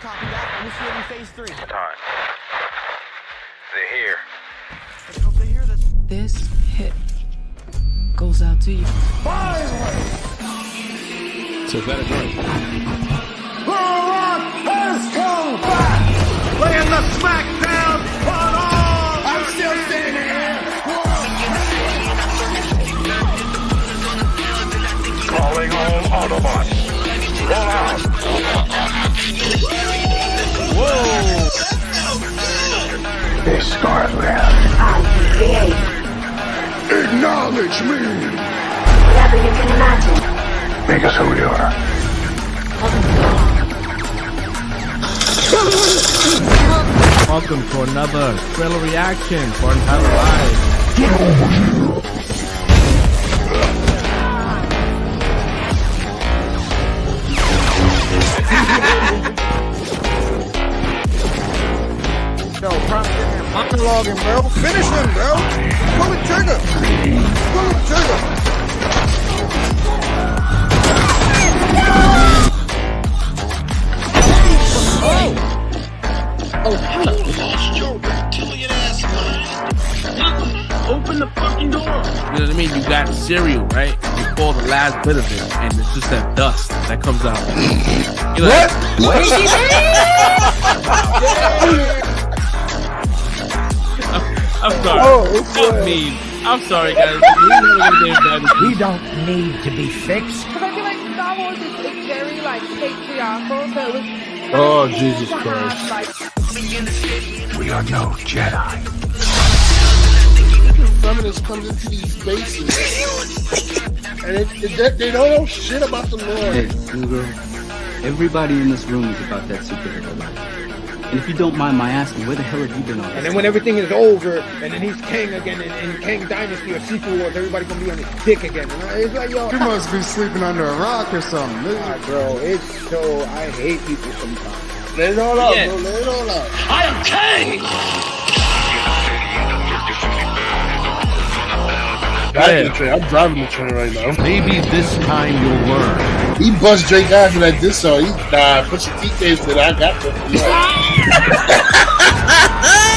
Copy that. Initiating phase 3. Time. They're here. Let's hope they hear this. This hit goes out to you. Finally! So better drink. The Rock has come back! Laying the smack down on all! I'm still standing here! Calling all Autobots. Roll out. Whoa! This Scarlet. Acknowledge me! Whatever you can imagine. Make us who we are. Welcome to another trailer reaction for UNTLD Live. Get over here! No, monologuing, bro. Finish him, bro. Pull the trigger. Pull the trigger. Open the fucking door. You know what I mean? You got cereal, right? You pull the last bit of it, and it's just that dust that comes out. You're like, I'm sorry. I'm mean. I'm sorry, guys. We don't need to be fixed. Because I feel like Star Wars is very like patriarchal, so it was. Oh, Jesus Christ. We are no Jedi. Feminists comes into these bases and they don't know shit about the Lord. Hey, Google, everybody in this room is about that superhero life. And if you don't mind my asking, where the hell have you been all this And then when everything is over, and then he's king again, in King Dynasty or Sequel Wars, everybody gonna be on his dick again. And it's like, yo, You must be sleeping under a rock or something. God, bro, it's so, I hate people sometimes. Let it all out, bro. Let it all out. I am king! I'm driving the train right now. Maybe this time you'll learn. He bust Drake after that diss song. He put your teeth in that I got them.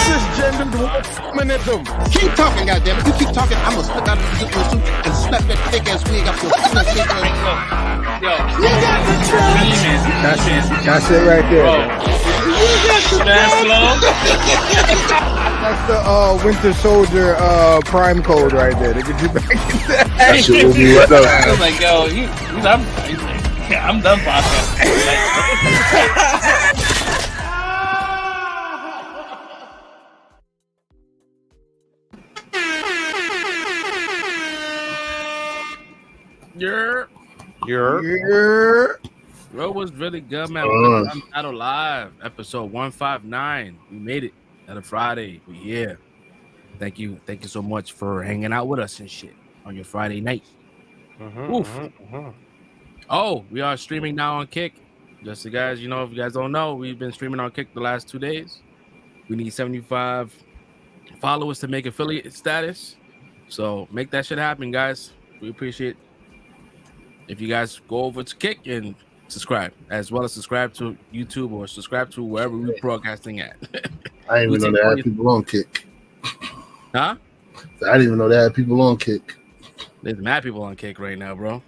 Cisgendered feminism. Keep talking, goddammit. You keep talking, I'm gonna slip out of the suit and snap that thick ass wig up your face. Yo, You got the truth. That's it right there. That's the Winter Soldier Prime code right there to get you back in that. That shit will be right up. I was like, yo, I'm done podcasting. Bro, was really good, man. UNTLD Live, episode 159. We made it at a Friday. We here. Thank you so much for hanging out with us and shit on your Friday night. Oh, we are streaming now on Kick. Just so guys, if you guys don't know, we've been streaming on Kick the last 2 days. We need 75 followers to make affiliate status. So make that shit happen, guys. We appreciate if you guys go over to Kick and subscribe, as well as subscribe to YouTube or subscribe to wherever we're broadcasting at. I didn't even know they had people on Kick. Huh? I didn't even know they had people on Kick. There's mad people on Kick right now, bro.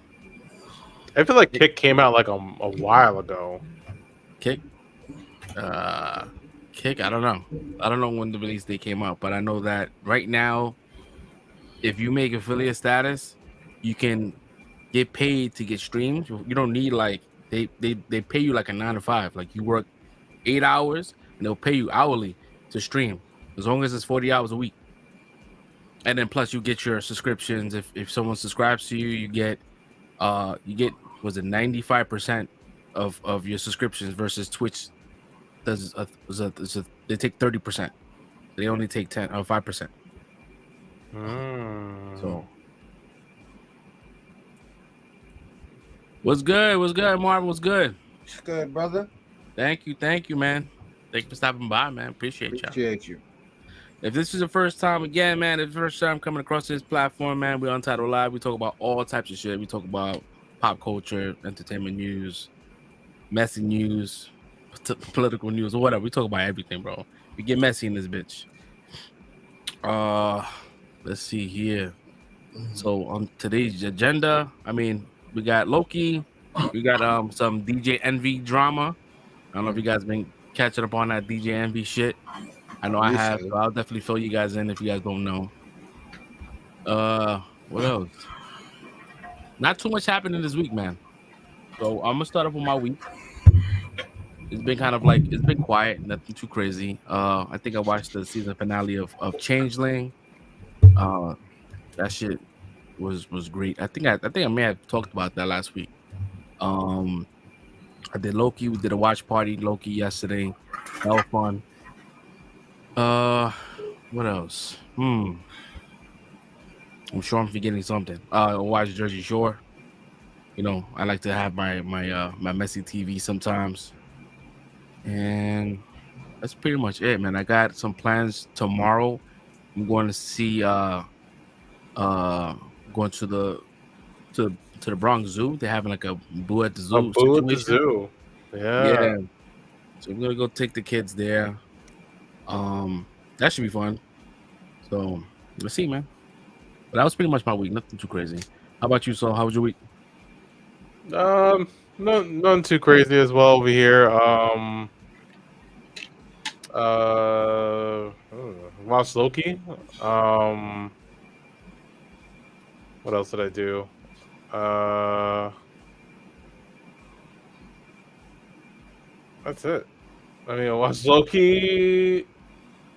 I feel like Kick came out like a while ago. Kick? Kick, I don't know. I don't know when the release date came out, but I know that right now, if you make affiliate status, you can get paid to get streams. You don't need like they pay you like a 9 to 5. Like you work 8 hours and they'll pay you hourly to stream as long as it's 40 hours a week. And then plus you get your subscriptions. If someone subscribes to you, you get was it 95% of your subscriptions versus Twitch does they take 30%. They only take 10 or 5%. So what's good? What's good, Marvin? What's good? It's good, brother. Thank you, man. Thank you for stopping by, man. Appreciate you. If this is the first time again, man, if the first time coming across this platform, man, we're Untitled Live. We talk about all types of shit. We talk about pop culture, entertainment news, messy news, political news, or whatever. We talk about everything, bro. We get messy in this bitch. Let's see here. So on today's agenda, I mean, we got Loki, we got some DJ Envy drama. I don't know if you guys been catching up on that DJ Envy shit. I know I have, so I'll definitely fill you guys in if you guys don't know. What else? Not too much happening this week, man. So I'm gonna start off with my week. It's been kind of like it's been quiet, nothing too crazy. I think I watched the season finale of Changeling. That shit was great. I think I may have talked about that last week. I did Loki. We did a watch party Loki yesterday. That was fun. What else? I'm sure I'm forgetting something. I watched Jersey Shore. You know, I like to have my messy TV sometimes. And that's pretty much it, man. I got some plans tomorrow. I'm going to see going to the Bronx Zoo. They're having like a Boo at the Zoo. Boo at the Zoo. Yeah. So I'm gonna go take the kids there. That should be fun. So let's see, man. But that was pretty much my week. Nothing too crazy. How about you, Saul? How was your week? None too crazy as well over here. Watched Loki. What else did I do? That's it. I mean, I watched Loki.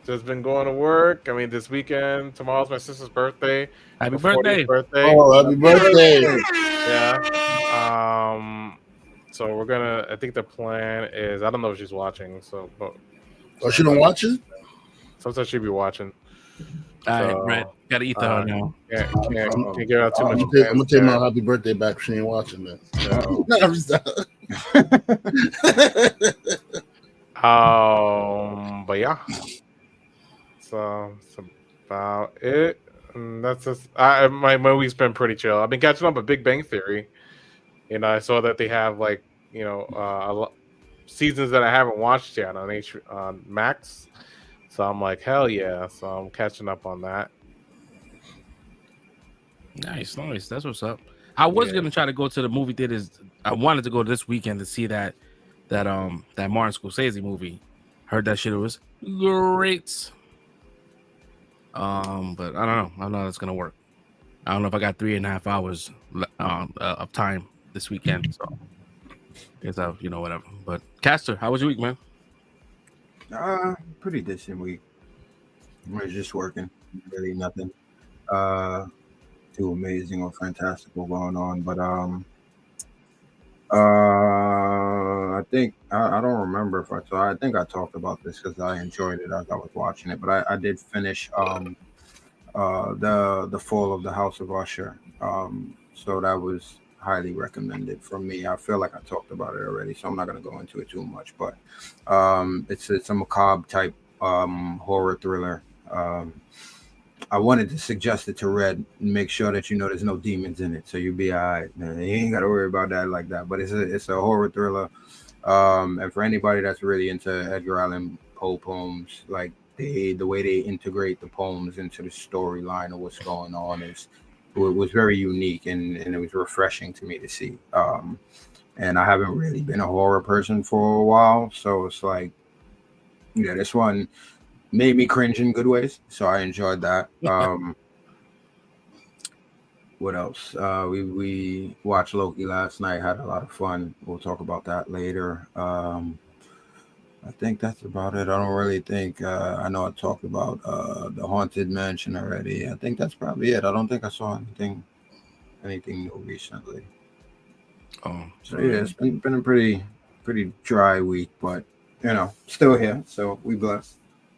Just been going to work. I mean, this weekend, tomorrow's my sister's birthday. Happy birthday! Oh, happy birthday! Yeah. So we're gonna. I think the plan is. I don't know if she's watching. So, but she don't watch it. Sometimes she'll be watching. All right, Brett. Gotta eat that now. Can't give out too much. I'm gonna take my happy birthday back. She ain't watching that. But yeah. So that's about it. And that's just my week's been pretty chill. I've been catching up with Big Bang Theory. And I saw that they have like, you know, seasons that I haven't watched yet on Max. So I'm like, hell yeah. So I'm catching up on that. Nice. That's what's up. I was gonna try to go to the movie theaters. I wanted to go this weekend to see that Martin Scorsese movie. Heard that shit. It was great. But I don't know. I don't know how that's gonna work. I don't know if I got 3.5 hours of time this weekend. So I guess whatever. But Caster, how was your week, man? Pretty decent week. I was just working. Really nothing too amazing or fantastical going on. But I think I don't remember if I think I talked about this because I enjoyed it as I was watching it. But I did finish the Fall of the House of Usher. So that was highly recommended from me. I feel like I talked about it already, so I'm not going to go into it too much. But it's a macabre type horror thriller. I wanted to suggest it to Red and make sure that there's no demons in it, so you'll be all right, man. You ain't got to worry about that like that. But it's a horror thriller, and for anybody that's really into Edgar Allan Poe poems, like the way they integrate the poems into the storyline of what's going on was very unique and it was refreshing to me to see. And I haven't really been a horror person for a while, so it's like, this one made me cringe in good ways, so I enjoyed that. What else? We watched Loki last night. Had a lot of fun. We'll talk about that later. I think that's about it. I don't really think. I know I talked about the Haunted Mansion already. I think that's probably it. I don't think I saw anything new recently. Oh, so yeah, it's been a pretty dry week, but still here. So we blessed.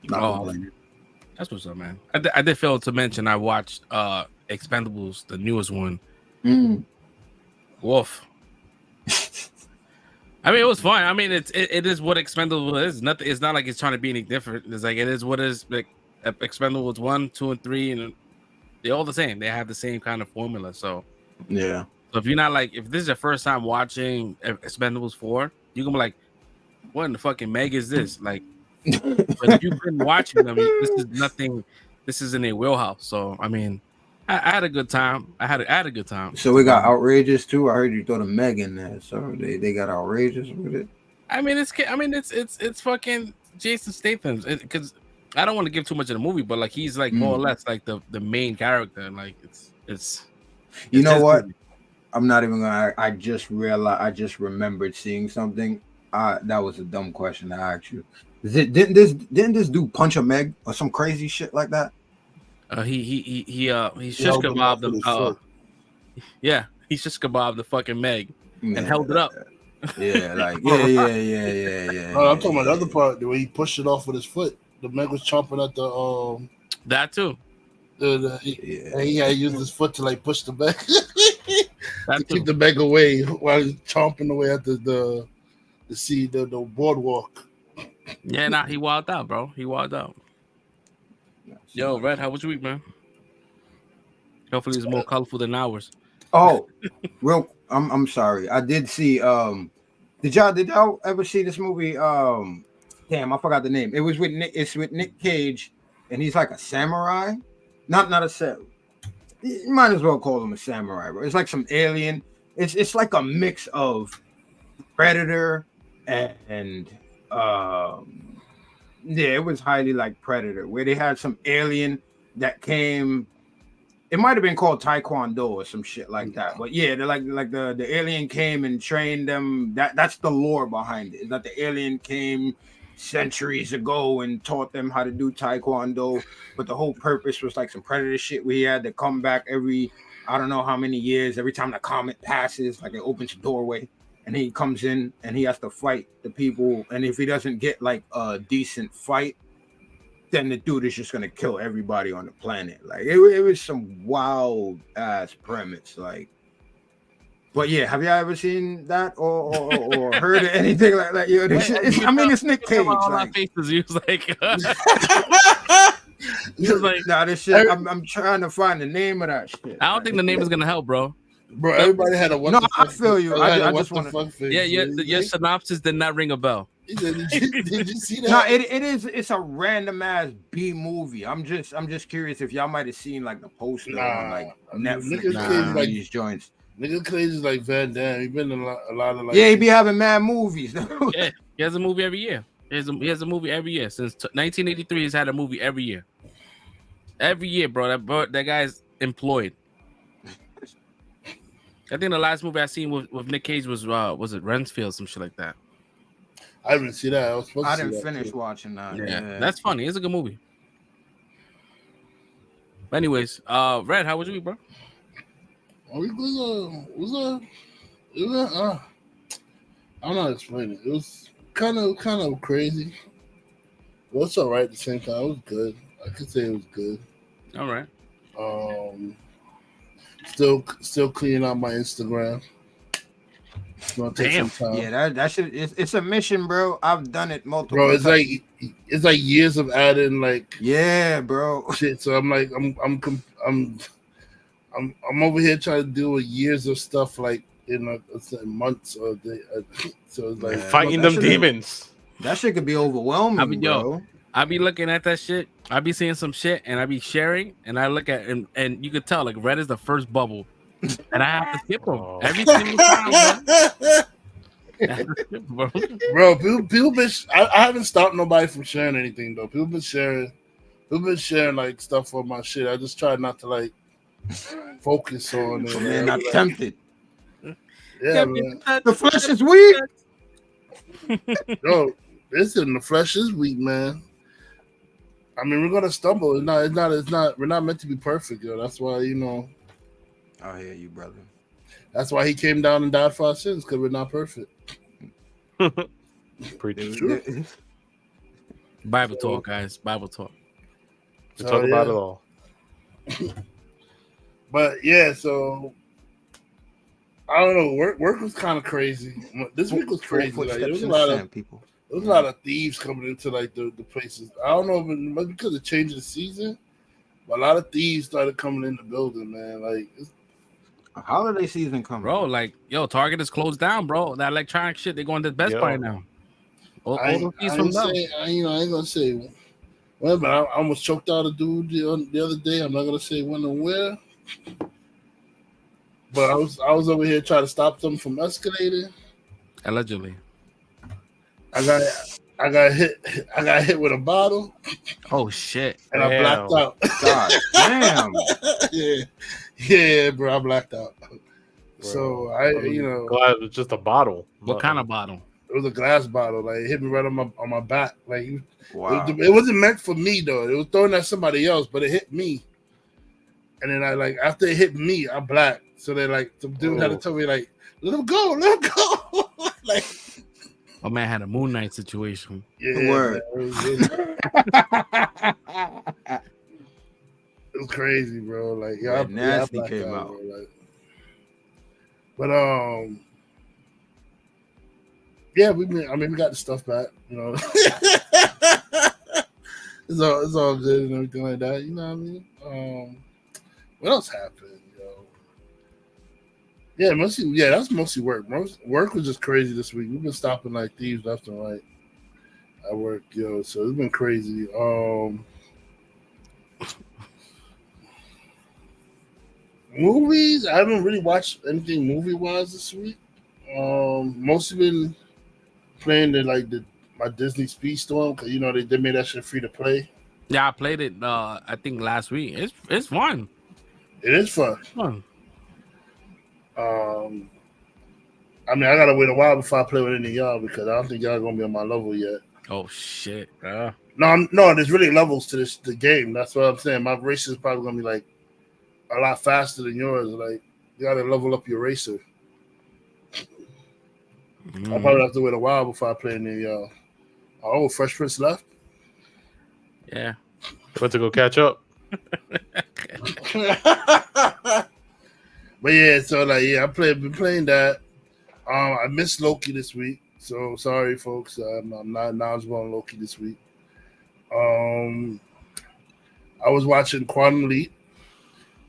Not complaining. That's what's up, man. I did fail to mention I watched Expendables, the newest one. Wolf. I mean, it was fun. I mean, it is what Expendables is. Nothing. It's not like it's trying to be any different. It's like it is what it is. Like Expendables 1, 2, and 3, and they're all the same. They have the same kind of formula. So yeah. So if you're not like, if this is your first time watching Expendables 4, you're gonna be like, what in the fucking meg is this? Like, but if you've been watching them, this is nothing. This is in a wheelhouse. So I mean, I had a good time. I had a good time. So we got outrageous too. I heard you throw the Meg in there. So they got outrageous with it. I mean, it's fucking Jason Statham. Because I don't want to give too much of the movie, but like he's like more or less like the main character. Like it's you know what? Movie. I'm not even gonna. I just realized. I just remembered seeing something. That was a dumb question to ask you. Didn't this dude punch a Meg or some crazy shit like that? He shish kebabbed them. Yeah, he shish kebabbed the fucking Meg and held it up. Yeah, like yeah. I'm talking about the other part, the way he pushed it off with his foot. The Meg was chomping at the that too. He had used his foot to like push the Meg to keep the Meg away while he's chomping away at the boardwalk. Yeah, nah, he wilded out, bro. He wilded out. Yo, Red, how was your week, man? Hopefully it's more colorful than ours. Oh, I'm sorry. I did see did y'all ever see this movie? Damn, I forgot the name. It was with Nick Cage, and he's like a samurai. Not a samurai. You might as well call him a samurai, bro. It's like some alien. It's like a mix of Predator and yeah, it was highly like Predator, where they had some alien that came. It might have been called Taekwondo or some shit like that. But yeah, they're like the alien came and trained them. That's the lore behind it. Is that the alien came centuries ago and taught them how to do Taekwondo. But the whole purpose was like some Predator shit where he had to come back every, I don't know how many years, every time the comet passes, like it opens a doorway. And he comes in and he has to fight the people. And if he doesn't get like a decent fight, then the dude is just gonna kill everybody on the planet. Like it was some wild ass premise. Like, but yeah, have you ever seen that or heard of anything like that? Yo, it's Nick Cage. All like, our faces, he was like, nah, this shit. I'm trying to find the name of that shit. I don't think the name is gonna help, bro. Bro, everybody had a what? No, I feel you. I just want to. Yeah, your synopsis did not ring a bell. Did you see that? No, it's a random ass B movie. I'm just curious if y'all might have seen like the poster on like Netflix. These joints. Nigga Cage is like Van Damme. He been in a lot of like. Yeah, he be having mad movies. Yeah, he has a movie every year. He has a movie every year since 1983. He's had a movie every year. Every year, bro. That guy's employed. I think the last movie I seen with Nick Cage was it Renfield, some shit like that. I didn't see that. I didn't finish watching that. Yeah, that's funny. It's a good movie. But anyways, Red, how was your week, bro? I don't know how to explain it. It was kind of crazy. But it's all right at the same time. It was good. I could say it was good. All right. Still cleaning out my Instagram. Damn. Yeah, that shit. It's a mission, bro. I've done it multiple. Bro, times. it's like years of adding like. Yeah, bro. Shit. So I'm like I'm over here trying to do years of stuff like in months or so it's like fighting them demons. That shit could be overwhelming, bro. I be looking at that shit. I be seeing some shit, and I be sharing, and I look at and you could tell like Red is the first bubble, and I have to skip them every single time. Bro, people been. I haven't stopped nobody from sharing anything though. People been sharing like stuff on my shit. I just try not to like focus on it. Man, not tempted. Yeah, man. The flesh is weak. Yo, listen, the flesh is weak, man. I mean, we're gonna stumble. It's not. We're not meant to be perfect, yo. That's why, you know. I hear you, brother. That's why he came down and died for our sins, because we're not perfect. Pretty true. Bible talk, guys. Bible talk. We talk about it all. But yeah, so I don't know. Work was kind of crazy. This week was crazy. Like, there was a lot of people. There was a lot of thieves coming into like the places. I don't know if it was because of changing the season, but a lot of thieves started coming in the building, man. Like holiday season coming, bro. Like, yo, Target is closed down, bro. That electronic shit, they going to Best Buy now. All the thieves from them. I ain't gonna say. Well, but I almost choked out a dude the other day. I'm not gonna say when and where. But I was over here trying to stop them from escalating. Allegedly. I got hit with a bottle. Oh shit! And I blacked out. God damn. Yeah, bro, I blacked out. Bro. So glad it was just a bottle. What kind of bottle? It was a glass bottle. Like, it hit me right on my back. Like, wow. It wasn't meant for me though. It was thrown at somebody else, but it hit me. And then after it hit me, I blacked. So they the dude had to tell me let him go. Like, my man had a Moon Knight situation. Yeah, word. It was crazy, bro. Like, yeah, nasty came out. Bro. But yeah, we got the stuff back. You know, it's all good and everything like that. You know what I mean? What else happened? Yeah, that's mostly work. Work was just crazy this week. We've been stopping like thieves left and right at work, yo. So it's been crazy. Movies, I haven't really watched anything movie-wise this week. Mostly been playing my Disney Speedstorm, because they made that shit free to play. Yeah, I played it. I think last week. It's fun. It is fun. It's fun. I gotta wait a while before I play with any of y'all, because I don't think y'all gonna be on my level yet. Oh shit! No, there's really levels to the game. That's what I'm saying. My race is probably gonna be like a lot faster than yours. Like, you gotta level up your racer. I'll probably have to wait a while before I play any of y'all. Oh, Fresh Prince left? Yeah. Went to go catch up. But yeah, so I've been playing that. I missed Loki this week, so sorry, folks. I'm not knowledgeable on Loki this week. I was watching Quantum Leap,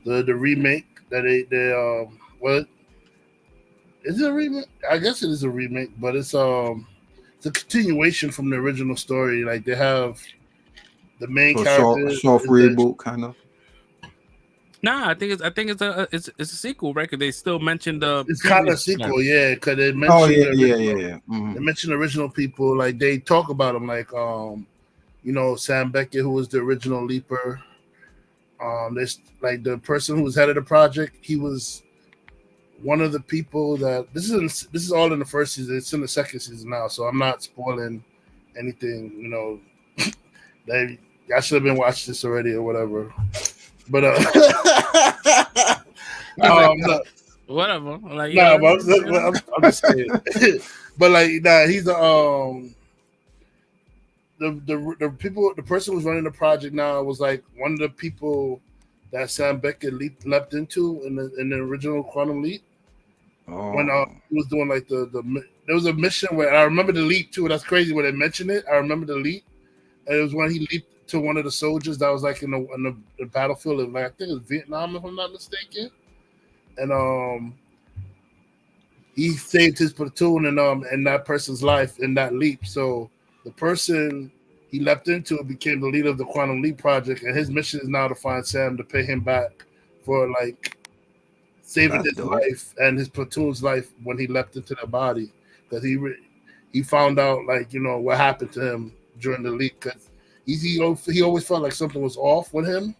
the remake that they what is it a remake? I guess it is a remake, but it's a continuation from the original story. Like, they have the main character, soft reboot kind of. Nah, I think it's a sequel, right? Because they still mentioned the. It's kind of a sequel, yeah. Because they mentioned. Oh yeah. Mm-hmm. They mentioned the original people. Like, they talk about them, like Sam Beckett, who was the original Leaper. There's like the person who was head of the project. He was one of the people that this is all in the first season. It's in the second season now, so I'm not spoiling anything. I should have been watching this already or whatever. But whatever. Like, nah, but I'm just saying. But he's the people. The person who's running the project now was like one of the people that Sam Beckett leapt into in the original Quantum Leap. Oh. When he was doing like there was a mission where I remember the leap too. That's crazy when they mentioned it. I remember the leap, and it was when he leaped to one of the soldiers that was like in the battlefield of, like, I think it was Vietnam, if I'm not mistaken. And he saved his platoon and that person's life in that leap. So the person he leapt into became the leader of the Quantum Leap project, and his mission is now to find Sam to pay him back for like saving his life and his platoon's life when he leapt into their body, because he found out, like, what happened to him during the leap, because he always felt like something was off with him,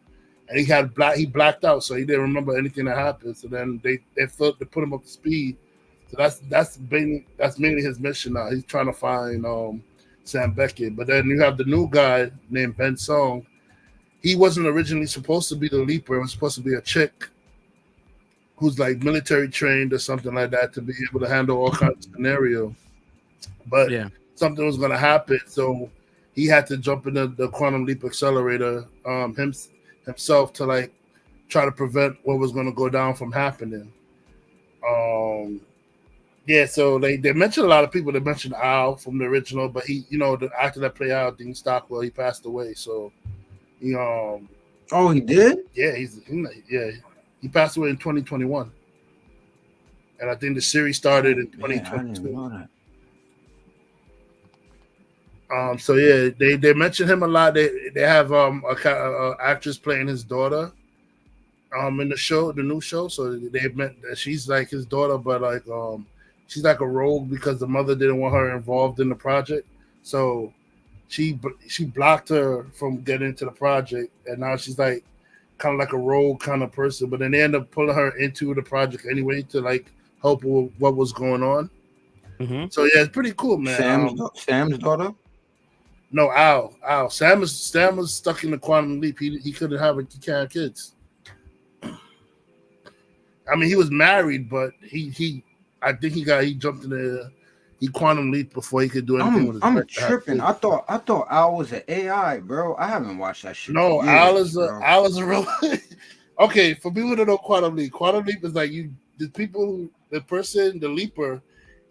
and he blacked out, so he didn't remember anything that happened. So then they put him up to speed. So that's mainly his mission now. He's trying to find Sam Beckett. But then you have the new guy named Ben Song. He wasn't originally supposed to be the Leaper. It was supposed to be a chick who's like military trained or something like that to be able to handle all kinds of scenarios. But something was going to happen, so he had to jump into the Quantum Leap Accelerator himself to like try to prevent what was going to go down from happening. So they mentioned a lot of people. They mentioned Al from the original, but he, the actor that played Al, Dean Stockwell, he passed away. So he he did? Yeah, he passed away in 2021, and I think the series started in 2022. They mentioned him a lot. They have a actress playing his daughter in the new show. So they meant that she's like his daughter, but like she's like a rogue because the mother didn't want her involved in the project. So she blocked her from getting into the project, and now she's like kind of like a rogue kind of person. But then they end up pulling her into the project anyway to like help with what was going on. Mm-hmm. So yeah, it's pretty cool, man. Sam's daughter. No, Al. Sam was stuck in the Quantum Leap. He couldn't have kids. I mean, he was married, but I think he jumped in he Quantum Leap before he could do anything with his I'm tripping. I thought Al was an AI, bro. I haven't watched that shit. No, Al is a real. Okay, for people that know Quantum Leap is like the leaper.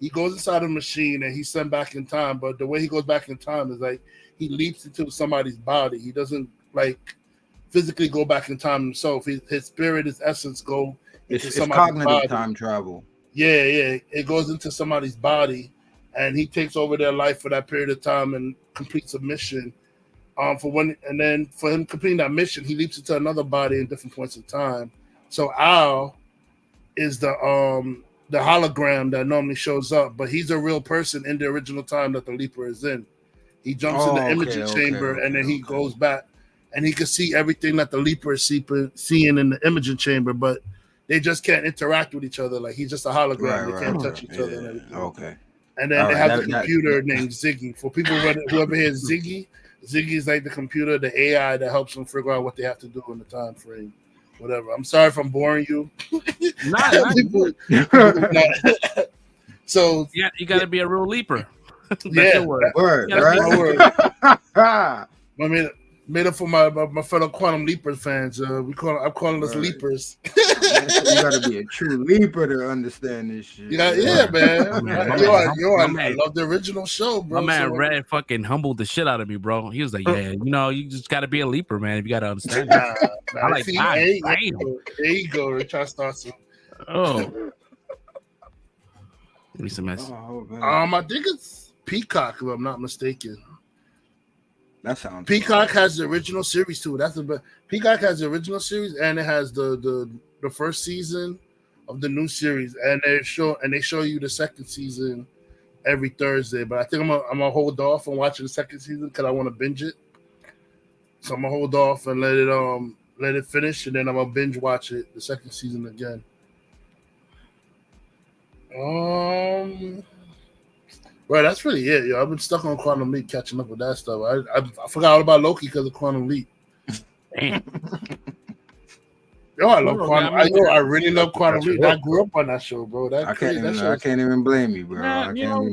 He goes inside a machine and he's sent back in time. But the way he goes back in time is like he leaps into somebody's body. He doesn't like physically go back in time himself. His spirit, his essence go into somebody's cognitive body. Time travel. Yeah. It goes into somebody's body and he takes over their life for that period of time and completes a mission. For him completing that mission, he leaps into another body in different points in time. So Al is the hologram that normally shows up, but he's a real person in the original time that the Leaper is in. He jumps in the imaging chamber and then he goes back and he can see everything that the Leaper is seeing in the imaging chamber, but they just can't interact with each other. Like he's just a hologram. They can't touch each other and everything. Okay. And then they have the computer named Ziggy. For people whoever hears Ziggy is like the computer, the AI that helps them figure out what they have to do in the time frame. Whatever. I'm sorry if I'm boring you. So yeah, you got to be a real leaper. Word. Right? I mean, made up for my fellow Quantum Leapers fans. I'm calling us leapers. You got to be a true leaper to understand this shit. Yeah, man. I love the original show, bro. My man Red fucking humbled the shit out of me, bro. He was like, "Yeah, you just got to be a leaper, man. If you got to understand." I like, there you go. They're trying to start some. Oh, give me some mess. I think it's Peacock, if I'm not mistaken. That sounds. Peacock has the original series too. Peacock has the original series, and it has the first season of the new series, and they show you the second season every Thursday. But I think I'm gonna hold off on watching the second season because I want to binge it. So I'm gonna hold off and let it finish, and then I'm gonna binge watch it the second season again. Well, that's really it, yo. I've been stuck on Quantum Leap, catching up with that stuff. I forgot all about Loki because of Quantum Leap. Yo, I love Quantum. I really love Quantum Leap. I grew up on that show, bro. I can't even blame you, bro.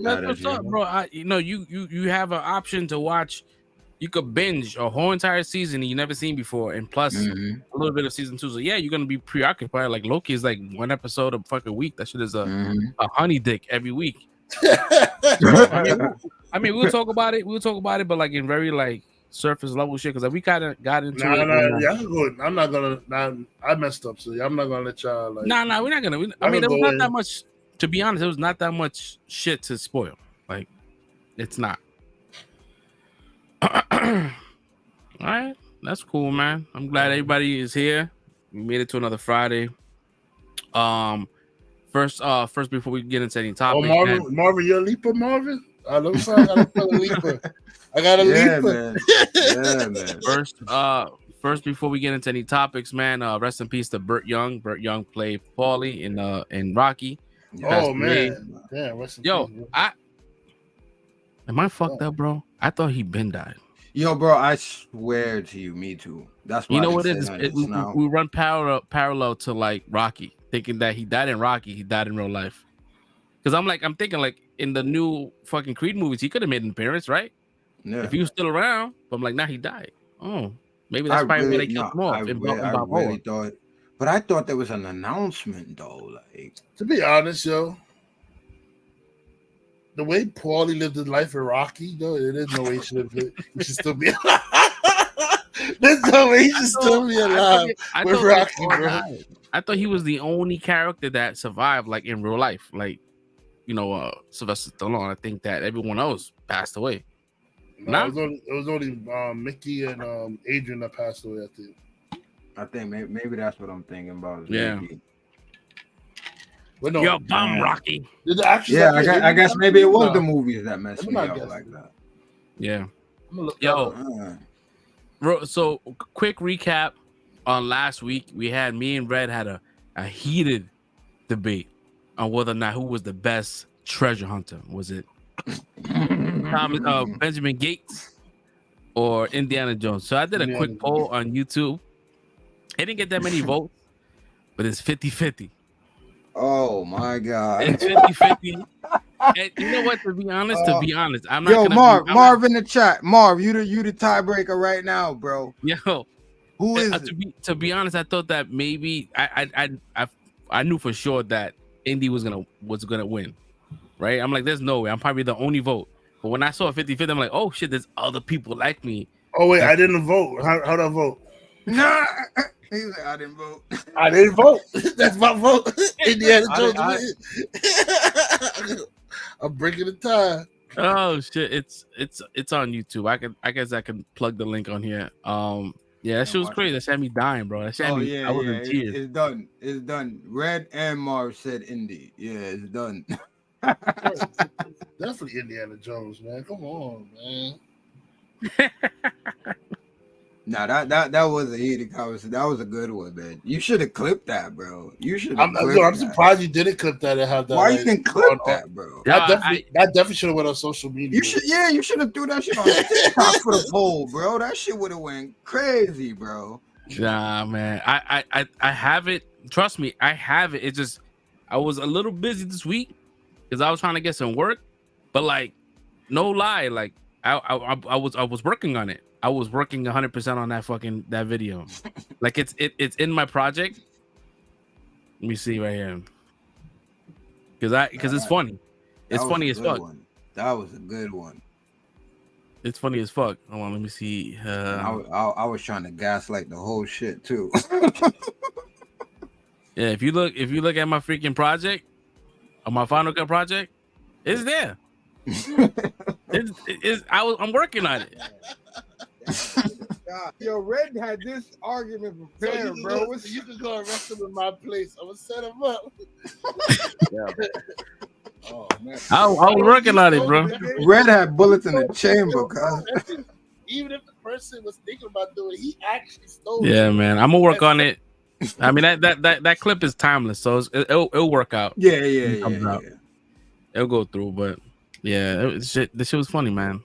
That's what's up, bro. You have an option to watch. You could binge a whole entire season you never seen before, and plus a little bit of season 2. So yeah, you're gonna be preoccupied. Like Loki is like one episode a fucking week. That shit is a honey dick every week. I mean, we'll talk about it. But like in very like surface level shit, because we kind of got into it. I'm not gonna. I messed up, so I'm not gonna let y'all like. We're not gonna. I mean, there was not that much. To be honest, there was not that much shit to spoil. Like, it's not. All right, that's cool, man. I'm glad everybody is here. We made it to another Friday. First, before we get into any topics. Oh, Marvin, you're a leaper, Marvin. I love I got a leaper. I got a leaper. Man. Yeah, man. first, before we get into any topics, man, rest in peace to Burt Young. Burt Young played Paulie in Rocky. Oh man, damn. Rest in Yo, peace, bro. Am I fucked up, bro? I thought he been died. Yo, bro, I swear to you, me too. That's why You know I what it didn't is? say nothing We run parallel to like Rocky, thinking that he died in Rocky, he died in real life. Because I'm thinking like in the new fucking Creed movies, he could have made an appearance, right? Yeah. If he was still around, but I'm like, nah, he died. Oh, maybe that's probably why they killed him off. I really thought, but I thought there was an announcement though. Like, to be honest, yo, the way Paulie lived his life in Rocky, though, there's no way he should still be alive. There's no way he should still be alive with Rocky, bro. I thought he was the only character that survived, like in real life, like Sylvester Stallone. I think that everyone else passed away. No, it was only Mickey and Adrian that passed away. I think maybe that's what I'm thinking about. Yeah. But no, yo, bum Rocky. Yeah, I guess maybe it was the movies that messed me up like that. Yeah. Yo. So quick recap on last week. Me and Red had a heated debate on whether or not who was the best treasure hunter. Was it Benjamin Gates or Indiana Jones? So I did a quick poll on YouTube. It didn't get that many votes, but it's 50-50. Oh my god. It's 50-50. And you know what? To be honest, I'm not. Yo, Marv in the chat. Marv, you the tiebreaker right now, bro. Yo, who is it? To be honest, I thought that maybe I knew for sure that Indy was gonna win, right? I'm like, there's no way. I'm probably the only vote. But when I saw 50-50, I'm like, oh shit, there's other people like me. Oh wait, I didn't vote. How'd I vote? Nah. He's like, I didn't vote. I didn't vote. That's my vote. Indiana Jones win. I'm breaking the tie. Oh shit! It's on YouTube. I guess I can plug the link on here. Yeah, that shit was crazy. That had me dying, bro. That had me. I was in tears. It's done. It's done. Red and Marv said Indy. Yeah, it's done. Definitely Indiana Jones, man. Come on, man. Nah, that was a heated conversation. That was a good one, man. You should have clipped that, bro. You should. I'm surprised you didn't clip that and have that. Why you didn't clip that, bro? That definitely should have went on social media. You should. Yeah, you should have threw that shit on TikTok for the poll, bro. That shit would have went crazy, bro. Nah, man. I have it. Trust me, I have it. It just I was a little busy this week because I was trying to get some work, but like, no lie, like I was working on it. I was working 100% on that video. Like it's in my project. Let me see right here. Because it's funny. It's funny as fuck. That was a good one. It's funny as fuck. Hold on, let me see. I was trying to gaslight the whole shit too. Yeah, if you look at my freaking project, on my Final Cut project, it's there. I'm working on it. God. Yo, Red had this argument prepared, so bro. You can go arrest him in my place. I'm gonna set him up. Yeah. Oh man, I was working on it, bro. Red had bullets in the chamber, cuz. Even if the person was thinking about doing it, he actually stole it. Yeah, man. I'm gonna work on it. I mean that clip is timeless, so it'll work out. Yeah. It'll go through, but yeah, this shit was funny, man.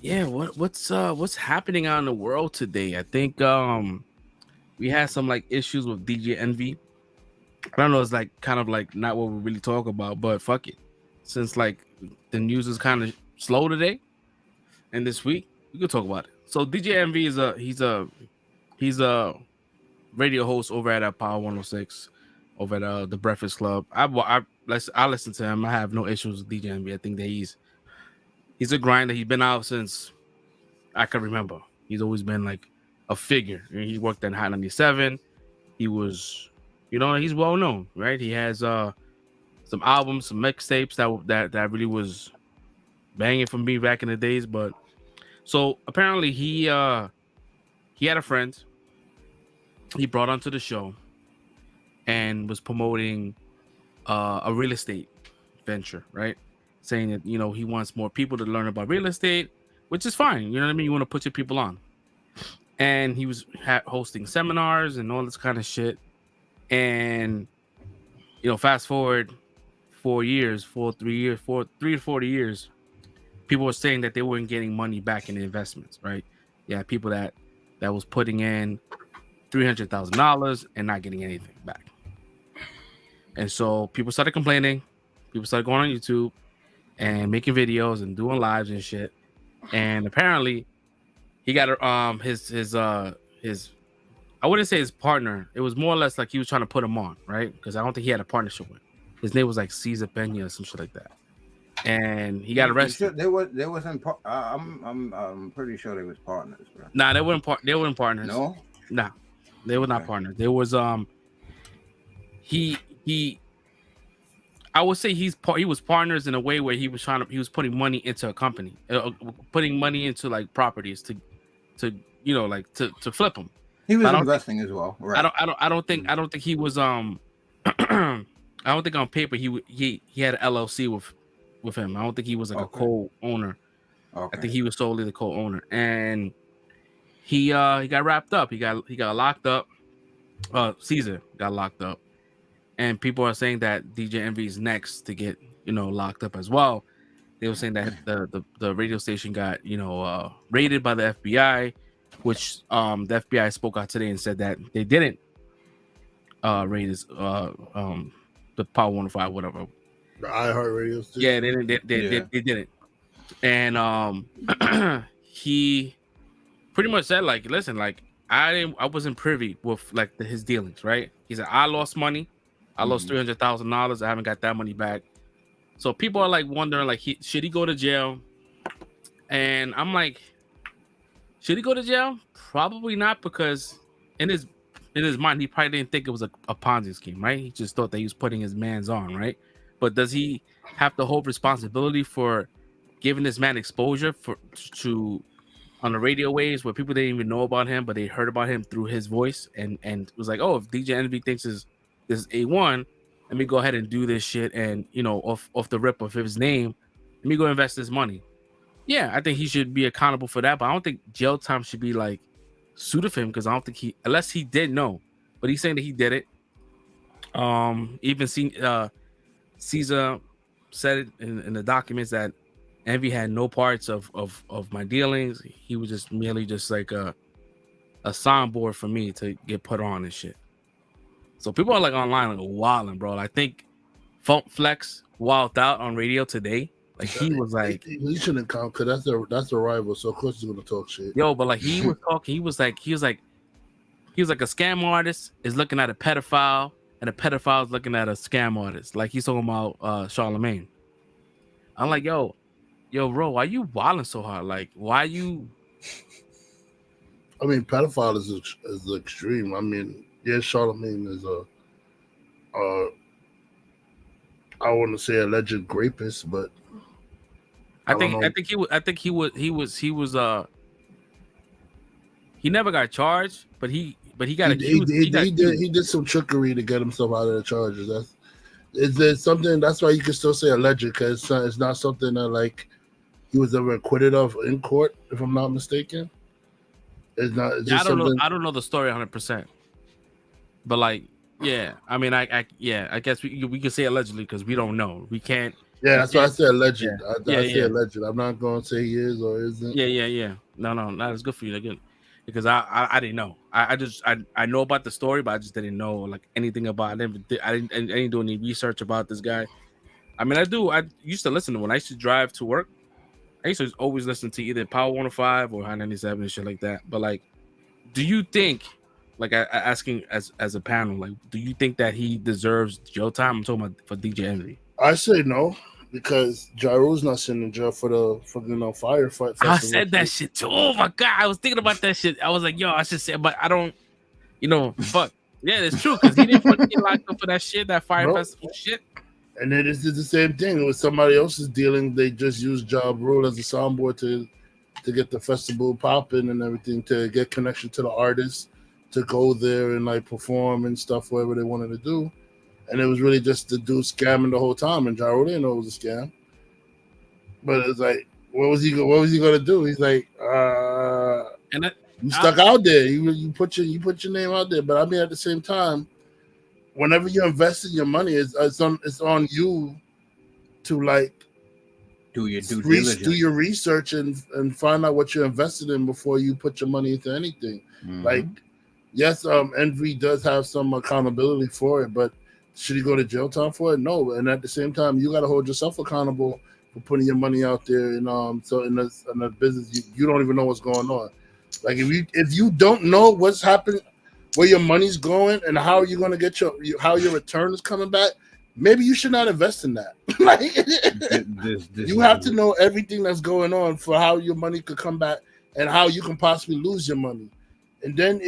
Yeah, what's happening out in the world today? I think we had some like issues with DJ Envy. I don't know, it's like kind of like not what we really talk about, but fuck it. Since like the news is kind of slow today and this week, we could talk about it. So DJ Envy is he's a radio host over at Power 106 over at the Breakfast Club. I listen to him. I have no issues with DJ Envy. I think that he's a grinder. He's been out since I can remember. He's always been like a figure. He worked at Hot 97. He was, he's well known, right? He has some albums, some mixtapes that really was banging for me back in the days. But so apparently he had a friend he brought onto the show and was promoting a real estate venture, right? Saying that, he wants more people to learn about real estate, which is fine. You know what I mean? You want to put your people on. and he was hosting seminars and all this kind of shit. And fast forward 3 to 40 years, people were saying that they weren't getting money back in the investments, right? Yeah, people that was putting in $300,000 and not getting anything back. And so people started complaining. People started going on YouTube and making videos and doing lives and shit. And apparently, he got his I wouldn't say his partner. It was more or less like he was trying to put him on, right? Because I don't think he had a partnership with him. His name was like Cesar Pena or some shit like that. And he got arrested. They wasn't. I'm pretty sure they was partners, bro. Nah, they weren't partners. No, nah, they were not partners. There was he. I would say he was partners in a way where he was putting money into a company, putting money into like properties to flip them. He was investing as well, right? I don't think he was I don't think on paper he had an LLC with him. I don't think he was like a co-owner. Okay. I think he was solely the co-owner, and he got wrapped up. He got locked up. Caesar got locked up, and people are saying that DJ Envy is next to get locked up as well. They were saying that the radio station got raided by the FBI, which the FBI spoke out today and said that they didn't raid his the Power 105 whatever. The iHeartRadio station. Yeah, they didn't. And he pretty much said like, listen, like I wasn't privy with like his dealings, right? He said I lost money. I lost $300,000. I haven't got that money back. So people are like wondering like should he go to jail? And I'm like, should he go to jail? Probably not, because in his mind he probably didn't think it was a Ponzi scheme, right? He just thought that he was putting his man's on, right? But does he have to hold responsibility for giving this man exposure to on the radio waves where people didn't even know about him, but they heard about him through his voice and it was like, oh, if DJ Envy thinks this is A1, let me go ahead and do this shit, and off the rip of his name, let me go invest this money. Yeah, I think he should be accountable for that, but I don't think jail time should be like sued of him, because I don't think unless he did know, but he's saying that he did it. Even Caesar said it in the documents that Envy had no parts of my dealings. He was just merely just like a soundboard for me to get put on and shit. So people are like online like wilding, bro. I think Funk Flex wilded out on radio today. Like he was like, he shouldn't count because that's a rival. So of course he's gonna talk shit. Yo, but like he was talking. He was like a scam artist is looking at a pedophile, and a pedophile is looking at a scam artist. Like he's talking about Charlemagne. I'm like, yo, bro, why you wilding so hard? Like, why you? I mean, pedophile is extreme. I mean, yeah, Charlemagne is I wouldn't say alleged rapist, but I think he never got charged, but he got accused. He did some trickery to get himself out of the charges. It's something that's why you can still say alleged, because it's not something that like he was ever acquitted of in court, if I'm not mistaken. It's not. It's just I don't know the story 100%, but like, yeah, I mean, I guess we could say allegedly because we don't know. We can't. Yeah, that's why I say alleged. Yeah. I say alleged. I'm not going to say he is or isn't. Yeah. No, that's good for you. Again, because I didn't know. I know about the story, but I just didn't know like anything about him. I didn't do any research about this guy. I mean, I used to listen to when I used to drive to work. I used to always listen to either Power 105 or High 97 and shit like that. But like, do you think, like, asking as a panel, like, do you think that he deserves jail time? I'm talking about for DJ Envy. I say no, because Ja Rule's not sitting in jail for firefight. I said that shit too. Oh my god, I was thinking about that shit. I was like, yo, I should say, but I don't, fuck. Yeah, it's true, because he didn't fucking get locked up for that shit, that fire festival shit. And then it's the same thing with somebody else's dealing. They just use Ja Rule as a soundboard to get the festival popping and everything, to get connection to the artists, to go there and like perform and stuff, whatever they wanted to do. And it was really just the dude scamming the whole time, and Ja Rule didn't know it was a scam. But it's like, what was he going to do? He's like, You stuck out there. You put your name out there. But I mean, at the same time, whenever you're investing your money, it's on you to like do your due diligence, do your research and find out what you're invested in before you put your money into anything. Like, yes, Envy does have some accountability for it, but should he go to jail time for it? No. And at the same time, you got to hold yourself accountable for putting your money out there. And so in the business, you don't even know what's going on. Like if you don't know what's happening, where your money's going, and how you're going to get how your return is coming back, maybe you should not invest in that. Like, you have to know everything that's going on for how your money could come back and how you can possibly lose your money. And then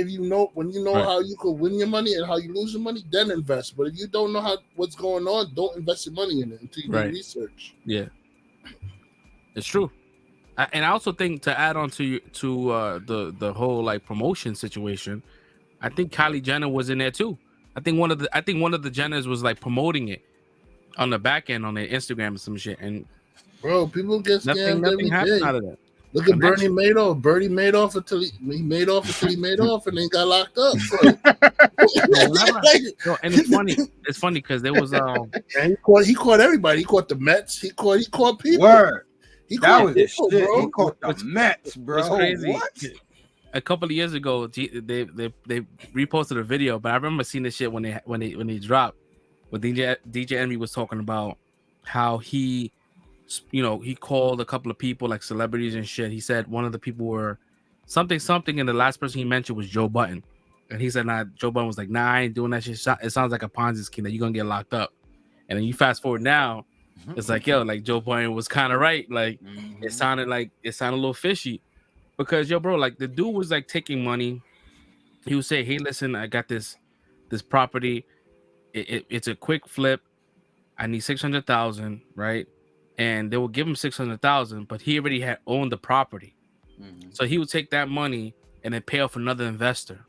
when you know how you could win your money and how you lose your money, then invest. But if you don't know what's going on, don't invest your money in it until you do research. Yeah, it's true. And I also think, to add on to the whole like promotion situation, I think Kylie Jenner was in there too. I think one of the Jenners was like promoting it on the back end on their Instagram and some shit. And bro, people get scammed nothing every day. out of that. Look at Bernie Madoff. Bernie made off until he made off and then got locked up. So. And it's funny. It's funny because there was and he caught everybody. He caught the Mets. He caught people. Word. That was the shit. Bro. He caught the Mets, bro. It's crazy. What? A couple of years ago, they reposted a video, but I remember seeing this shit when they dropped. When DJ Envy was talking about how he called a couple of people like celebrities and shit. He said one of the people were something, and the last person he mentioned was Joe Budden. And he said, Joe Budden was like, I ain't doing that shit. It sounds like a Ponzi scheme that you're gonna get locked up. And then you fast forward now, it's like, yo, like Joe Budden was kind of right. Like it sounded a little fishy. Because bro, like the dude was like taking money. He would say, hey, listen, I got this property. It's a quick flip. I need 600,000, right? And they will give him 600,000, but he already had owned the property. So he would take that money and then pay off another investor.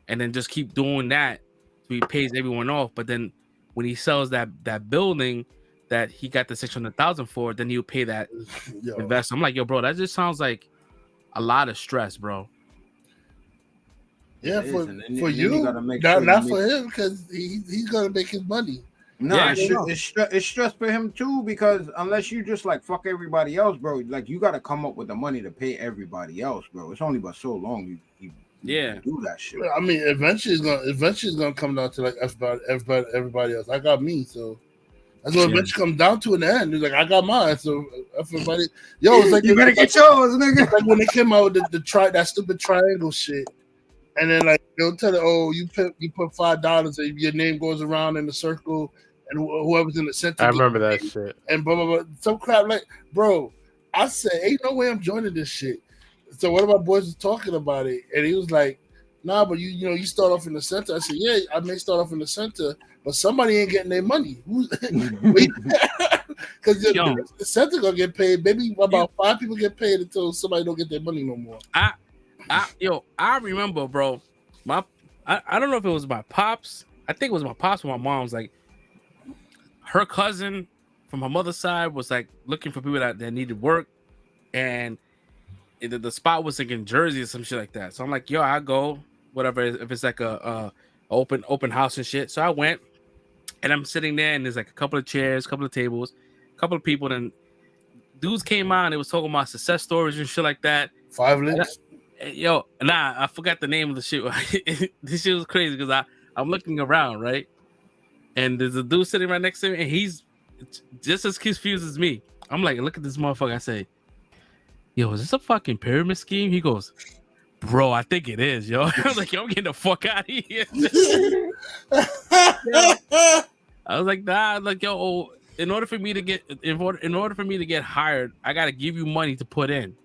And then just keep doing that. So he pays everyone off. But then when he sells that building that he got the 600,000 for, then he'll pay that investor. I'm like, yo, bro, that just sounds like a lot of stress, bro. Yeah, for you, not for him, because he's gonna make his money. No, it's stress for him too, because unless you just like fuck everybody else, bro, like you got to come up with the money to pay everybody else, bro. It's only but so long you do that shit. I mean, eventually it's gonna come down to like everybody else. I got me, so that's what eventually comes down to in the end. It's like I got mine, so everybody, it's like you better get yours, nigga. Like when they came out with that stupid triangle shit. And then like they'll tell you, you put $5 and your name goes around in the circle, and whoever's in the center. I remember that shit. And blah blah blah. Some crap like, bro. I said, ain't no way I'm joining this shit. So one of my boys was talking about it, and he was like, "Nah, but you start off in the center." I said, "Yeah, I may start off in the center, but somebody ain't getting their money." Because the center gonna get paid. Maybe about 5 people get paid until somebody don't get their money no more. I remember, bro. I don't know if it was my pops. I think it was my pops or my mom's. Like, her cousin from her mother's side was like looking for people that needed work, and the spot was like in Jersey or some shit like that. So I'm like, yo, I go, whatever. If it's like a open house and shit. So I went, and I'm sitting there, and there's like a couple of chairs, a couple of tables, a couple of people. Then dudes came on. It was talking about success stories and shit like that. 5 links. I forgot the name of the shit. This shit was crazy because I'm looking around, right? And there's a dude sitting right next to me, and he's just as confused as me. I'm like, look at this motherfucker. I say, yo, is this a fucking pyramid scheme? He goes, bro, I think it is, yo. I was like, yo, I'm getting the fuck out of here. I was like, nah. Like, yo, in order for me to get hired, I gotta give you money to put in.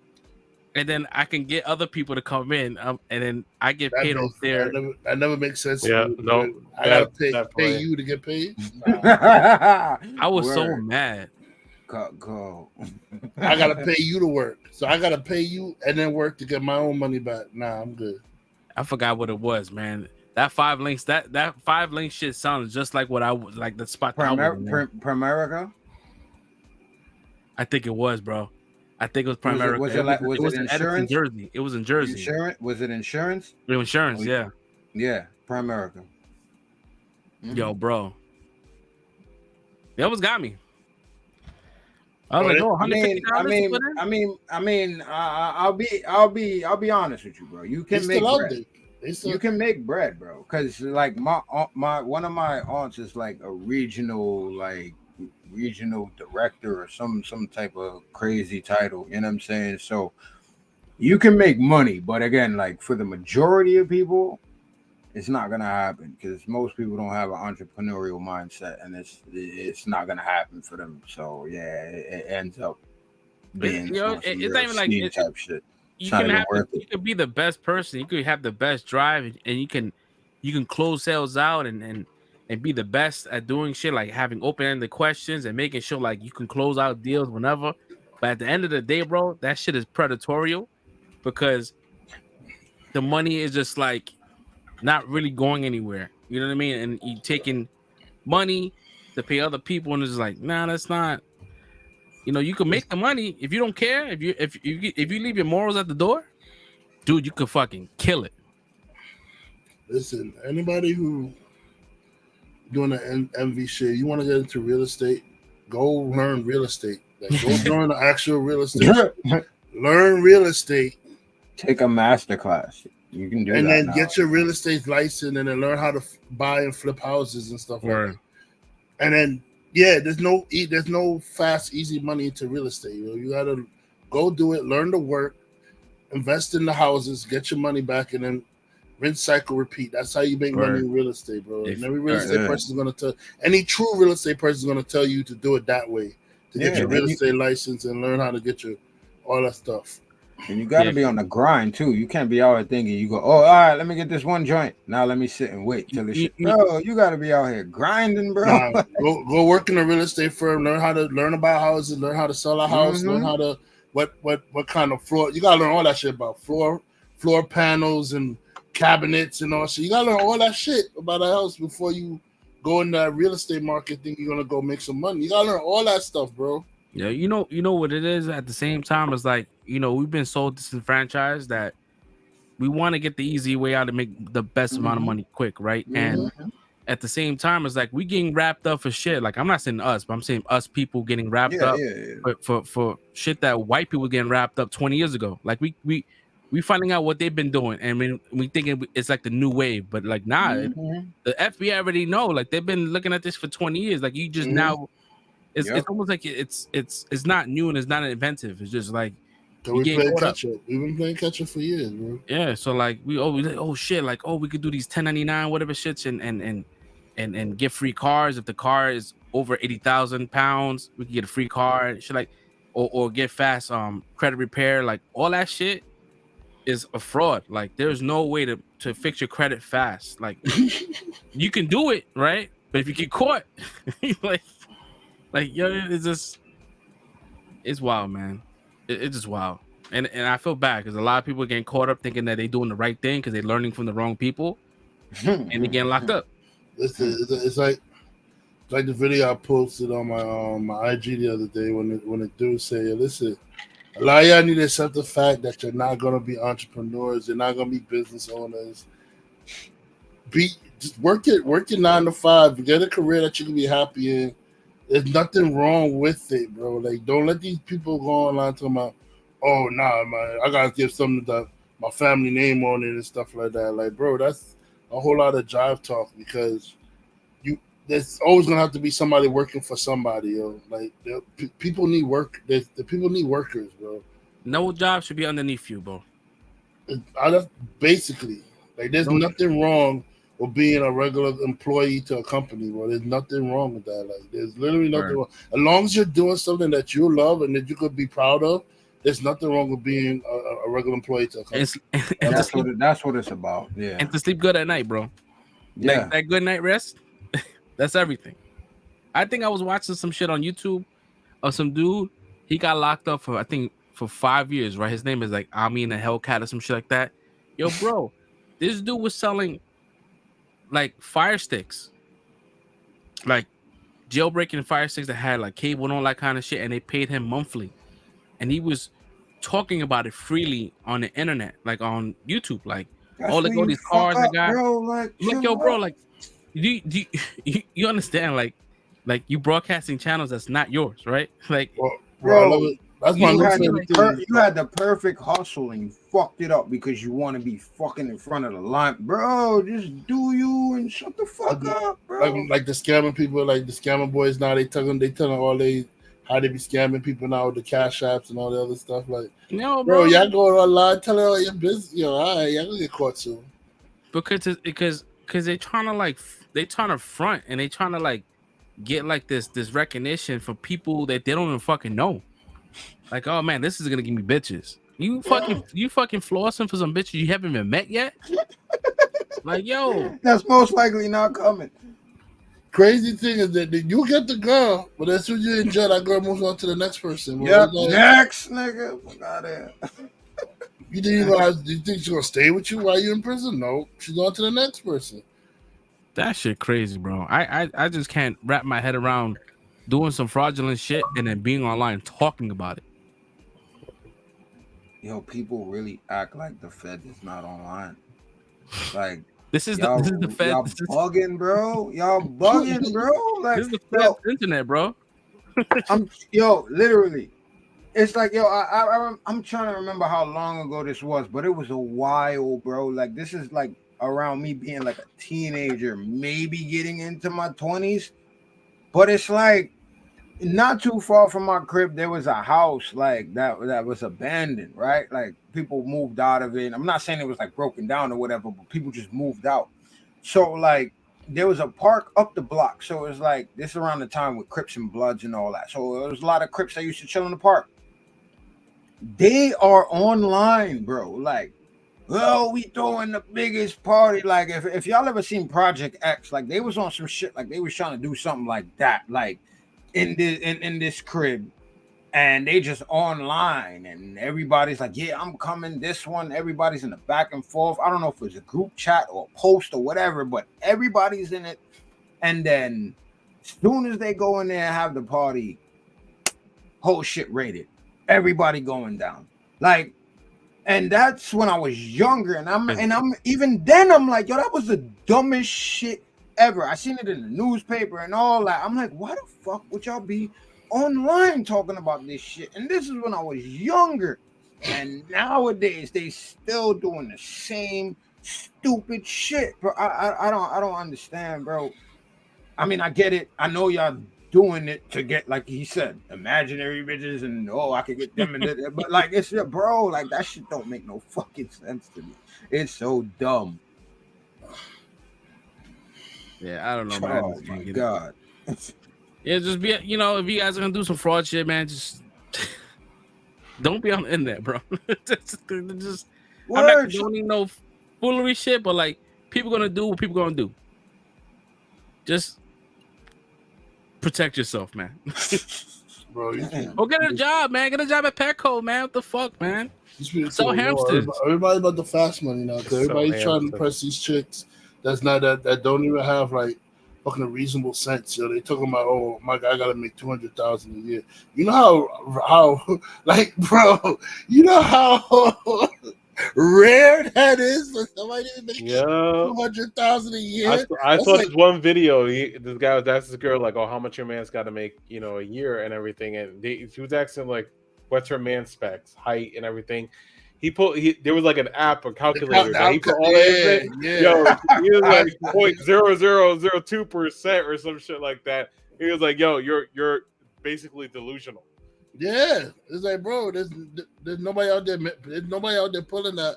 And then I can get other people to come in, and then I get paid off there. That never makes sense. Yeah, no. I gotta pay you to get paid. I was so mad. Go. I gotta pay you to work, so I gotta pay you and then work to get my own money back. Nah, I'm good. I forgot what it was, man. That 5 links, that 5 link shit sounds just like what I was like the spot. Primerica. I think it was, bro. I think it was Primerica. Was it in Edison, insurance? Jersey. It was in Jersey. Insurance? Was it insurance? Insurance, yeah. Yeah, Primerica. Yo, bro. They almost got me. I was like, oh, I'll be honest with you, bro. You can make bread. You can make bread, bro. Because like my one of my aunts is like a regional director or some type of crazy title. You know what I'm saying? So you can make money, but again, like for the majority of people, it's not gonna happen because most people don't have an entrepreneurial mindset, and it's not gonna happen for them. So yeah, it ends up being it's not even like type shit. You could be the best person. You could have the best drive, and you can close sales out and be the best at doing shit, like having open-ended questions and making sure like you can close out deals whenever. But at the end of the day, bro, that shit is predatory because the money is just like not really going anywhere. You know what I mean? And you taking money to pay other people, and it's like, nah, that's not. You know, you can make the money if you don't care. If you leave your morals at the door, dude, you could fucking kill it. Listen, anybody who doing the MV shit, you want to get into real estate, go learn real estate. Like, go learn the actual real estate. Learn real estate. Take a master class. You can do and that then now. Get your real estate license and then learn how to buy and flip houses and stuff like that. And then there's no fast, easy money into real estate. You gotta go do it, learn the work, invest in the houses, get your money back, and then rinse, cycle, repeat. That's how you make money in real estate, bro. And every real estate person is gonna tell any true real estate person is gonna tell you to do it that way, to get your real estate license and learn how to get your all that stuff. And you got to be on the grind too. You can't be out here thinking you go, oh, all right, let me get this one joint. Now let me sit and wait till this shit. No, you got to be out here grinding, bro. Go work in a real estate firm. Learn about houses. Learn how to sell a house. Learn how to what kind of floor. You got to learn all that shit about floor panels and cabinets and all shit. You got to learn all that shit about a house before you go in that real estate market. Think you're gonna go make some money. You got to learn all that stuff, bro. Yeah, you know what it is. At the same time, it's like, we've been so disenfranchised that we want to get the easy way out to make the best amount of money quick, right? And at the same time, it's like we getting wrapped up for shit. Like, I'm not saying us, but I'm saying us people getting wrapped up for shit that white people getting wrapped up 20 years ago. Like we finding out what they've been doing, and we thinking it's like the new wave, but like the FBI already know. Like, they've been looking at this for 20 years. Like, you just now. It's almost like it's not new and it's not inventive. It's just like we've been playing catch up for years, bro. Yeah, so like we always like, oh shit, like we could do these 1099 whatever shits and get free cars if the car is over 80,000 pounds. We can get a free car, shit like, or get fast credit repair. Like, all that shit is a fraud. Like, there's no way to fix your credit fast. Like, you can do it, right? But if you get caught, Like, yo, it's wild, man. It's just wild. And I feel bad because a lot of people are getting caught up thinking that they're doing the right thing because they're learning from the wrong people and they're getting locked up. It's like the video I posted on my IG the other day when the dude said, listen, a lot of y'all need to accept the fact that you're not going to be entrepreneurs. You're not going to be business owners. Just work your 9 to 5. Get a career that you can be happy in. There's nothing wrong with it, bro. Like, don't let these people go online talking about, oh, nah, man, I gotta give something to my family name on it and stuff like that. Like, bro, that's a whole lot of jive talk because there's always gonna have to be somebody working for somebody, yo. Like, people need work. The people need workers, bro. No job should be underneath you, bro. Basically, like, there's nothing wrong or being a regular employee to a company, bro. There's nothing wrong with that. Like, there's literally nothing wrong. As long as you're doing something that you love and that you could be proud of, there's nothing wrong with being a regular employee to a company. That's what it's about. Yeah. And to sleep good at night, bro. Yeah. Like, that good night rest, that's everything. I think I was watching some shit on YouTube of some dude. He got locked up for 5 years, right? His name is like Ami the Hellcat or some shit like that. Yo, bro, this dude was selling like fire sticks, like jailbreaking fire sticks that had like cable and all that kind of shit, and they paid him monthly. and he was talking about it freely on the internet, like on YouTube, like That's like all when these you cars fuck I up, got. bro. Like, Yo, chill bro, out. like, you understand, like you broadcasting channels that's not yours, right? Like, Bro, that's my you new had, favorite the thing. you had the perfect hustle and you fucked it up because you want to be fucking in front of the line, bro. Just do you and shut the fuck up, bro. Like the scamming people, like the scamming boys now. They telling all how they be scamming people now with the cash apps and all the other stuff. Like, no, bro, bro, y'all going online telling all your business. Yo, all right, y'all gonna get caught soon. because they trying to front, and they trying to like get like this recognition from people that they don't even fucking know. Like, oh man, this is gonna give me bitches. You fucking flossing for some bitches you haven't even met yet. Like, yo, That's most likely not coming. Crazy thing is that you get the girl, but as soon as you enjoy, that girl moves on to the next person. Yep, Like, next nigga. Fuck out there. You think she's gonna stay with you while you're in prison? No, she's on to the next person. that shit crazy, bro. I just can't wrap my head around doing some fraudulent shit and then being online talking about it. Yo, people really act like the Fed is not online. Like, this is the Fed. Y'all bugging, bro. Y'all bugging, bro. Like, This is the Fed's internet, bro. Literally. It's like, I'm trying to remember how long ago this was, but it was a while, bro. Like, this is like around me being like a teenager, maybe getting into my 20s. But it's like, not too far from my crib, there was a house like that was abandoned, right? Like, people moved out of it. I'm not saying it was like broken down or whatever, but people just moved out. So like, there was a park up the block. So it was like, this around the time with Crips and Bloods and all that. So there was a lot of Crips that used to chill in the park. They are online, bro. Like, well, we throwing the biggest party. Like, if y'all ever seen Project X, like, they was on some shit, like they was trying to do something like that, like in this crib, and they just online, and everybody's like, yeah, I'm coming. This one, everybody's in the back and forth. I don't know if it was a group chat or a post or whatever, but everybody's in it. And then as soon as they go in there and have the party, whole shit rated. Everybody going down. Like, and that's when I was younger, and I'm even then I'm like, yo, that was the dumbest shit ever. I seen it in the newspaper and all that. I'm like, why the fuck would y'all be online talking about this shit? And this is when I was younger. And nowadays they still doing the same stupid shit, bro. I don't understand, bro. I mean, I get it. I know y'all doing it to get, like he said, imaginary bitches, and I could get them, but like, it's bro, like, that shit don't make no fucking sense to me. It's so dumb. Yeah, I don't know, man. Oh my god. Yeah, just be, if you guys are gonna do some fraud shit, man, just don't be on the internet, bro. just I'm not doing no foolery shit, but like, people gonna do what people gonna do. Just protect yourself, man. Bro, Go get a job, man. Get a job at Petco, man. What the fuck, man? Sell hamsters. Everybody about the fast money now, because everybody's trying to impress these chicks that don't even have like fucking a reasonable sense. Yo, they talking about, oh my God, I gotta make $200,000 a year. You know how like, bro, you know how rare that is for somebody to make $200,000 a year. I saw this one video. This guy was asking this girl like, "Oh, how much your man's got to make, a year and everything?" And she was asking like, "What's her man specs, height, and everything?" There was like an app, a calculator. That he put all that in. Yo, he was like 0.0002% or some shit like that. He was like, "Yo, you're basically delusional." Yeah, it's like, bro, there's nobody out there. There's nobody out there pulling that.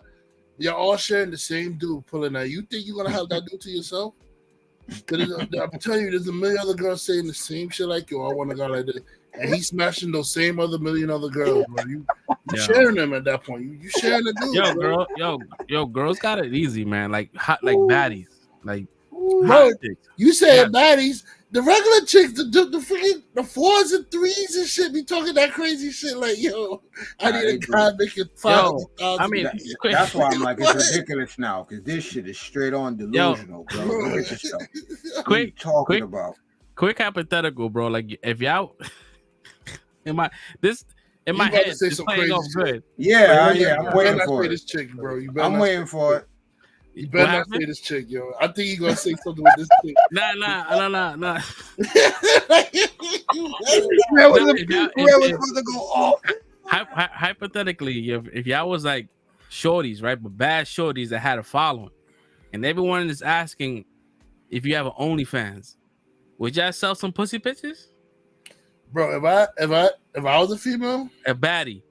You're all sharing the same dude pulling that. You think you're gonna have that dude to yourself? I'm telling you, there's a million other girls saying the same shit like you. I want a guy like this, and he's smashing those same million other girls. Bro. You sharing them at that point. You sharing the dude. Yo, girls got it easy, man. Like hot, like baddies, like bro. You said baddies. The regular chicks, the 4s and 3s and shit, be talking that crazy shit like, yo, I need a guy making $500,000. I mean, that's why I'm like, it's ridiculous now, because this shit is straight on delusional, bro. Look at yourself. Quick hypothetical, bro. Like, if y'all, in my You about to head, say it's some playing crazy off shit. good. Yeah, You I'm better waiting not for say it. this chick, bro. You better I'm not waiting say for it. You better What not happened? say this chick, yo. I think you gonna say something with this chick. Nah. Whoever's If- supposed to go off. hypothetically, if y'all was like shorties, right, but bad shorties that had a following, and everyone is asking if you have an OnlyFans, would y'all sell some pussy pictures? Bro, if I was a female, A baddie.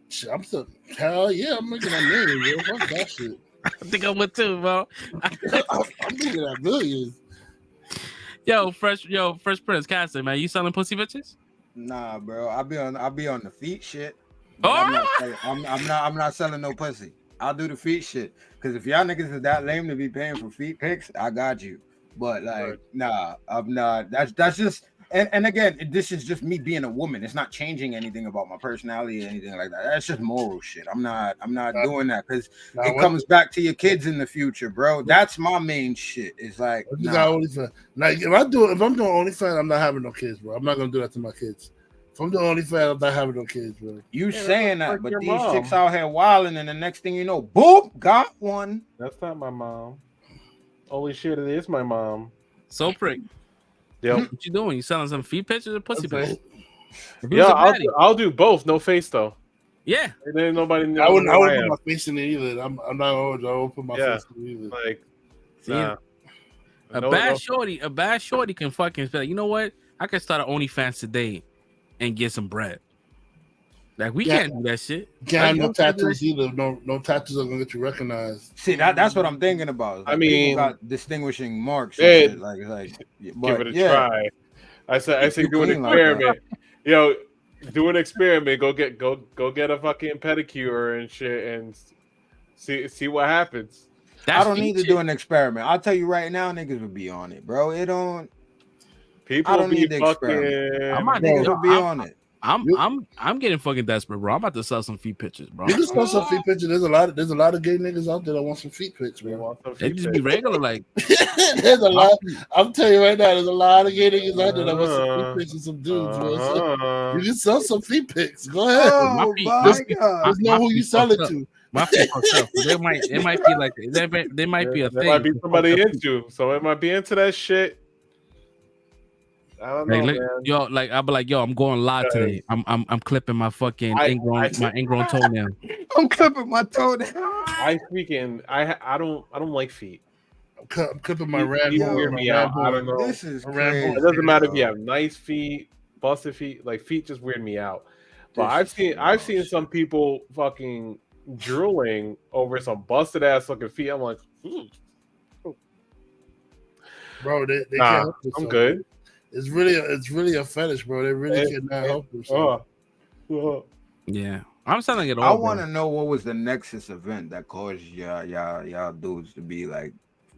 shit, I'm still hell yeah, I'm making that million, yo. Fuck that shit. I think I would too, bro. I'm making that millions. Fresh Prince Castle, man. You selling pussy bitches? Nah, bro. I'll be on the feet shit. Oh! I'm not selling no pussy. I'll do the feet shit. Cause if y'all niggas is that lame to be paying for feet pics, I got you. But like, nah, I'm not. That's just and again, this is just me being a woman. It's not changing anything about my personality or anything like that. That's just moral shit. I'm not doing that because it comes back to your kids in the future, bro. That's my main shit. It's like, like if I'm doing OnlyFans, I'm not having no kids, bro. I'm not gonna do that to my kids. If I'm doing OnlyFans, I'm not having no kids, bro. You saying that, but these chicks out here wilding, and the next thing you know, boop, got one. That's not my mom. Holy shit, it is my mom. So prick. Yep. What you doing? You selling some feet pictures or pussy pictures? Yeah, I'll do both. No face though. Yeah. And then nobody knows. I wouldn't put my face in it either. I'm not old. I won't put my face in it either. Like, nah. A bad shorty can fucking say, you know what? I can start an OnlyFans today and get some bread. Like we can't do that shit. Can't have no tattoos either. No tattoos are gonna get you recognized. See, that's what I'm thinking about. Like, I mean, people got distinguishing marks. Hey, and shit. Like, give it a try. I say do an experiment. Do an experiment. Go get a fucking pedicure and shit, and see what happens. I don't need to do an experiment. I'll tell you right now, niggas would be on it, bro. It don't. People I don't be need the fucking. experiment. Niggas will be on it. I'm getting fucking desperate, bro. I'm about to sell some feet pictures, bro. You can sell some feet pictures. There's a lot of gay niggas out there that want some feet pics, bro. They just be regular, like. There's a lot. I'm telling you right now, there's a lot of gay niggas out there that want some feet pics and some dudes, bro. So you can sell some feet pics. Go ahead. Oh my God. Just know who you sell it to. My feet are tough. It might be like they might be a thing. There might be somebody into, so it might be into that shit. I don't know, man. Yo, like I'll be like, yo, I'm going live today. I'm clipping my fucking ingrown toenail. I'm clipping my toenail. I don't like feet. I'm clipping my Rambo. Weird me out. I don't know. This is crazy. It doesn't matter if you have nice feet, busted feet. Like feet just weird me out. But I've seen some people fucking drooling over some busted ass looking feet. I'm like, bro, they can't help themselves. I'm good. It's really a fetish, bro. They really cannot help themselves. Yeah, I'm selling it all. I want to know what was the Nexus event that caused y'all dudes to be like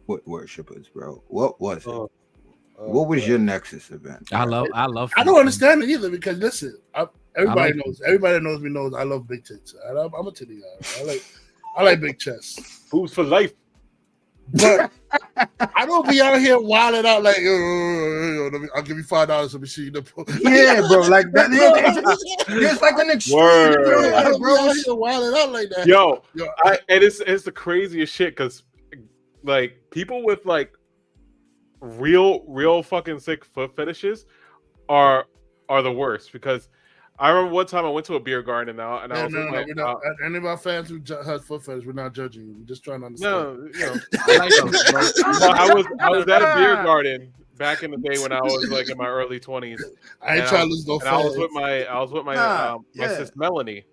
foot worshippers, bro. What was it? What was your Nexus event? I love. I don't understand it either because listen, everybody knows. Everybody knows me knows I love big tits. I'm a titty guy. I like big chests. Boobs for life. But I don't be out here wilding out like, I'll give you $5 to be see the. Yeah, bro, like that. It's like an extreme, bro. Wilding out like that. Yo, and it's the craziest shit because like people with like real fucking sick foot fetishes are the worst because. I remember one time I went to a beer garden and I was like, we're not, any of our fans who have foot fetish, we're not judging you. We're just trying to understand. No, you know, I like them, well, I was at a beer garden back in the day when I was like in my early 20s. I ain't trying to lose no fans. I was with my sis Melanie,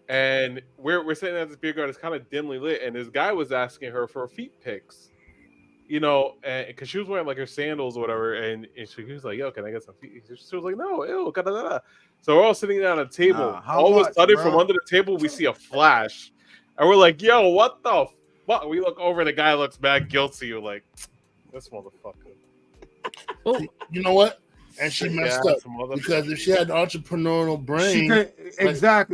and we're sitting at this beer garden. It's kind of dimly lit, and this guy was asking her for feet pics. You know, and because she was wearing like her sandals or whatever, and she was like, "Yo, can I get some feet?" She was like, "No, ew, da-da-da-da." So we're all sitting down at a table. All of a sudden, from under the table, we see a flash, and we're like, "Yo, what the fuck?" We look over, and the guy looks mad guilty. We're like, "This motherfucker." Oh, you know what? And she messed up because if she had an entrepreneurial brain,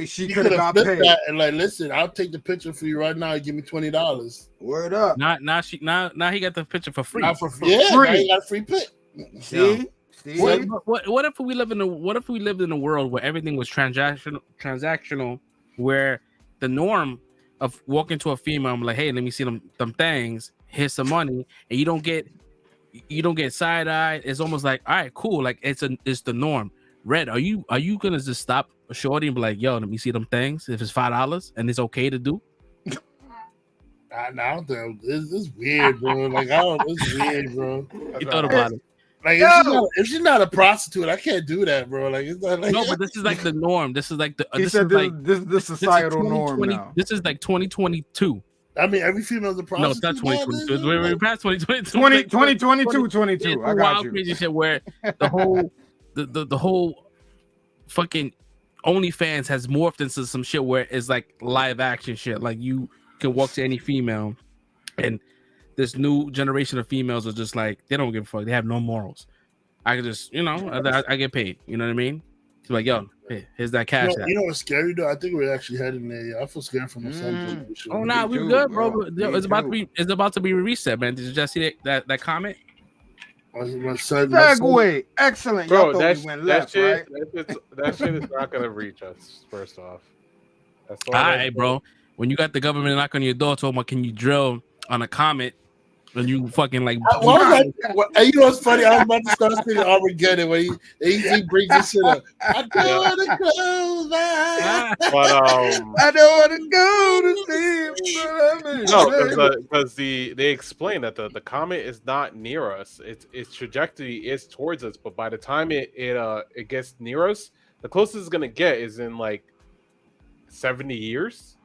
she could have got paid. That and like, listen, I'll take the picture for you right now. You give me $20. Word up. Now he got the picture for free. Not for free. Yeah, now he got a free pic. See, What if we lived in a world where everything was transactional, where the norm of walking to a female, I'm like, hey, let me see them things, here's some money, and you don't get side eye. It's almost like, all right, cool, like it's the norm. Red, are you gonna just stop a shorty and be like, yo, let me see them things if it's $5 and it's okay to do? I don't think it's weird, bro. Like it's weird, bro. You thought about it. Like if she's not a prostitute, I can't do that, bro. Like it's not like no, but this is like the norm. This is like the this is the societal norm now. This is like 2022. I mean, every female's a prostitute. No, it's not 2022. We're past 2022. 2022. I got wild, you. Crazy shit where the whole fucking OnlyFans has morphed into some shit where it's like live action shit. Like you can walk to any female, and this new generation of females are just like, they don't give a fuck. They have no morals. I can just, I get paid. You know what I mean? It's like, yo, here's that cash. You know what's scary though? I think we're actually heading there. I feel scared for my son. Oh nah, we good, bro. It's about to be reset, man. Did you just see that comment? My son, Segway, excellent. Bro, that shit is not gonna reach us. First off, that's all right, bro. When you got the government knock on your door, talking about can you drill on a comet, and you fucking like. You know what's funny? I was about to start speaking Armageddon when he brings this shit up. I don't want to close my eyes. But I don't want to go to sleep. No, because they explain that the comet is not near us. Its trajectory is towards us, but by the time it gets near us, the closest it's gonna get is in like 70 years.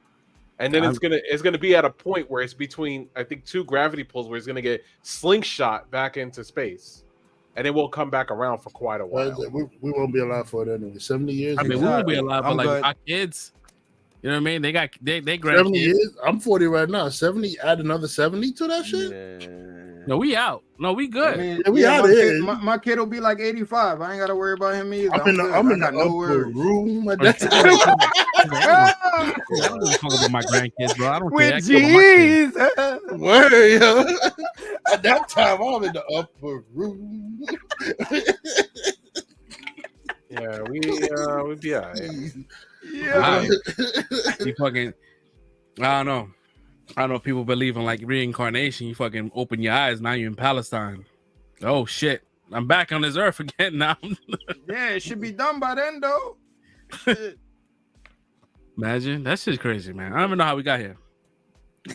And then it's gonna be at a point where it's between, I think, two gravity pulls where it's gonna get slingshot back into space, and it will come back around for quite a while. We won't be alive for it anyway. 70 years. I mean, we won't be alive, but like our kids, you know what I mean? They grandkids. 70 years. I'm 40 right now. 70. Add another 70 to that shit. Yeah. No, we out. No, we good. I mean, we out here. My kid will be like 85. I ain't got to worry about him either. I'm in the upper room. I don't talk about my grandkids, bro. I don't care. Jesus. Word, yo. At that time, I'm in the upper room. Yeah, we'd be all right. Yeah. You fucking, I don't know if people believe in like reincarnation. You fucking open your eyes, now you're in Palestine. Oh shit, I'm back on this earth again now. Yeah, it should be done by then though. Imagine, that shit's crazy, man. I don't even know how we got here.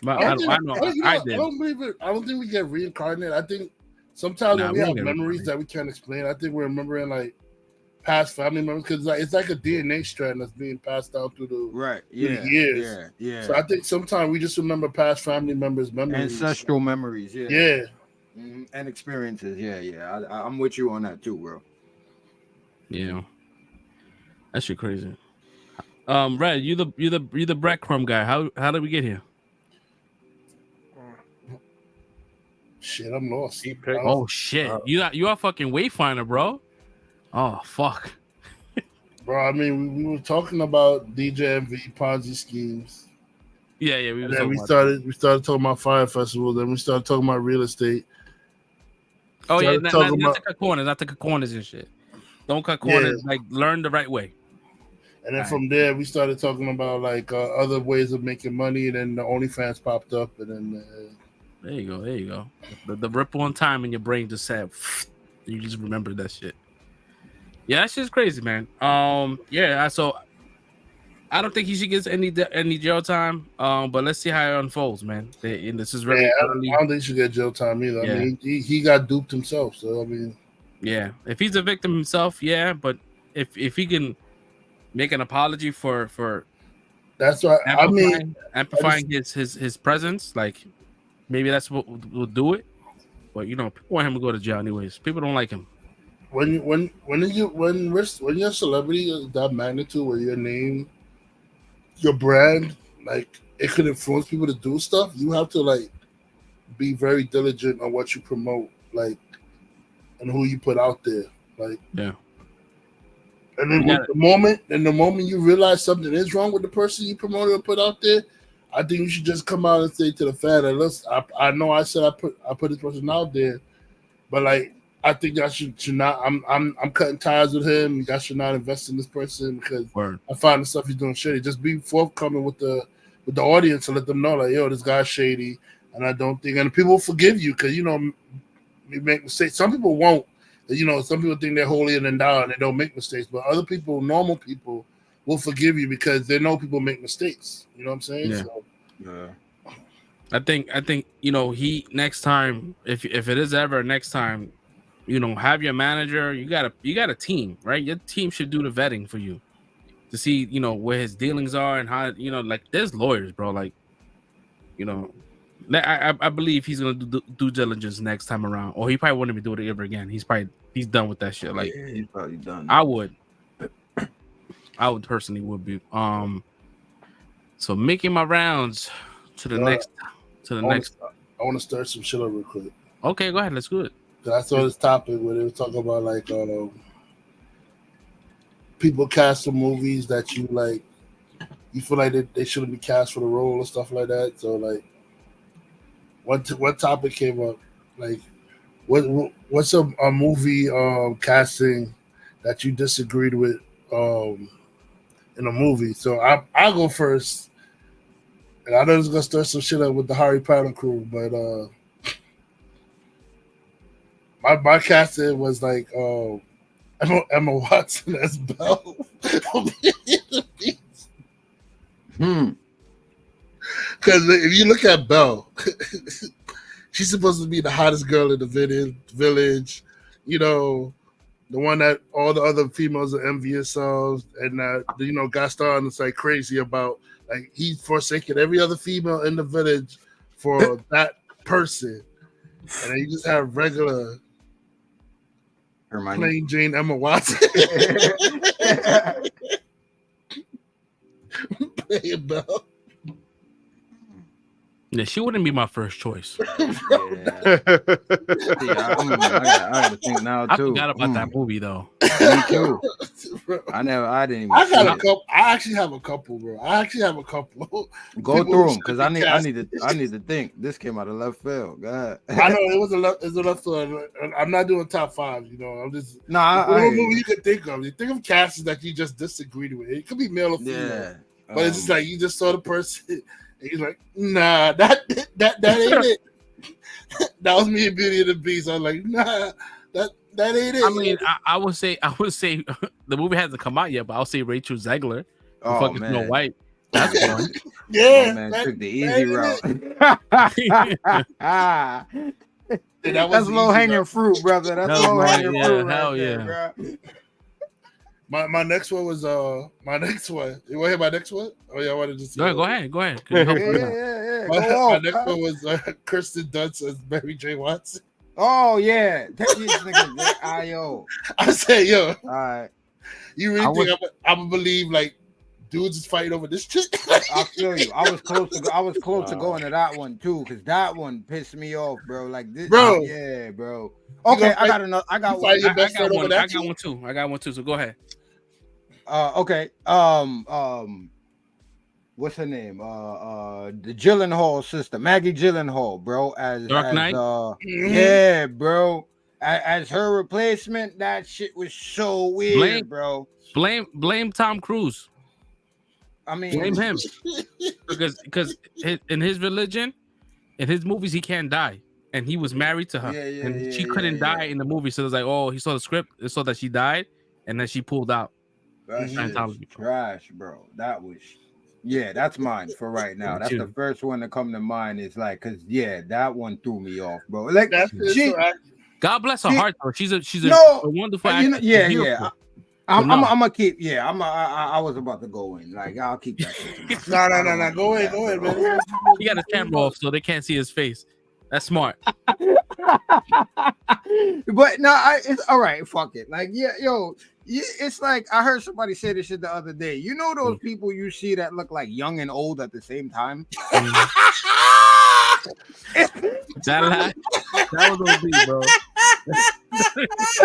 But I don't believe it. I don't think we get reincarnated. I think sometimes when we have memories that we can't explain, I think we're remembering like past family members, because like it's like a DNA strand that's being passed down through the years. Yeah. So I think sometimes we just remember past family members' memories, ancestral memories. Yeah. And experiences. Yeah. I'm with you on that too, bro. Yeah, that shit crazy. Red, you the breadcrumb guy. How did we get here? Shit, I'm lost. Oh shit, you are fucking Wayfinder, bro. Oh fuck, bro. I mean, we were talking about DJ MV Ponzi schemes. Yeah. We started talking about fire festivals. Then we started talking about real estate. Oh yeah, not to cut corners and shit. Don't cut corners. Like learn the right way. And then from there, we started talking about like other ways of making money. And then the OnlyFans popped up, and then there you go. The ripple on time in your brain just said, you just remember that shit. Yeah, that shit's crazy, man. So I don't think he should get any jail time. But let's see how it unfolds, man. This is really. I don't think he should get jail time either. Yeah. I mean, he got duped himself. So I mean, yeah, if he's a victim himself, yeah. But if he can make an apology for that's what amplifying his presence, like maybe that's what will do it. But people want him to go to jail anyways. People don't like him. When you're a celebrity of that magnitude, where your name, your brand, like it could influence people to do stuff, you have to like be very diligent on what you promote, like, and who you put out there, like. Yeah. And then the moment you realize something is wrong with the person you promoted or put out there, I think you should just come out and say to the fan, "Listen, I know I said I put this person out there, but like I think y'all should not. I'm cutting ties with him. Y'all should not invest in this person because I find the stuff he's doing shady. Just be forthcoming with the audience and let them know, like, yo, this guy's shady, and I don't think, and people will forgive you because you make mistakes. Some people won't. Some people think they're holier than thou and they don't make mistakes, but other people, normal people, will forgive you because they know people make mistakes. You know what I'm saying? Yeah. So, I think he next time, if it is ever next time, have your manager. You got a team, right? Your team should do the vetting for you to see where his dealings are and how like there's lawyers, bro. Like I believe he's gonna do due diligence next time around, or he probably wouldn't be doing it ever again. He's done with that shit. Like he's probably done. I would personally would be. So making my rounds to the next. I want to start some shit up real quick. Okay, go ahead. Let's do it. I saw this topic where they were talking about like people cast some movies that you like, you feel like they shouldn't be cast for the role or stuff like that. So like, what topic came up? Like, what's a movie casting that you disagreed with in a movie? So I'll go first. And I know it's gonna stir some shit up with the Harry Potter crew, but my casting was like Emma Watson as Belle. Because if you look at Belle, she's supposed to be the hottest girl in the village, the one that all the other females are envious of, and Gaston is like crazy about. Like he's forsaken every other female in the village for that person, and then you just have regular plain Jane Emma Watson playing Belle. Yeah, she wouldn't be my first choice. I gotta think now too. I forgot about that movie though. Me too. I didn't even. I actually have a couple, bro. Go through them because I need to think. This came out of left field. God. I know it was a left field. I'm not doing top 5. I'm just what movie you can think of. You think of casts that you just disagreed with. It could be male or female, but it's just like you just saw the person. And he's like, nah, that ain't it. That was me in Beauty and the Beast. I was like, nah, that ain't it. I mean, I would say the movie hasn't come out yet, but I'll say Rachel Zegler. Fucking Snow White. That's fun. Yeah, man, took the easy route. That's low hanging fruit, brother. That's low hanging fruit. Hell yeah. My next one was my next one. You want to hear my next one? Oh yeah, I wanted to see. Go ahead. Yeah. My next one was Kirsten Dunst as Mary J. Watson. Oh yeah, yo. I said, yo. All right. You really think I'm gonna believe like dudes is fighting over this chick? I feel you. I was close to going to that one too, because that one pissed me off, bro. Like this, bro. Yeah, bro. Okay, I got another. I got one. I got one too. So go ahead. Okay. What's her name? The Gyllenhaal sister, Maggie Gyllenhaal, bro. As Dark Knight. Yeah, bro. As her replacement, that shit was so weird, bro. Blame Tom Cruise. I mean, blame him because in his religion, in his movies, he can't die, and he was married to her, and she couldn't die in the movie. So it was like, oh, he saw the script, and saw that she died, and then she pulled out. That trash, bro. That was, that's mine for right now. That's the first one to come to mind. Is like, cause that one threw me off, bro. Like, God bless her heart, though. She's a wonderful actor. I'm gonna keep. I was about to go in. Like, I'll keep that. No. Go ahead, man. He got his camera off, so they can't see his face. That's smart. But no, it's all right. Fuck it. Like, it's like I heard somebody say this shit the other day. You know those people you see that look like young and old at the same time? That was OD, bro.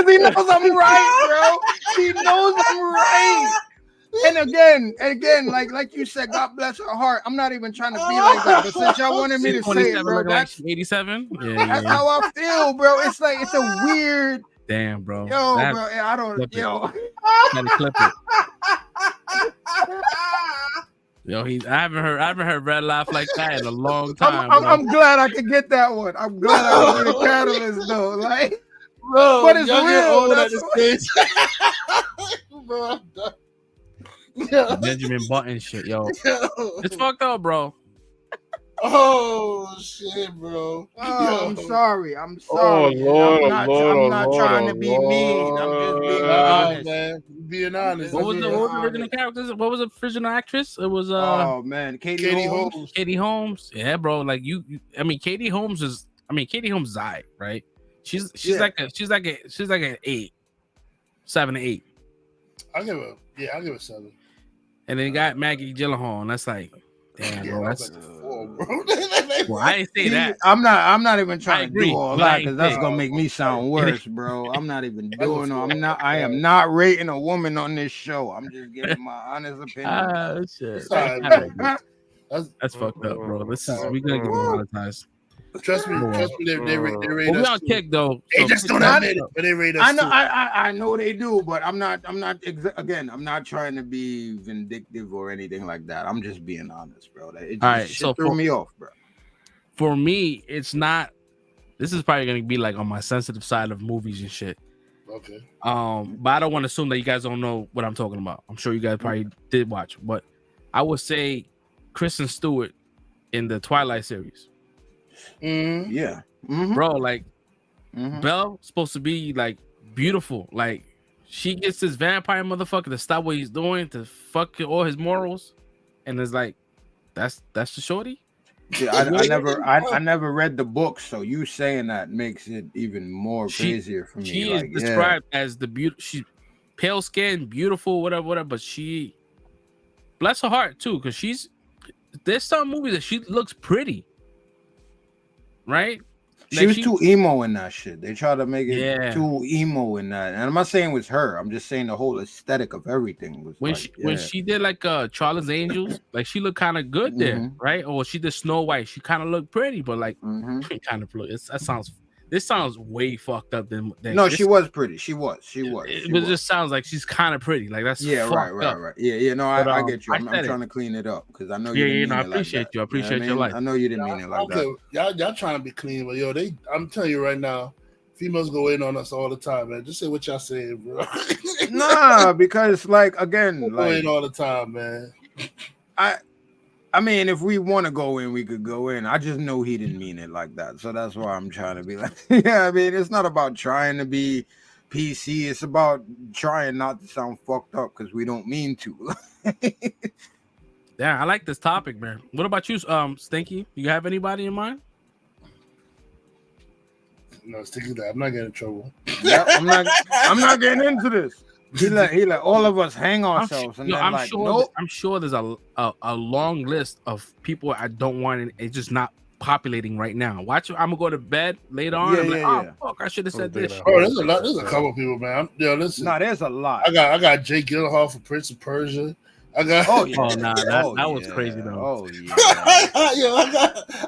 He knows I'm right, bro. He knows I'm right. And again, like you said, God bless her heart. I'm not even trying to be like that. But since y'all wanted me to say it, bro, that's 87. That's how I feel, bro. It's like it's a weird. Damn, bro. Bro, I don't. Gotta clip it. Yo, I haven't heard Red laugh like that in a long time. I'm glad I could get that one. I'm glad I could get a catalyst though. Like, bro, but it's real. That's this bro, I'm done. Benjamin Button shit, yo. It's fucked up, bro. Oh shit, bro. Oh, I'm sorry. Oh Lord, I'm not trying to be mean. I'm just being honest. Man. Being honest. What was the original characters? What was the original actress? It was oh man, Katie Holmes. Katie Holmes. Yeah, bro. Like you I mean, Katie Holmes is Zai, right? She's like an 8, 7 to 8. I'll give her 7. And then you got Maggie Gyllenhaal, and that's like, damn, bro. That's like 4, bro. Well, I didn't say that. I'm not even trying to do all that because that's saying. gonna make me sound worse, bro. I'm not even doing. I am not rating a woman on this show. I'm just giving my honest opinion. Shit. That's fucked up, bro. We gonna get monetized. Trust me, they rate We us on too. kick though. They just don't admit it, but they rate us. I know they do, but I'm not trying to be vindictive or anything like that. I'm just being honest, bro. It just threw me off, bro. For me, it's not. This is probably gonna be like on my sensitive side of movies and shit. Okay. But I don't want to assume that you guys don't know what I'm talking about. I'm sure you guys probably did watch, but I would say Kristen Stewart in the Twilight series. Mm-hmm. Yeah, bro. Like Belle supposed to be like beautiful. Like she gets this vampire motherfucker to stop what he's doing to fuck all his morals, and it's like that's the shorty. Yeah, I never read the book, so you saying that makes it even more crazier for me. She is described as the beautiful. She pale skin, beautiful, whatever. But she, bless her heart too, because there's some movies that she looks pretty. Right? She was too emo in that shit. They try to make it too emo in that. And I'm not saying it was her. I'm just saying the whole aesthetic of everything was when she did like Charlie's Angels, like she looked kind of good there, right? Or she did Snow White. She kind of looked pretty, but like kind of this sounds way fucked up than no, she was pretty. She was. It just sounds like she's kind of pretty. Like that's right. Yeah. No, I get you. I'm trying to clean it up because I know you. Yeah, I appreciate you. I appreciate your life. I know you didn't mean it like that. Y'all trying to be clean, but I'm telling you right now, females go in on us all the time, man. Just say what y'all saying, bro. Nah, because like again, go in all the time, man. I mean, if we want to go in, we could go in. I just know he didn't mean it like that. So that's why I'm trying to be like, yeah, I mean, it's not about trying to be PC. It's about trying not to sound fucked up because we don't mean to. Yeah, I like this topic, man. What about you, Stinky? You have anybody in mind? No, Stinky, I'm not getting in trouble. Yeah, I'm not getting into this. He let all of us hang ourselves, I'm sure there's a long list of people I don't want, and it's just not populating right now. Watch, I'm gonna go to bed later on. Fuck, I should have said this. Oh, there's a lot. There's a couple of people, man. Listen. No, there's a lot. I got Jake Gyllenhaal for Prince of Persia. I got. That was crazy though. Oh yeah. Yo,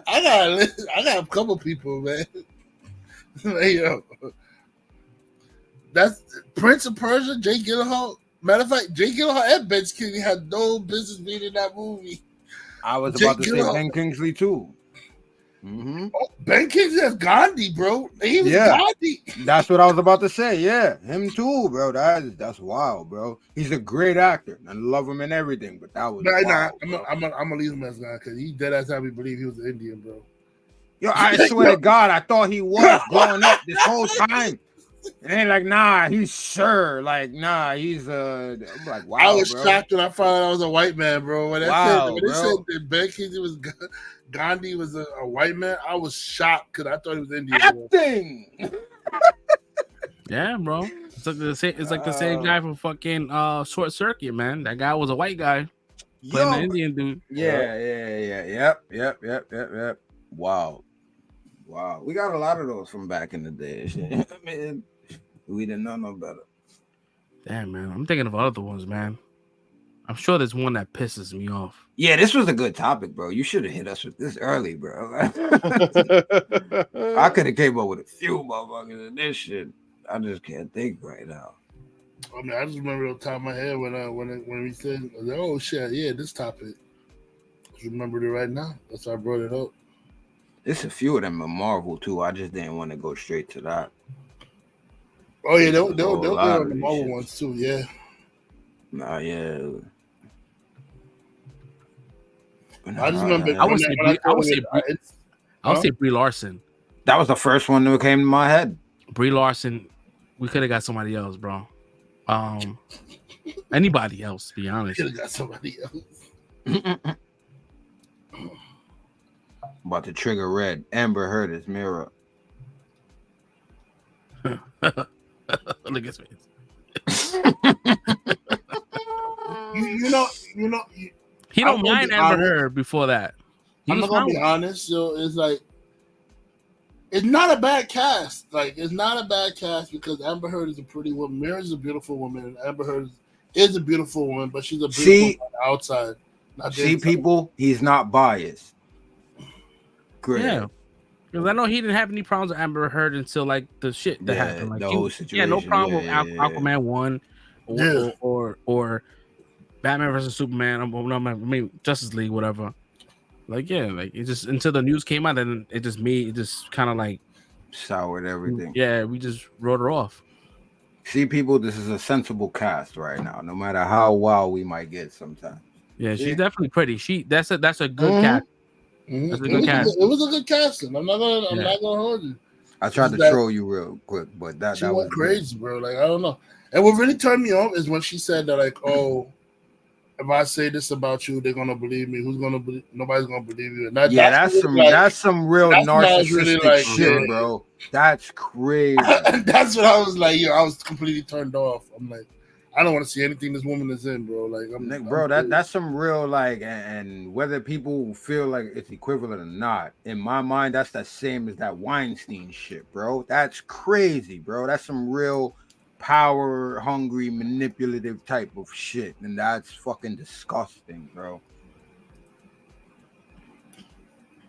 I got a couple people, man. Yo. That's Prince of Persia, Jake Gyllenhaal. Matter of fact, Jake Gyllenhaal and Ben Kingsley had no business being in that movie. I was about to say Ben Kingsley too. Oh, Ben Kingsley has Gandhi, bro. He was Gandhi. That's what I was about to say. Yeah, him too, bro. That's wild, bro. He's a great actor. I love him and everything, but that was wild, I'm gonna leave him as guy because he dead ass happy believe he was an Indian, bro. Yo, I swear to God, I thought he was growing up this whole time. It ain't like, nah, he's sure. Like, nah, he's I'm like, wow. I was shocked when I found out I was a white man, bro. When they said that Ben Kingsley was Gandhi was a white man, I was shocked because I thought he was Indian. Acting. Yeah, bro. It's like the same guy from fucking Short Circuit, man. That guy was a white guy playing the Indian dude. Yeah. Yep. Wow. We got a lot of those from back in the day. I mean, we didn't know no better. Damn, man. I'm thinking of other ones, man. I'm sure there's one that pisses me off. Yeah, this was a good topic, bro. You should have hit us with this early, bro. I could have came up with a few motherfuckers in this shit. I just can't think right now. I mean, I just remember on the top of my head when we said, "Oh shit, yeah, this topic." I just remembered it right now. That's why I brought it up. There's a few of them in Marvel too. I just didn't want to go straight to that. Oh yeah, they'll go on the Marvel ones too. Yeah. Nah, yeah. I just remember. I would say Brie Larson. That was the first one that came to my head. Brie Larson. We could have got somebody else, bro. Anybody else, to be honest. Could have got somebody else. About to trigger red. Amber Heard is Mira. Look at his face. you know. He don't mind Amber Heard before that. I'm not gonna be honest. So it's like, it's not a bad cast. Like, it's not a bad cast because Amber Heard is a pretty woman. Mira is a beautiful woman. And Amber Heard is a beautiful woman, but she's a beautiful woman on the outside. People, he's not biased. Great. Yeah. Because I know he didn't have any problems with Amber Heard until like the shit that happened. Like, the whole situation. Yeah, no problem with Aquaman 1 or Batman versus Superman. I mean, Justice League, whatever. Like, yeah, like it just until the news came out, and it just kind of like soured everything. Yeah, we just wrote her off. See, people, this is a sensible cast right now, no matter how wild we might get sometimes. Yeah, she's definitely pretty. That's a good cast. Mm-hmm. That's a good cast. It was a good casting. I'm not gonna hold you. I tried to troll you real quick, but that went crazy, bro. Like, I don't know. And what really turned me off is when she said that, like, oh, if I say this about you, they're gonna believe me. Who's gonna believe? Nobody's gonna believe you. And that's some real narcissistic shit, bro. That's crazy. That's what I was like. I was completely turned off. I'm like, I don't want to see anything this woman is in, bro. Like, that's some real, like, and whether people feel like it's equivalent or not, in my mind, that's the same as that Weinstein shit, bro. That's crazy, bro. That's some real power hungry, manipulative type of shit, and that's fucking disgusting, bro.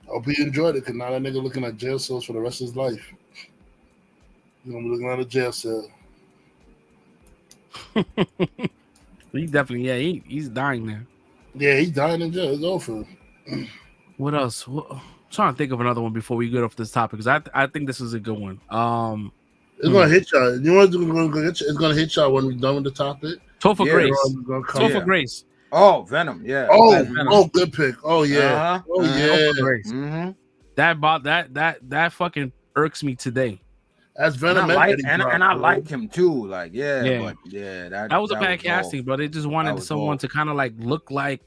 I hope he enjoyed it, because now that nigga looking at jail cells for the rest of his life. He's gonna be looking at a jail cell. He definitely, he's dying there. Yeah, he's dying in jail. It's over. What else? I'm trying to think of another one before we get off this topic, because I think this is a good one. It's gonna hit y'all. You know what's gonna get you? It's gonna hit y'all when we're done with the topic. Topher Grace. Oh, Venom. Yeah. Oh, good pick. Oh yeah. Oh yeah. Mm-hmm. That fucking irks me today. That's Venom. And I like him too. Like, but that was a bad casting, but they just wanted someone to kind of like look like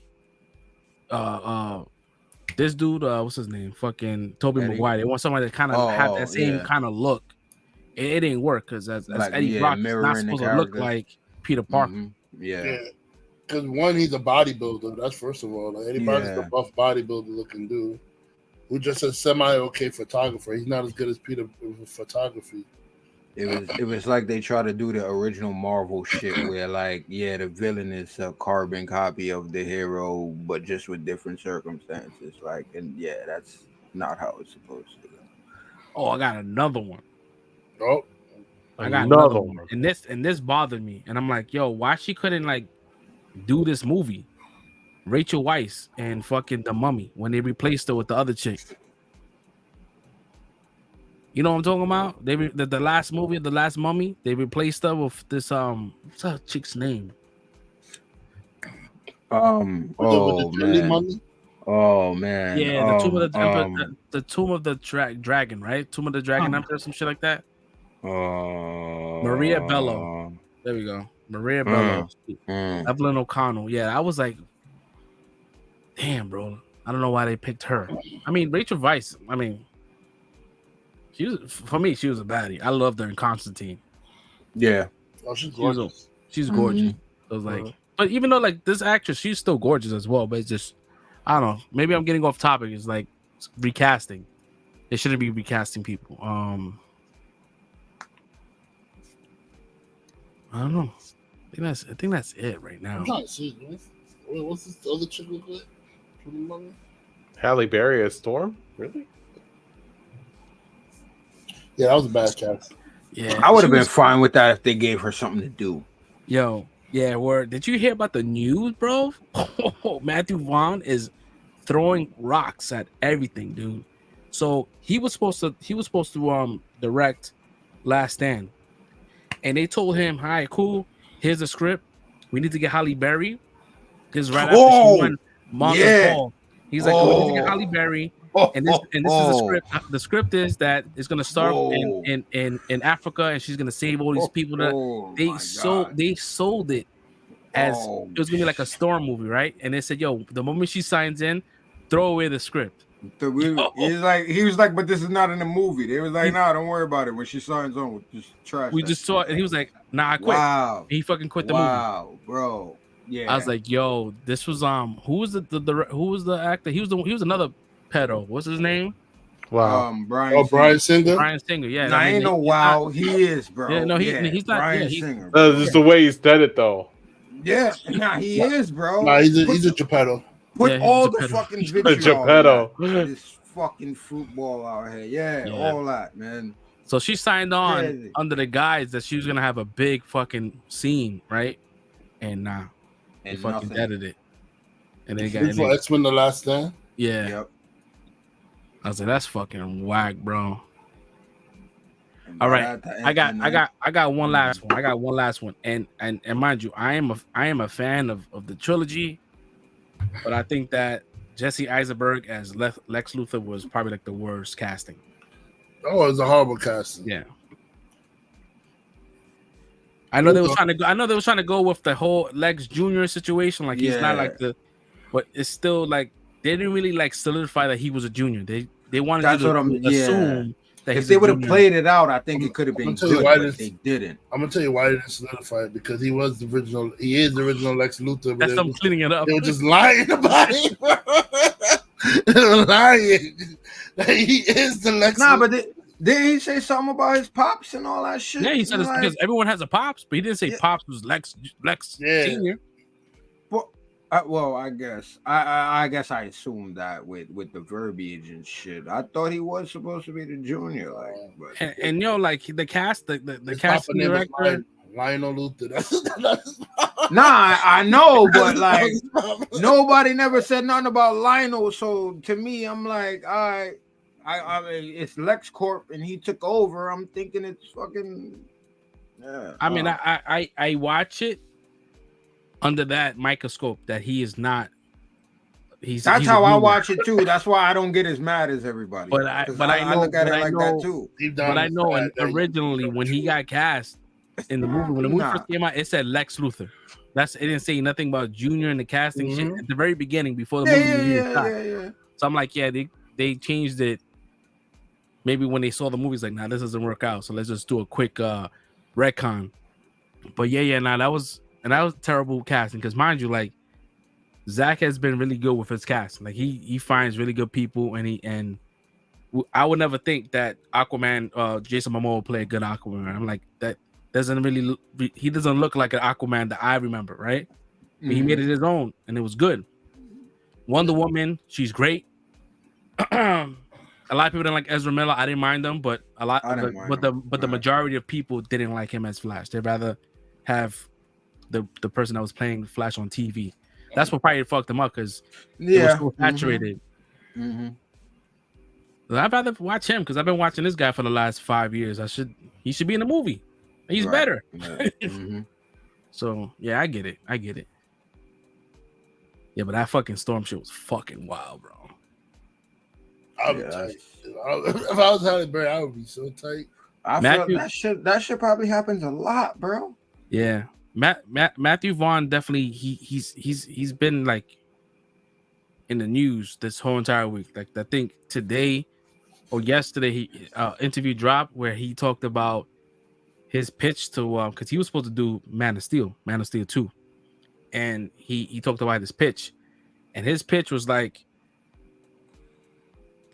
this dude. What's his name? Fucking Tobey Maguire. They want somebody to kind of have that same kind of look. It didn't work because as like, Eddie Brock is not supposed to look like Peter Parker. Mm-hmm. Yeah. Because one, he's a bodybuilder. That's first of all. Like, Eddie Brock is a buff bodybuilder looking dude who just a semi-okay photographer. He's not as good as Peter with photography. It was like they try to do the original Marvel shit where, like, the villain is a carbon copy of the hero, but just with different circumstances. Like, and that's not how it's supposed to go. Oh, I got another one. Oh, I got another one. And this bothered me. And I'm like, yo, why she couldn't like do this movie? Rachel Weisz and fucking The Mummy when they replaced her with the other chick. You know what I'm talking about? The last movie, The Last Mummy, they replaced her with this what's that chick's name? Oh man. Yeah, the Tomb of the Dragon, right? Tomb of the Dragon Emperor, some shit like that. Maria Bello. There we go. Maria Bello. Evelyn O'Connell. Yeah, I was like, damn, bro. I don't know why they picked her. I mean, Rachel Weisz. I mean, she was a baddie. I loved her in Constantine. Yeah. Oh, she's gorgeous. She's gorgeous. I was like, but even though like this actress, she's still gorgeous as well. But it's just, I don't know. Maybe I'm getting off topic. It's like recasting. They shouldn't be recasting people. I don't know. I think that's it right now. I'm trying to see, man. What's this other chick look like? Halle Berry as Storm? Really? Yeah, that was a bad cast. Yeah, I would have been fine with that if they gave her something to do. Yo, yeah, word. Did you hear about the news, bro? Matthew Vaughn is throwing rocks at everything, dude. So he was supposed to direct Last Stand, and they told him, "All right, cool. Here's the script. We need to get Halle Berry because right after she won Marlon Paul, he's like, we need to get Halle Berry." And this is the script. The script is that it's gonna start in Africa, and she's gonna save all these people. They sold it as it was gonna be like a Storm movie, right? And they said, "Yo, the moment she signs in, throw away the script." He was like, but this is not in the movie. They was like, nah, don't worry about it. When she signs on, we'll just trash. We just saw it, and he was like, "Nah, I quit." Wow, he fucking quit the movie. Wow, bro. Yeah, I was like, "Yo, this was who was the actor? He was another pedo. What's his name? Wow, Brian Singer. Brian Singer. Yeah, nah, ain't no wow. He is, bro. Yeah, no, he's not. Brian Yeah, Singer. Just the way he said it, though. Yeah, nah, he is, bro. Nah, he's a Geppetto. Put all the fucking vitriol. Geppetto. This fucking football out here. Yeah, all that, man. So she signed on under the guise that she was gonna have a big fucking scene, right? And they fucking deaded it. And they got for X-Men: The Last Stand. Yeah. Yep. I was like, that's fucking whack, bro. All right, I got one last one. I got one last one, and mind you, I am a fan of the trilogy, but I think that Jesse Eisenberg as Lex Luthor was probably like the worst casting. Oh, it was a horrible casting. Yeah. I know they was trying to go with the whole Lex Jr. situation, like he's not like but it's still like they didn't really like solidify that he was a junior. They wanted to assume that if they would have played it out, I think it could have been good, but they didn't. I'm gonna tell you why they didn't solidify it, because he was the original. He is the original Lex Luthor. That's them cleaning it up. They were just lying about it. They were lying. He is the Lex. Nah, but didn't he say something about his pops and all that shit? Yeah, he said it's because everyone has a pops, but he didn't say pops was Lex Senior. Well, I guess I assumed that with the verbiage and shit. I thought he was supposed to be the junior, like. But and like the cast, the casting director, Lionel Luthor. Nah, I know, but like nobody never said nothing about Lionel. So to me, I'm like, I mean, it's LexCorp and he took over. I'm thinking it's fucking. Yeah. I mean, I watch it under that microscope that he is not. He's how I watch it too. That's why I don't get as mad as everybody. But I look at it like that too. But I know originally when he got cast in the movie, when the movie first came out, it said Lex Luthor. It didn't say nothing about Junior in the casting shit at the very beginning before the movie. Yeah. So I'm like, yeah, they changed it. Maybe when they saw the movies, like, nah, this doesn't work out. So let's just do a quick retcon. But that was terrible casting, because mind you, like, Zach has been really good with his cast. Like he finds really good people, and I would never think that Aquaman, Jason Momoa will play a good Aquaman. I'm like, that doesn't really he doesn't look like an Aquaman that I remember, right? But he made it his own, and it was good. Wonder Woman, she's great. A lot of people didn't like Ezra Miller. I didn't mind them, but the majority of people didn't like him as Flash. They'd rather have the person that was playing Flash on TV. That's what probably fucked him up, because it was so saturated. I'd rather watch him, because I've been watching this guy for the last 5 years. He should be in the movie. He's better. So yeah, I get it. Yeah, but that fucking Storm shit was fucking wild, bro. If I was Halle Berry, I would be so tight. I feel that shit probably happens a lot, bro. Yeah. Matthew Vaughn definitely he's been like in the news this whole entire week. Like I think today or yesterday he interview dropped where he talked about his pitch to because he was supposed to do Man of Steel 2, and he talked about his pitch, and his pitch was like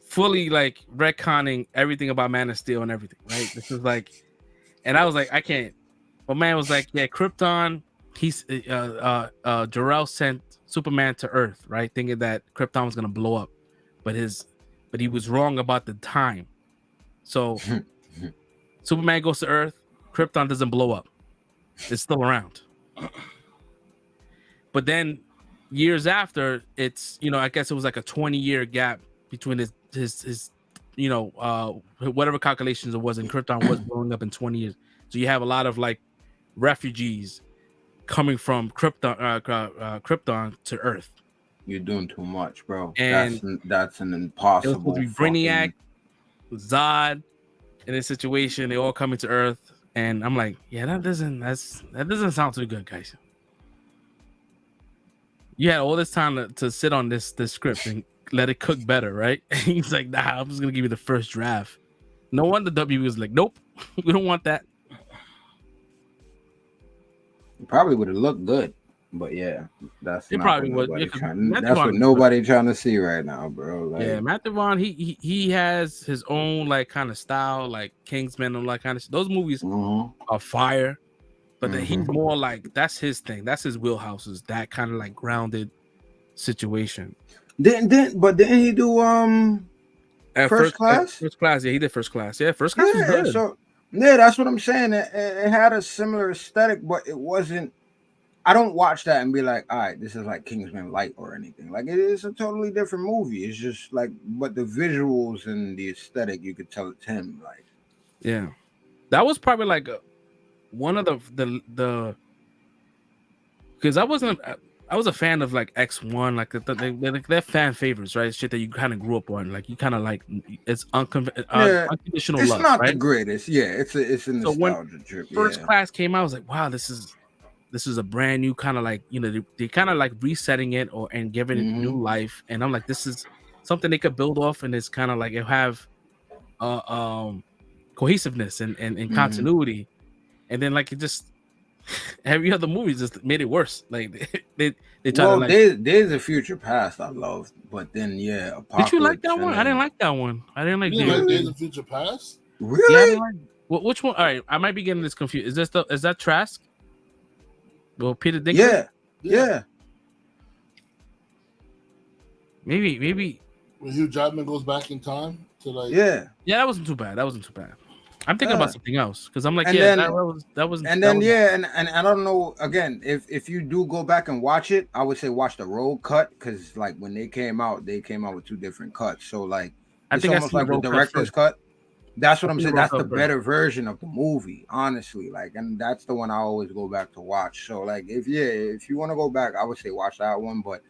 fully like retconning everything about Man of Steel and everything, right? This is like, and I was like, I can't. But man was like, yeah, Krypton. He's Jarrell sent Superman to Earth, right? Thinking that Krypton was gonna blow up, but he was wrong about the time. So Superman goes to Earth, Krypton doesn't blow up. It's still around. But then years after, it's, you know, I guess it was like a 20-year gap between his you know, whatever calculations it was, and Krypton was blowing up in 20 years. So you have a lot of like refugees coming from Krypton to Earth. You're doing too much, bro. And that's an impossible. It was supposed to be Brainiac, Zod in this situation. They all coming to Earth, and I'm like, yeah, that doesn't sound too good, guys. You had all this time to sit on this script and let it cook better, right? And he's like, nah, I'm just gonna give you the first draft. No wonder W was like, nope, we don't want that. Probably would have looked good, but yeah, that's it not probably what would. that's what nobody trying to see right now, bro. Like, yeah, Matt Devon, he has his own like kind of style, like Kingsman and all that kind of shit. Those movies are fire, but then he's more like, that's his thing. That's his wheelhouse, is that kind of like grounded situation. Didn't he do First Class? First Class, yeah, he did First Class. Yeah, First Class was good. So yeah, that's what I'm saying. It had a similar aesthetic, but it wasn't. I don't watch that and be like, all right, this is like Kingsman Light or anything. Like, it is a totally different movie. It's just like, but the visuals and the aesthetic, you could tell it's him. Like, yeah, that was probably like one of the because I was a fan of like X1, like they're fan favorites, right? Shit that you kind of grew up on, like you kind of like, it's unconditional it's love. Not right? the greatest, yeah. It's a nostalgia trip. First Class came out, I was like, wow, this is a brand new kind of like, you know, they kind of like resetting it and giving it new life, and I'm like, this is something they could build off, and it's kind of like it'll have cohesiveness and continuity, and then like it just. Every other movie just made it worse. Like they try to like. There's a Future Past I love, but then yeah, Did you like that one? I didn't like that one. I didn't like. Days of Future Past. Really? Yeah, I didn't like, which one? All right, I might be getting this confused. Is that Trask? Well, Peter Dinklage. Yeah. Maybe. When Hugh Jackman goes back in time to like. Yeah, that wasn't too bad. I'm thinking about something else because I'm like, and yeah, then, that was. And I don't know. Again, if you do go back and watch it, I would say watch the road cut, because like when they came out with two different cuts. So like, I think almost like the director's cut. That's what I'm saying. That's the better version of the movie, honestly. Like, and that's the one I always go back to watch. So like, if you want to go back, I would say watch that one. But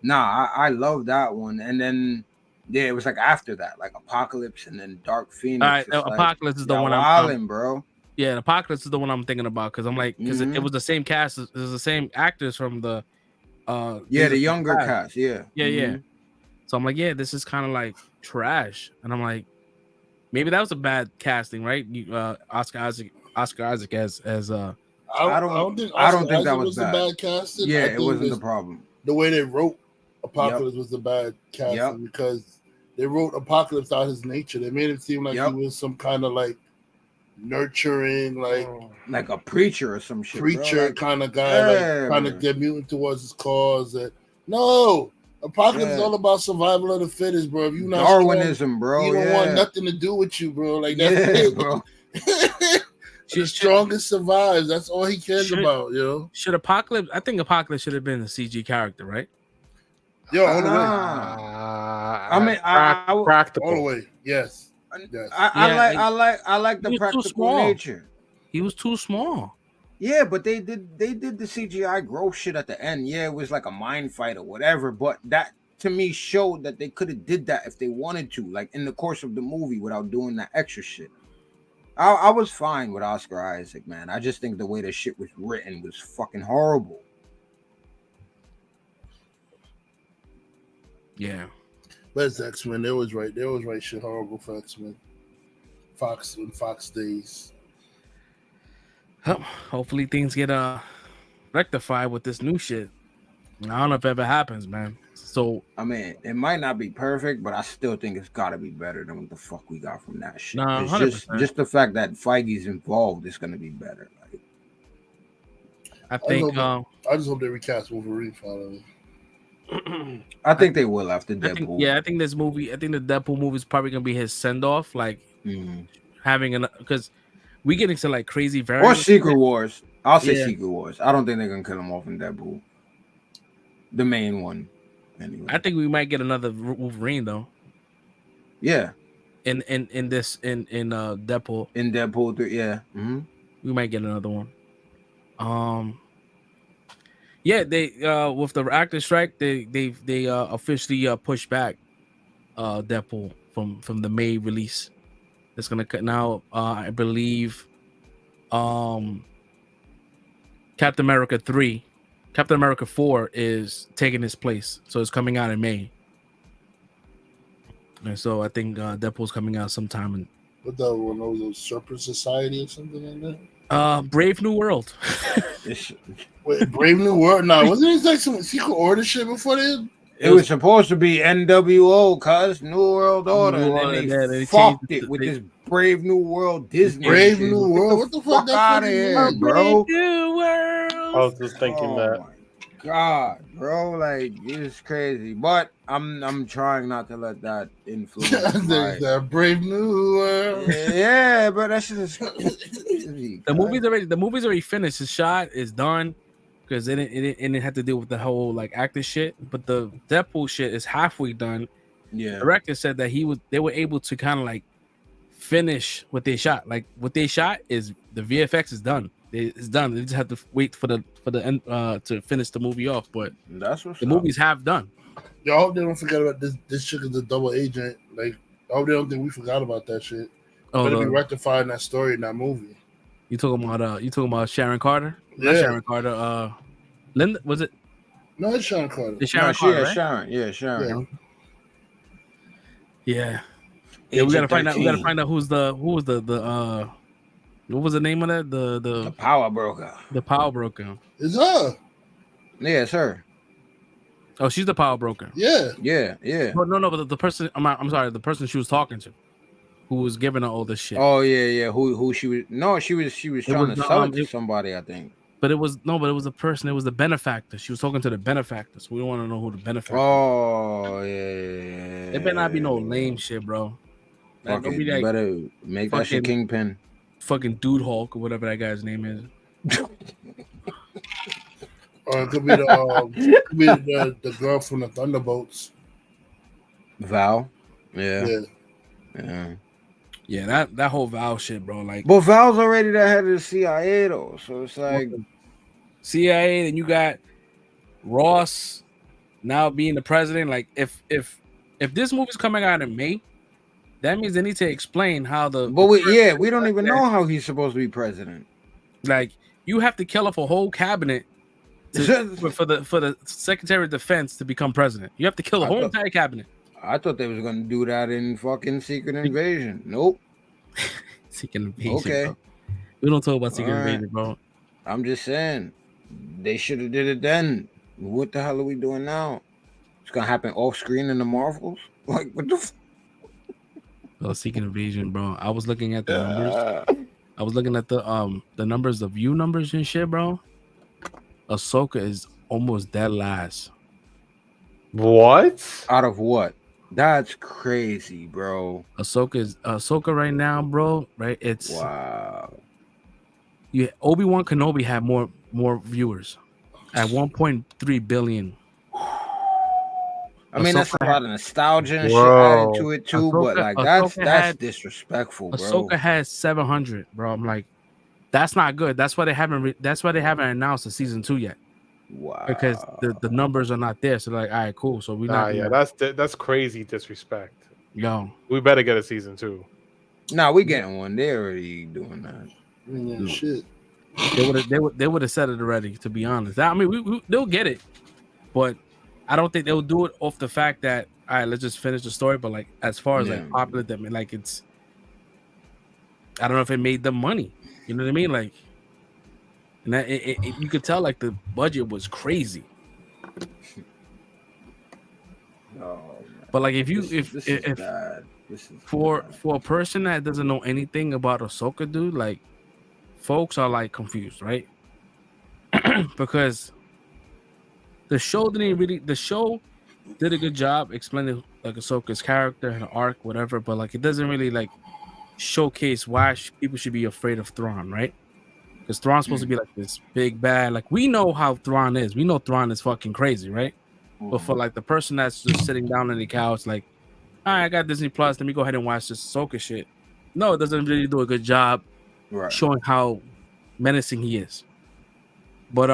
nah, I love that one. And then. Yeah, it was like after that, like Apocalypse and then Dark Phoenix. All right, Apocalypse is the one I'm bro. Yeah, Apocalypse is the one I'm thinking about, because I'm like, because it was the same cast, it was the same actors from the the younger cast, yeah. So I'm like, yeah, this is kind of like trash, and I'm like, maybe that was a bad casting, right? Oscar Isaac as I don't think that was the bad casting. Yeah, it wasn't the problem. The way they wrote Apocalypse was the bad casting because they wrote Apocalypse out his nature. They made it seem like he was some kind of like nurturing, like a preacher or some shit. Preacher kind of guy, like kind of get mutant towards his cause. And no, Apocalypse is all about survival of the fittest, bro. If you not Darwinism, bro. You don't want nothing to do with you, bro. Like that's it, bro. The strongest survives. That's all he cares about, yo. Should Apocalypse? I think Apocalypse should have been a CG character, right? Yo, all the way. I mean, I practical. All the way. Yes. I like the practical nature. He was too small. Yeah, but they did the CGI growth shit at the end. Yeah, it was like a mind fight or whatever, but that to me showed that they could have did that if they wanted to, like in the course of the movie without doing that extra shit. I was fine with Oscar Isaac, man. I just think the way the shit was written was fucking horrible. Yeah. But it's X-Men. They always write shit horrible for X-Men. Fox days. Hopefully things get rectified with this new shit. I don't know if it ever happens, man. So I mean, it might not be perfect, but I still think it's got to be better than what the fuck we got from that shit. Nah, it's just the fact that Feige's involved is going to be better. Like, I think I just hope they recast Wolverine finally. I think they will after Deadpool. I think this movie. I think the Deadpool movie is probably gonna be his send off, like having an because we get into like crazy variants or Secret Wars. I'll say Yeah. Secret Wars. I don't think they're gonna kill him off in Deadpool. The main one, anyway. I think we might get another Wolverine though. Yeah. In Deadpool. In Deadpool 3, yeah. We might get another one. Yeah, they with the actor strike, they officially pushed back Deadpool from the May release. It's gonna cut now. I believe Captain America 3, Captain America 4 is taking his place, so it's coming out in May. And so I think Deadpool's coming out sometime in. What that one? Was a Serpent Society or something like that? Brave New World. Wait, Brave New World? No, wasn't it like some Secret Order shit before that? It was supposed to be NWO, cuz New World Order, and then they fucked it with this Brave New World Disney. Brave New World? What the fuck? Out of here, bro. New World. I was just thinking that. God, bro, like it's crazy, but I'm trying not to let that influence. That Brave New World. Yeah, but that's just the movie's already finished. It's shot, it's done, because it didn't have to deal with the whole like actor shit. But the Deadpool shit is halfway done. Yeah, the director said that they were able to kind of like finish what they shot. Like what they shot is the VFX is done. It's done. They just have to wait for the end to finish the movie off. But that's what the movie's half done. Yo, I hope they don't forget about this chick is a double agent. Like, I hope they don't think we forgot about that shit. Better be rectifying that story in that movie. You talking about Sharon Carter? Yeah. Not Sharon Carter. Linda, was it? No, it's Sharon Carter. It's Sharon Carter, right? Sharon. Yeah, Sharon. Yeah. Yeah, we gotta find out. We gotta find out who was the what was the name of that? The power broker. The power broker. It's her. Yeah, it's her. Oh, she's the power broker. Yeah. No, but the person. I'm sorry, the person she was talking to, who was giving her all this shit. Oh yeah. Who she was? No, she was trying to sell it to somebody, I think. But it was a person. It was the benefactor. She was talking to the benefactor. So we don't want to know who the benefactor. Oh yeah. It better not be no lame shit, bro. Like, you better make that shit Kingpin. Fucking Dude Hulk or whatever that guy's name is. Or it could be the girl from the Thunderbolts. Val. Yeah. Yeah, that whole Val shit, bro. Like, but Val's already the head of the CIA though, so it's like CIA. Then you got Ross now being the president. Like, if this movie's coming out in May, that means they need to explain how the. But we don't even know how he's supposed to be president. Like, you have to kill off a whole cabinet for the Secretary of Defense to become president. You have to kill the whole entire cabinet. I thought they was gonna do that in fucking Secret Invasion. Nope. Secret Invasion. Okay. Bro. We don't talk about Secret Invasion, bro. I'm just saying they should have did it then. What the hell are we doing now? It's gonna happen off screen in the Marvels. Like what the. Oh, Secret Invasion, bro. I was looking at the numbers. I was looking at the numbers, the view numbers and shit, bro. Ahsoka is almost dead last. What? Out of what? That's crazy, bro. Ahsoka right now, bro. Right? It's wow. Yeah, Obi-Wan Kenobi had more viewers at 1.3 billion. I mean, that's a lot of nostalgia and shit added to it too, but like that's disrespectful, bro. Ahsoka has 700, bro. I'm like, that's not good. That's why they haven't announced the season 2 yet. Wow. Because the numbers are not there. So like, all right, cool. So we not. Yeah, that's crazy disrespect. Yo, we better get a season 2. Nah, we getting one. They already doing that. Yeah, shit. They would have said it already. To be honest, I mean, they'll get it, but I don't think they'll do it off the fact that all right, let's just finish the story. But like, as far as like popular them, like it's, I don't know if it made them money. You know what I mean? Like, and that you could tell like the budget was crazy. But like if for a person that doesn't know anything about Ahsoka, dude, like folks are like confused, right? Because The show didn't really. The show did a good job explaining like Ahsoka's character and arc, whatever. But like, it doesn't really like showcase why people should be afraid of Thrawn, right? Because Thrawn's supposed to be like this big bad. Like, we know how Thrawn is. We know Thrawn is fucking crazy, right? But for like the person that's just sitting down on the couch, like, all right, I got Disney Plus. Let me go ahead and watch this Ahsoka shit. No, it doesn't really do a good job showing how menacing he is. But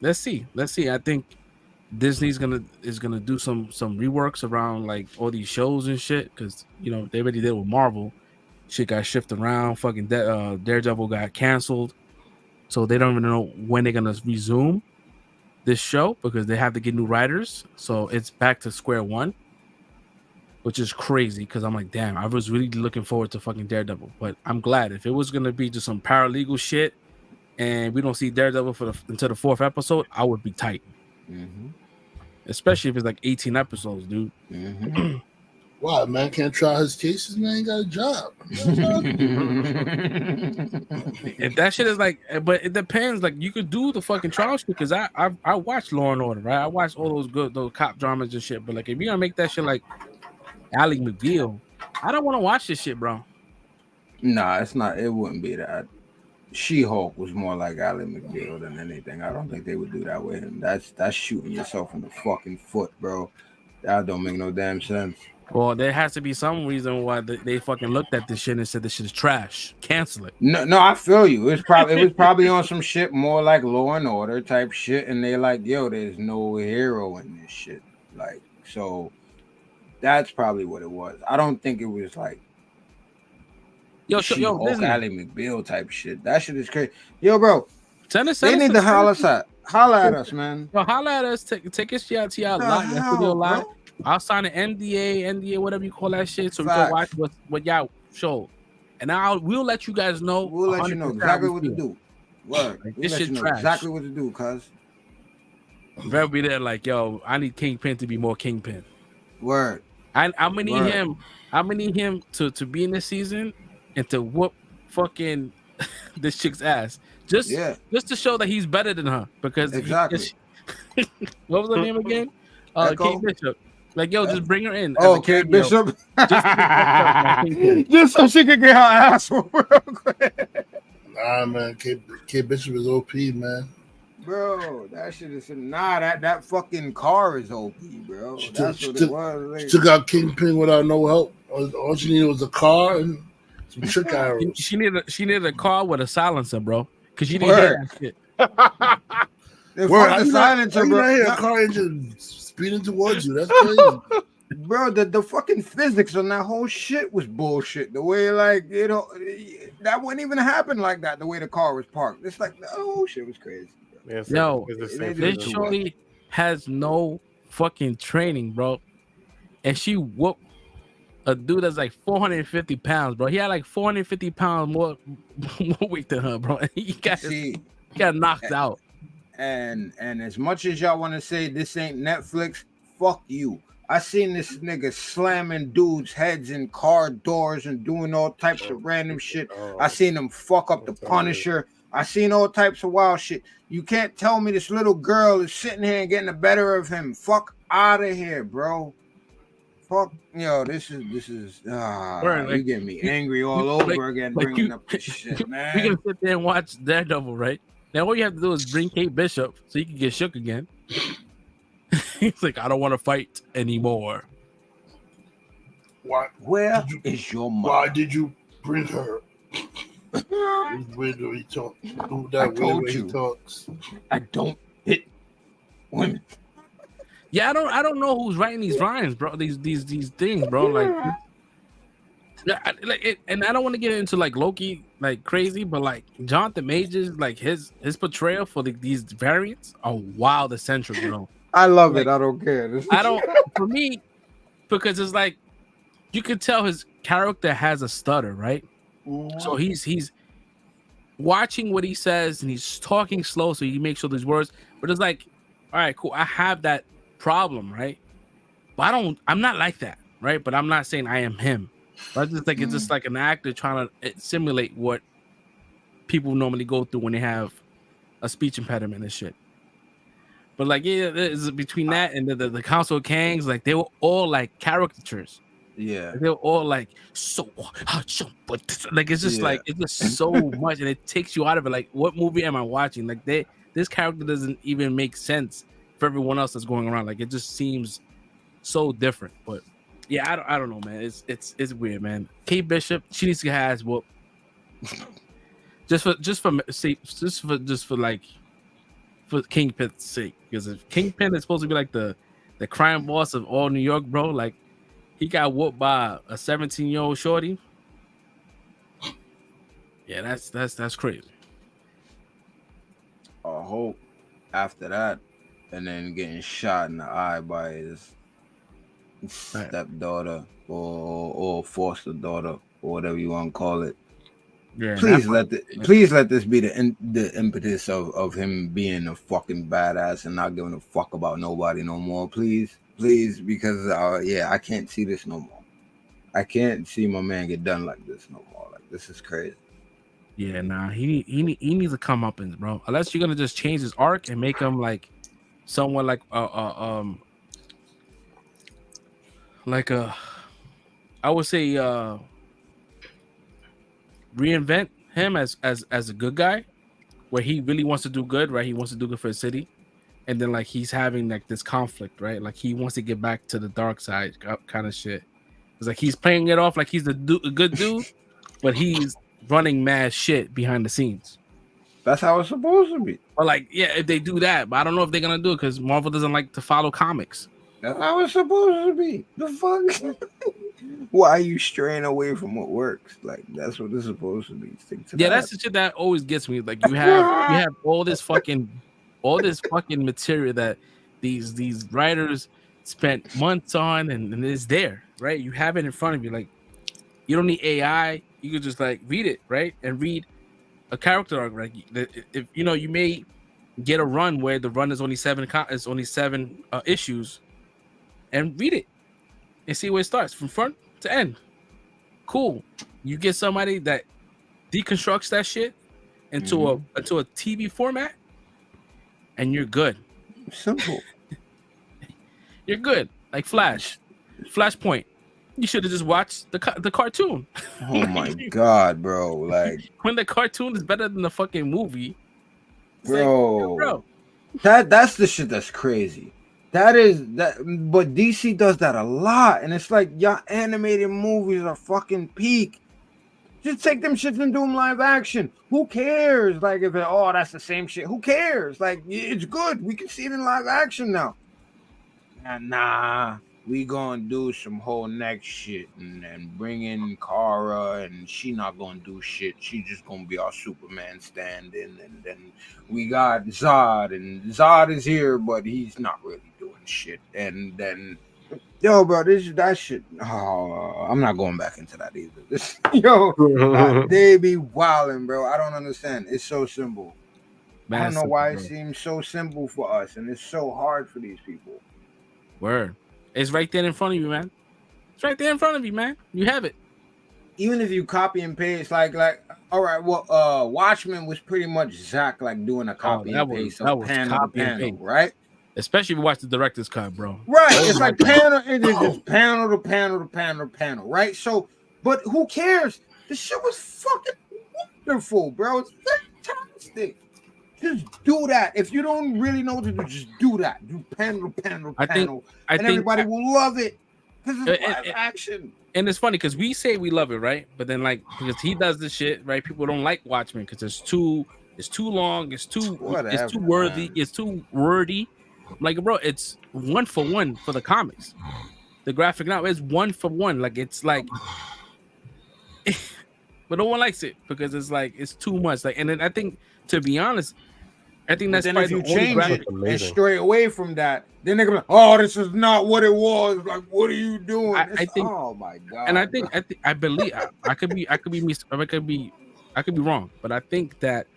let's see. I think Disney's gonna do some reworks around like all these shows and shit, because you know they already did with Marvel. Shit got shifted around. Fucking Daredevil got canceled, so they don't even know when they're gonna resume this show because they have to get new writers. So it's back to square one, which is crazy because I'm like, damn, I was really looking forward to fucking Daredevil. But I'm glad. If it was gonna be just some paralegal shit and we don't see Daredevil until the 4th episode, I would be tight. Especially if it's like 18 episodes, dude. Wow, man can't try his cases, man. He got a job. If that shit is like, but it depends. Like, you could do the fucking trial shit because I watch Law and Order, right? I watch all those cop dramas and shit. But like, if you're gonna make that shit like Ally McBeal, I don't want to watch this shit, bro. Nah, it's not. It wouldn't be that. She-Hulk was more like Ally McBeal than anything. I don't think they would do that with him. That's shooting yourself in the fucking foot, bro. That don't make no damn sense. Well, there has to be some reason why they fucking looked at this shit and said this shit is trash. Cancel it. No, I feel you. It was probably on some shit more like Law and Order type shit, and they like, yo, there's no hero in this shit. Like, so that's probably what it was. I don't think it was like She-Hulk, Ally McBeal type shit. That shit is crazy. Yo, bro, they need to holler at us, man. Yo, holler at us. Take your shit out to y'all live. I'll sign an NDA, whatever you call that shit, so we can watch what y'all show, and we'll let you guys know. We'll let you know exactly what to do. Word. Like, this shit trash. Exactly what to do, cuz. They'll be there like, yo, I need Kingpin to be more Kingpin. Word. I'm gonna need him. I'm gonna need him to be in this season and to whoop fucking this chick's ass. Just to show that he's better than her. Because exactly. What was her name again? Kate Bishop. Like, yo, just bring her in. Oh, Kate Bishop. Just so she could get her ass real quick. Nah, man, Kate Bishop is OP, man. Bro, that shit is that fucking car is OP, bro. She took out Kingpin without no help. All she needed was a car and some trick arrows. She needed a car with a silencer, bro. Because she didn't hear that shit. The silencer, bro. I hear a car engine speeding towards you. That's crazy. Bro, the fucking physics on that whole shit was bullshit. The way, like, you know, that wouldn't even happen like that, the way the car was parked. It's like, the whole shit was crazy. Yo, this shorty has no fucking training, bro. And she whooped a dude that's like 450 pounds, bro. He had like 450 pounds more weight than her, bro. And he got knocked out. And as much as y'all want to say this ain't Netflix, fuck you. I seen this nigga slamming dudes' heads in car doors and doing all types of random shit. I seen him fuck up the Punisher. I seen all types of wild shit. You can't tell me this little girl is sitting here and getting the better of him. Fuck out of here, bro. Fuck, yo, this is you get me angry all over again bringing up this shit, man. We can sit there and watch Daredevil, right? Now all you have to do is bring Kate Bishop so you can get shook again. He's like, I don't want to fight anymore. Where is your mom? Why did you bring her? He talk. I told you. I don't hit women. Yeah, I don't know who's writing these rhymes, bro. These things, bro. Like, and I don't want to get into like Loki like crazy, but like Jonathan Majors, like his portrayal for these variants are wild eccentric, bro. I love it. I don't care. For me, because it's like you could tell his character has a stutter, right? So he's watching what he says and he's talking slow, so he makes sure these words. But it's like, all right, cool. I have that problem, right? But I'm not like that, right? But I'm not saying I am him. But I just think it's just like an actor trying to simulate what people normally go through when they have a speech impediment and shit. But like, yeah, there's between that and the Council of Kangs, like they were all like caricatures. Yeah, They're all like like it's just like it's just so much, and it takes you out of it. Like, what movie am I watching? Like, this character doesn't even make sense for everyone else that's going around. Like, it just seems so different. But yeah, I don't know, man. It's weird, man. Kate Bishop, she needs to have whoop. just for Kingpin's sake, because if Kingpin is supposed to be like the crime boss of all New York, bro, like. He got whooped by a 17-year-old shorty. Yeah, that's crazy. I hope after that, and then getting shot in the eye by his stepdaughter or foster daughter or whatever you want to call it. Yeah, please let this be the impetus of him being a fucking badass and not giving a fuck about nobody no more. Please, because I can't see this no more. I can't see my man get done like this no more. Like, this is crazy. Yeah, nah, he needs to come up in, bro. Unless you're gonna just change his arc and make him like someone like I would say reinvent him as a good guy, where he really wants to do good, right? He wants to do good for the city, and then like he's having like this conflict, right? Like he wants to get back to the dark side kind of shit. It's like he's playing it off like he's a good dude, but he's running mad shit behind the scenes. That's how it's supposed to be. Or like, yeah, if they do that, but I don't know if they're gonna do it because Marvel doesn't like to follow comics. That's how it's supposed to be. The fuck? Why are you straying away from what works? Like, that's what it's supposed to be. Stick to that. That's the shit that always gets me. Like, you have all this fucking material that these writers spent months on, and it's there, right? You have it in front of you. Like, you don't need AI. You could just like read it, right? And read a character arc. Right? If you may get a run where the run is only seven issues, and read it and see where it starts from front to end. Cool. You get somebody that deconstructs that shit into a TV format, and you're good. Simple. You're good. Like Flashpoint. You should have just watched the cartoon. Oh my god, bro! Like, when the cartoon is better than the fucking movie, bro. That's the shit that's crazy. But DC does that a lot, and it's like, y'all animated movies are fucking peak. Just take them shits and do them live action. Who cares? Like, if that's the same shit, who cares? Like, it's good. We can see it in live action now. Nah. We gonna do some whole next shit and bring in Kara, and she not gonna do shit. She just gonna be our Superman stand-in, and then we got Zod, and Zod is here, but he's not really doing shit. And then, bro, that shit. Oh, I'm not going back into that either. They be wilding, bro. I don't understand. It's so simple. I don't know why it seems so simple for us, and it's so hard for these people. Word. It's right there in front of you, man. It's right there in front of you, man. You have it. Even if you copy and paste, like, all right, well, Watchmen was pretty much Zach like doing a copy and paste of panel to panel, right? Especially if you watch the director's cut, bro. Right. It's like panel, it is just panel to panel to panel to panel, right? So, but who cares? The shit was fucking wonderful, bro. It's fantastic. Just do that. If you don't really know what to do, just do that. Do panel to panel to panel. I think everybody will love it. This is live action. And it's funny because we say we love it, right? But then, like, because he does this shit, right? People don't like Watchmen because it's too long, it's too worthy, it's too wordy. Like, bro, it's 1 for 1 for the comics. The graphic novel is 1 for 1. Like, it's like, but no one likes it because it's like it's too much. Like, and then I think, to be honest, I think that's if you change it and stray away from that, then they're gonna be like, oh, this is not what it was. Like, what are you doing? I think, oh my god. And I believe I could be wrong, but I think that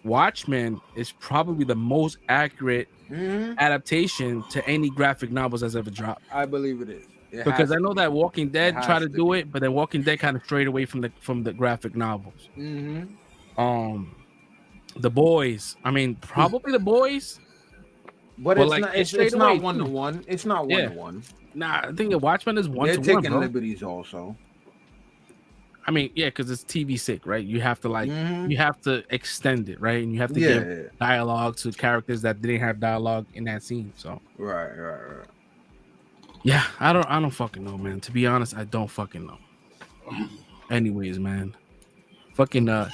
Watchmen is probably the most accurate adaptation to any graphic novels that's ever dropped. I believe it is. Because I know that Walking Dead tried to do it, but then Walking Dead kind of strayed away from the graphic novels. The Boys. I mean, probably The Boys But Well, it's like, not. it's It's straight not away, one to too. one. It's not one Yeah. to one. Nah, I think the Watchmen is one They're to one, taking bro. liberties also. I mean, yeah, because it's TV sick, right? You have to you have to extend it, right? And you have to give dialogue to characters that didn't have dialogue in that scene. So right. yeah, I don't fucking know, man. To be honest, I don't fucking know. Anyways, man, fucking Jada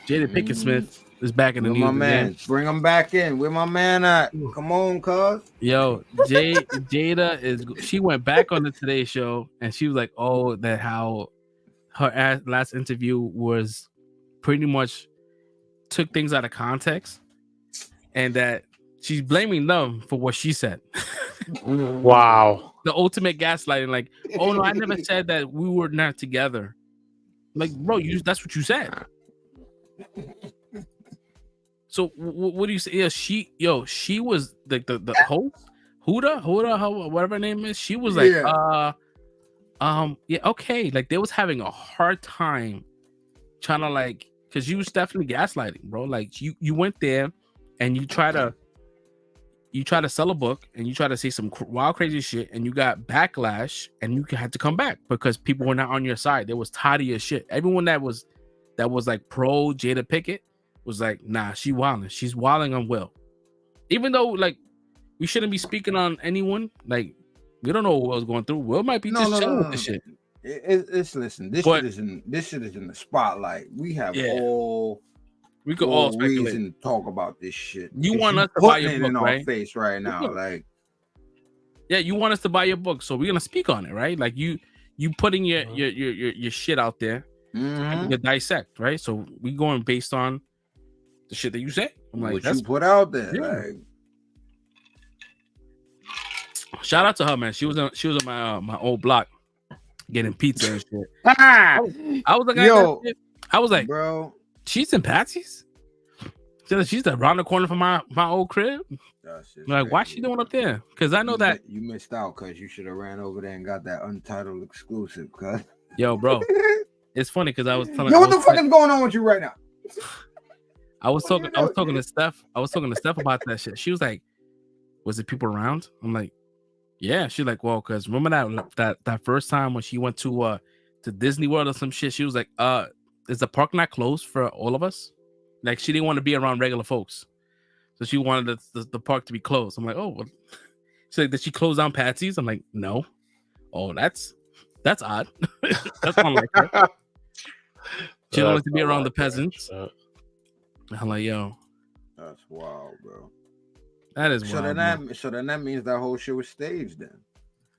Pinkett Smith is back in the Where news my man? again. Bring him back in. Where my man at? Come on, cuz. Yo, Jada she went back on the Today Show and she was like, oh, that how her last interview was pretty much took things out of context and that she's blaming them for what she said. Wow. The ultimate gaslighting, like, oh no, I never said that we were not together. Like, bro, that's what you said. So what do you say? Yeah, she was like the host, Huda, whatever her name is. She was like, yeah, okay. Like they was having a hard time trying to like, because you was definitely gaslighting, bro. Like you went there and you try to sell a book and you try to say some wild crazy shit and you got backlash and you had to come back because people were not on your side. They was tired of your shit. Everyone that was like pro Jada Pinkett was like, nah, she's wilding on Will. Even though like we shouldn't be speaking on anyone, like we don't know what Will's going through. Will might be chilling with this shit. Listen, this shit is in the spotlight. We have we could all speculate. Reason to talk about this shit. You want us to buy your book, in right? our face right now, like yeah, you want us to buy your book, so we're gonna speak on it, right? Like you putting your shit out there, and we can dissect, right? So we going based on the shit that you say. I'm like, what that's you put out there. Yeah. Like, shout out to her, man. She was on my old block getting pizza and shit. I was like, I was like, bro, she's in Patsy's. She's around the corner from my old crib. Like, why she doing up there? Because I know that you missed out because you should have ran over there and got that Untitled exclusive. Cause yo, bro, it's funny because I was telling what the fuck is going on with you right now? I was talking to Steph. I was talking to Steph about that shit. She was like, "Was it people around?" I'm like, "Yeah." She's like, "Well, because remember that first time when she went to Disney World or some shit? She was like, is the park not closed for all of us?" Like she didn't want to be around regular folks, so she wanted the park to be closed. I'm like, "Oh," well. She's like, "Did she close down Patsy's?" I'm like, "No." Oh, that's odd. That's not like her. She don't like to be around the peasants. I'm like, yo, that's wild, bro. That is wild. So then that means that whole shit was staged then.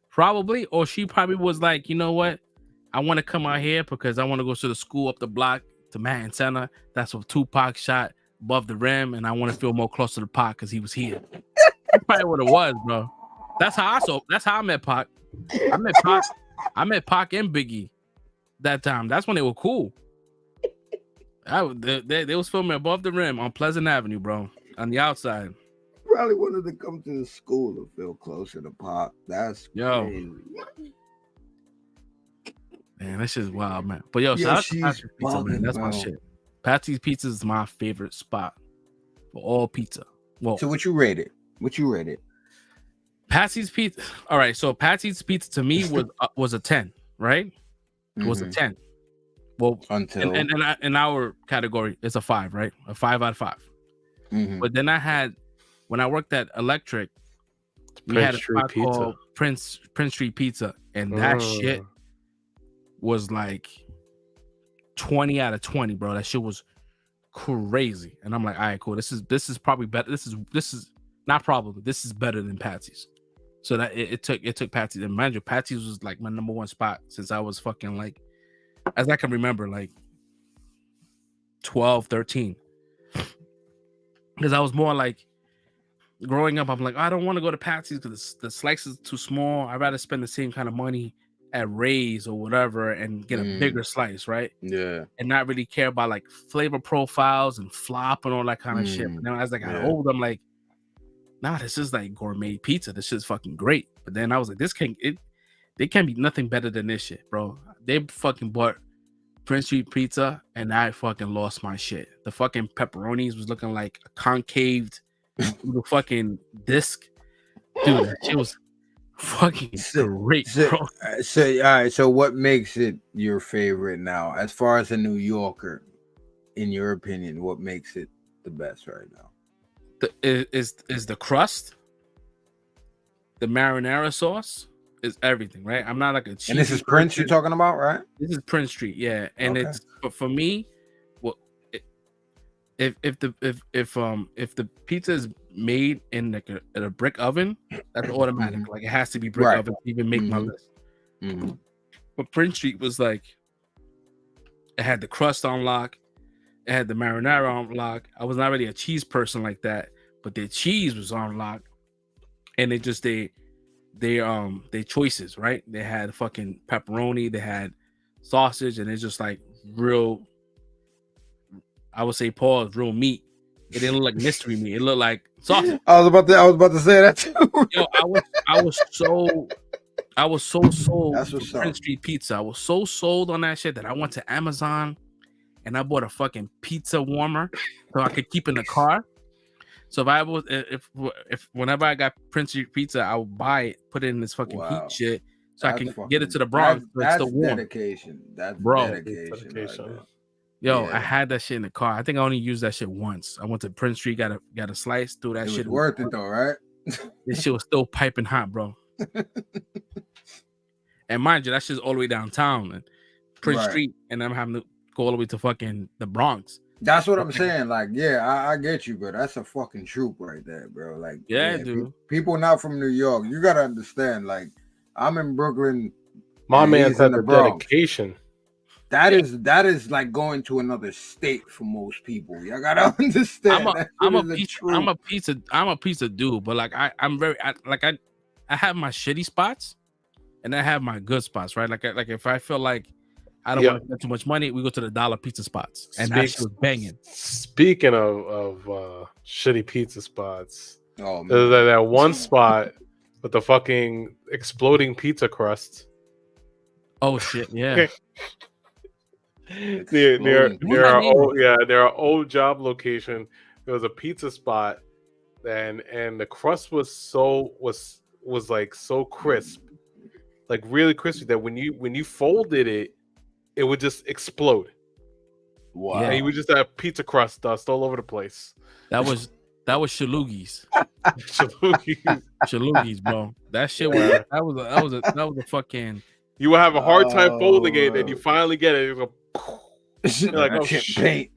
Probably, or she probably was like, you know what? I want to come out here because I want to go to the school up the block to Manhattan Center. That's what Tupac shot above the rim, and I want to feel more close to the Pac because he was here. That's probably what it was, bro. That's how I met Pac. I met Pac and Biggie that time. That's when they were cool. They was filming above the rim on Pleasant Avenue, bro, on the outside. Probably wanted to come to the school to feel closer to Pop. That's crazy. Man, that shit's wild, man. But yo, shout out to Patsy's Pizza, man. That's my shit. Patsy's Pizza is my favorite spot for all pizza. Well, so what you rated? Patsy's Pizza. All right, so Patsy's Pizza to me was a 10, right? It was a 10. Well, until in our category, it's a 5, right? A 5 out of 5. But then when I worked at Electric, we had a spot called Prince Street Pizza, and that shit was like 20 out of 20, bro. That shit was crazy. And I'm like, all right, cool. This is probably better. This is not probably. This is better than Patsy's. So that it took Patsy's. And mind you, Patsy's was like my number one spot since I was fucking like, as I can remember, like 12, 13. Because I was more like, growing up, I'm like, I don't want to go to Patsy's because the slice is too small. I'd rather spend the same kind of money at Ray's or whatever and get a bigger slice, right? Yeah. And not really care about like flavor profiles and flop and all that kind of shit. But then as I got old, I'm like, nah, this is like gourmet pizza. This shit's fucking great. But then I was like, they can't be nothing better than this shit, bro. They fucking bought Prince Street Pizza, and I fucking lost my shit. The fucking pepperonis was looking like a concaved little fucking disc. Dude, that shit was fucking great, bro. All right. So, what makes it your favorite now, as far as a New Yorker? In your opinion, what makes it the best right now? Is the crust, the marinara sauce, is everything, right? I'm not like a cheesy and this is Prince you're talking about, right? This is Prince Street, yeah. And it's but for me, well, if the pizza is made in like a brick oven, that's automatic. Like it has to be brick oven to even make my list. But Prince Street was like, it had the crust on lock, it had the marinara on lock. I was not really a cheese person like that, but their cheese was on lock, and it just their choices, right? They had fucking pepperoni, they had sausage, and it's just like real, I would say pause, real meat. It didn't look like mystery meat. It looked like sausage. I was about to say that too. Yo, I was so sold to Prince Street Pizza. I was so sold on that shit that I went to Amazon and I bought a fucking pizza warmer so I could keep in the car. So if whenever I got Prince Street Pizza, I would buy it, put it in this fucking heat shit, so I can get it to the Bronx. That's dedication. That's dedication. Yo, I had that shit in the car. I think I only used that shit once. I went to Prince Street, got a slice, threw that shit. Was worth it though, right? This shit was still piping hot, bro. And mind you, that shit's all the way downtown and Prince Street, and I'm having to go all the way to fucking the Bronx. That's what I'm saying. Like, I get you, bro. That's a fucking troop right there, bro. Like, dude. People not from New York, you gotta understand. Like, I'm in Brooklyn. My man said the dedication. That is like going to another state for most people. Y'all gotta understand. I'm a pizza dude, but like I have my shitty spots, and I have my good spots, right? Like if I feel like I don't want to spend too much money, we go to the dollar pizza spots, and that shit was banging. Speaking of shitty pizza spots, oh man, there's that one spot with the fucking exploding pizza crust. Oh shit, yeah. There are old job location. There was a pizza spot, and the crust was like so crisp, like really crispy that when you folded it, it would just explode. Wow! And you would just have pizza crust dust all over the place. That was Shalugi's. Shalugi's, bro. That shit was that was a fucking. You will have a hard time folding it, and you finally get it. You're like, oh shit!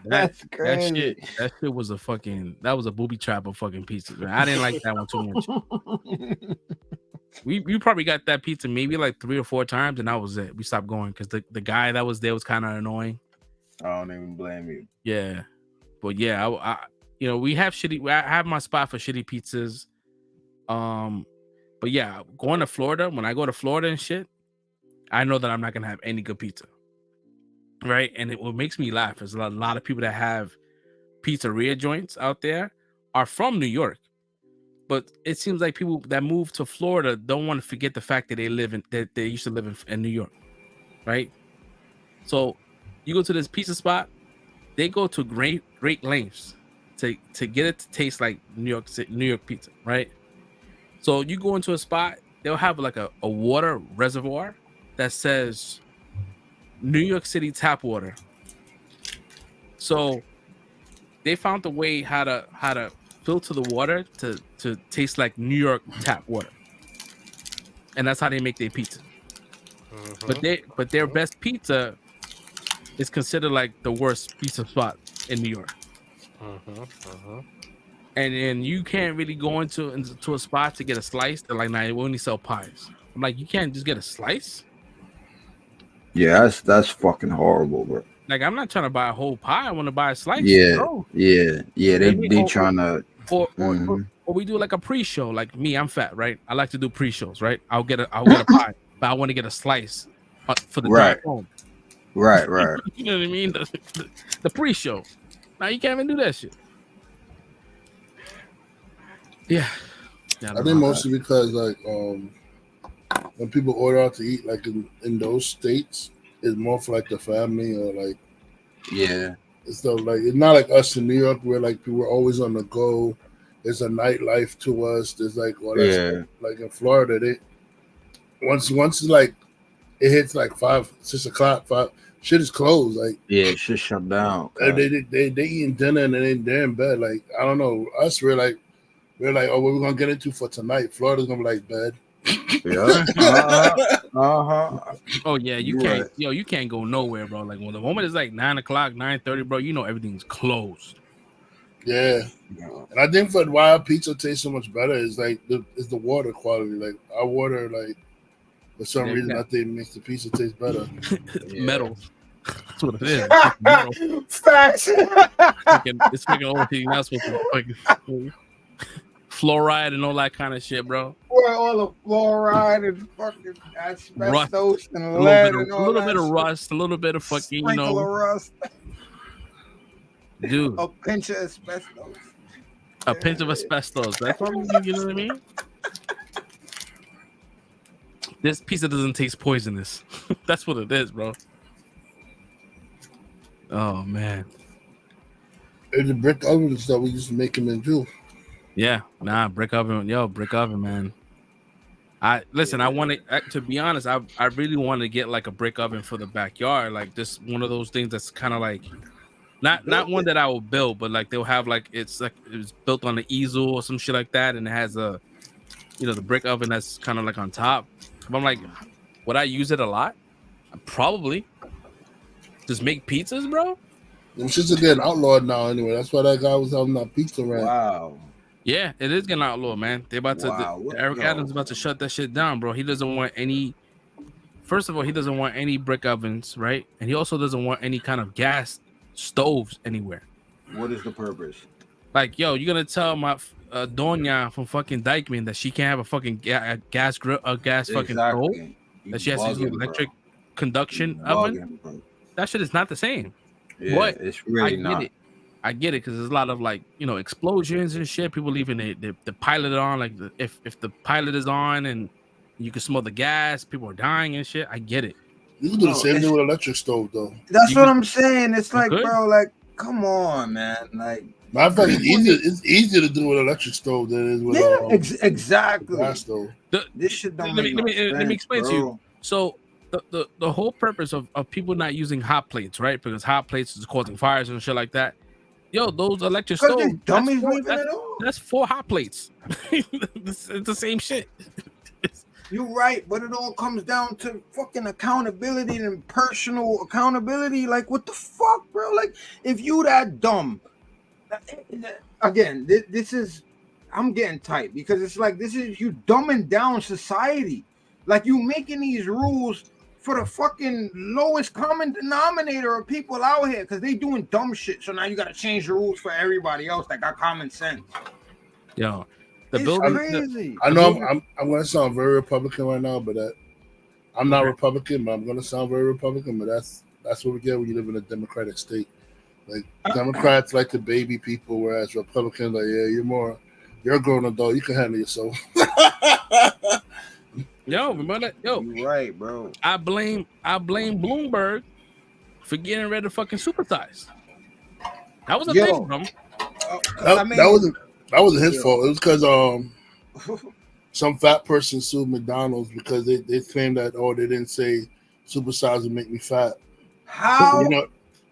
That's crazy. That shit was a booby trap of fucking pizza. Man. I didn't like that one too much. We probably got that pizza maybe like 3 or 4 times, and that was it. We stopped going because the guy that was there was kind of annoying. I don't even blame you. Yeah, but yeah, I we have shitty. I have my spot for shitty pizzas. But yeah, going to Florida, when I go to Florida and shit, I know that I'm not gonna have any good pizza, right? And what makes me laugh is a lot of people that have pizzeria joints out there are from New York. But it seems like people that move to Florida don't want to forget the fact that they used to live in New York, right? So you go to this pizza spot, they go to great lengths to get it to taste like New York pizza, right? So you go into a spot, they'll have like a water reservoir that says New York City tap water. So they found a way how to filter the water to taste like New York tap water, and that's how they make their pizza. But their best pizza is considered like the worst pizza spot in New York. And then you can't really go into a spot to get a slice. They're like, nah, we only sell pies. I'm like, you can't just get a slice. Yeah, that's fucking horrible, bro. Like, I'm not trying to buy a whole pie. I want to buy a slice. Yeah, bro. yeah. They trying to. Or we do like a pre-show. Like me, I'm fat, right? I like to do pre-shows, right? I'll get a pie, but I want to get a slice for the drive home. Right. You know what I mean? The pre-show. Now you can't even do that shit. Yeah. I think mostly because like when people order out to eat like in those states, is more for like the family or like Yeah. stuff. Like it's not like us in New York where like we're always on the go. There's a nightlife to us. There's like all that stuff. Like in Florida, they once it's like it hits like 5, 6 o'clock, shit is closed. Like shit shut down. They eating dinner and then they're in bed. Like I don't know. Us we're like, oh, what we're gonna get into for tonight? Florida's gonna be like bed. Yeah. Oh yeah, you can't. Yo, you can't go nowhere, bro. Like when the moment is like 9 o'clock, 9:30, bro. You know everything's closed. Yeah. And I think for why pizza tastes so much better is like the water quality. Like our water, like for some reason, I think makes the pizza taste better. Metal. That's what it is. Metal. Facts. It's fucking old thing. You're not supposed to fucking fluoride and all that kind of shit, bro. Where all the fluoride and fucking asbestos and lead and all a little that bit of shit. rust, a little bit of fucking, Sprinkle of rust. Dude. A pinch of asbestos. A pinch of asbestos. That's what you know what I mean? This pizza doesn't taste poisonous. That's what it is, bro. Oh man. It's the brick ovens that we used to make them in too. Yeah, brick oven, man. I want to be honest. I really want to get like a brick oven for the backyard, like this one of those things that's kind of like not one that I will build, but like they'll have like it's built on an easel or some shit like that, and it has the brick oven that's kind of like on top. But I'm like, would I use it a lot? Probably. Just make pizzas, bro. Them shits are getting outlawed now anyway. That's why that guy was having that pizza rant. Wow. Yeah, it is getting outlawed, man. They about to Eric Adams about to shut that shit down, bro. He doesn't want any. First of all, he doesn't want any brick ovens, right? And he also doesn't want any kind of gas stoves anywhere. What is the purpose? Like, yo, you're gonna tell my Doña from fucking Dykeman that she can't have a fucking gas grill, fucking stove, that she has to use an electric conduction oven. That shit is not the same. Yeah, but it's really not. I get it because there's a lot of like explosions and shit. People leaving the pilot on, like if the pilot is on and you can smell the gas, people are dying and shit. I get it. You can do the same thing with electric stove though. That's what I'm saying. It's like, bro, like, come on, man. Like, matter of fact, it's easier to do with electric stove than it is with exactly. gas stove. This shit don't let me explain to you. So the whole purpose of people not using hot plates, right? Because hot plates is causing fires and shit like that. Yo, those electric stoves, that's 4 hot plates. It's the same shit. You're right, but it all comes down to fucking accountability and personal accountability. Like, what the fuck, bro? Like, if you that dumb, again, this is, I'm getting tight because it's like, this is you dumbing down society. Like, you making these rules for the fucking lowest common denominator of people out here because they doing dumb shit. So now you got to change the rules for everybody else that got common sense. Yo, it's crazy. I know I'm going to sound very Republican right now, but I'm not Republican, but I'm going to sound very Republican. But that's what we get when you live in a democratic state. Like Democrats like to baby people, whereas Republicans like, yeah, you're a grown adult, you can handle yourself. Yo, remember that? Yo, you're right, bro. I blame Bloomberg for getting rid of fucking supersize. That was a thing, bro. That wasn't his fault. It was because some fat person sued McDonald's because they claimed that they didn't say supersize would make me fat. How?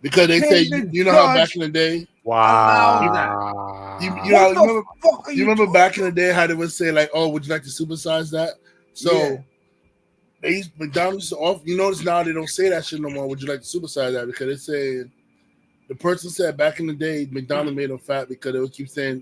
Because they say how back in the day. Wow. You remember back in the day how they would say like, oh, would you like to supersize that? So McDonald's off. You notice now they don't say that shit no more. Would you like to supersize that? Because they say the person said back in the day McDonald's made them fat because they would keep saying,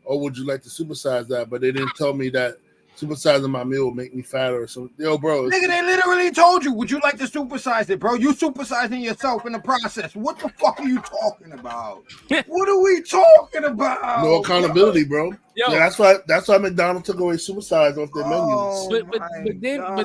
oh, would you like to supersize that? But they didn't tell me that supersizing my meal would make me fatter or something. Yo, bro. Nigga, they literally told you, would you like to supersize it, bro? You supersizing yourself in the process. What the fuck are you talking about? What are we talking about? No accountability, bro. Yo. Yeah, that's why McDonald's took away supersize off their menus. But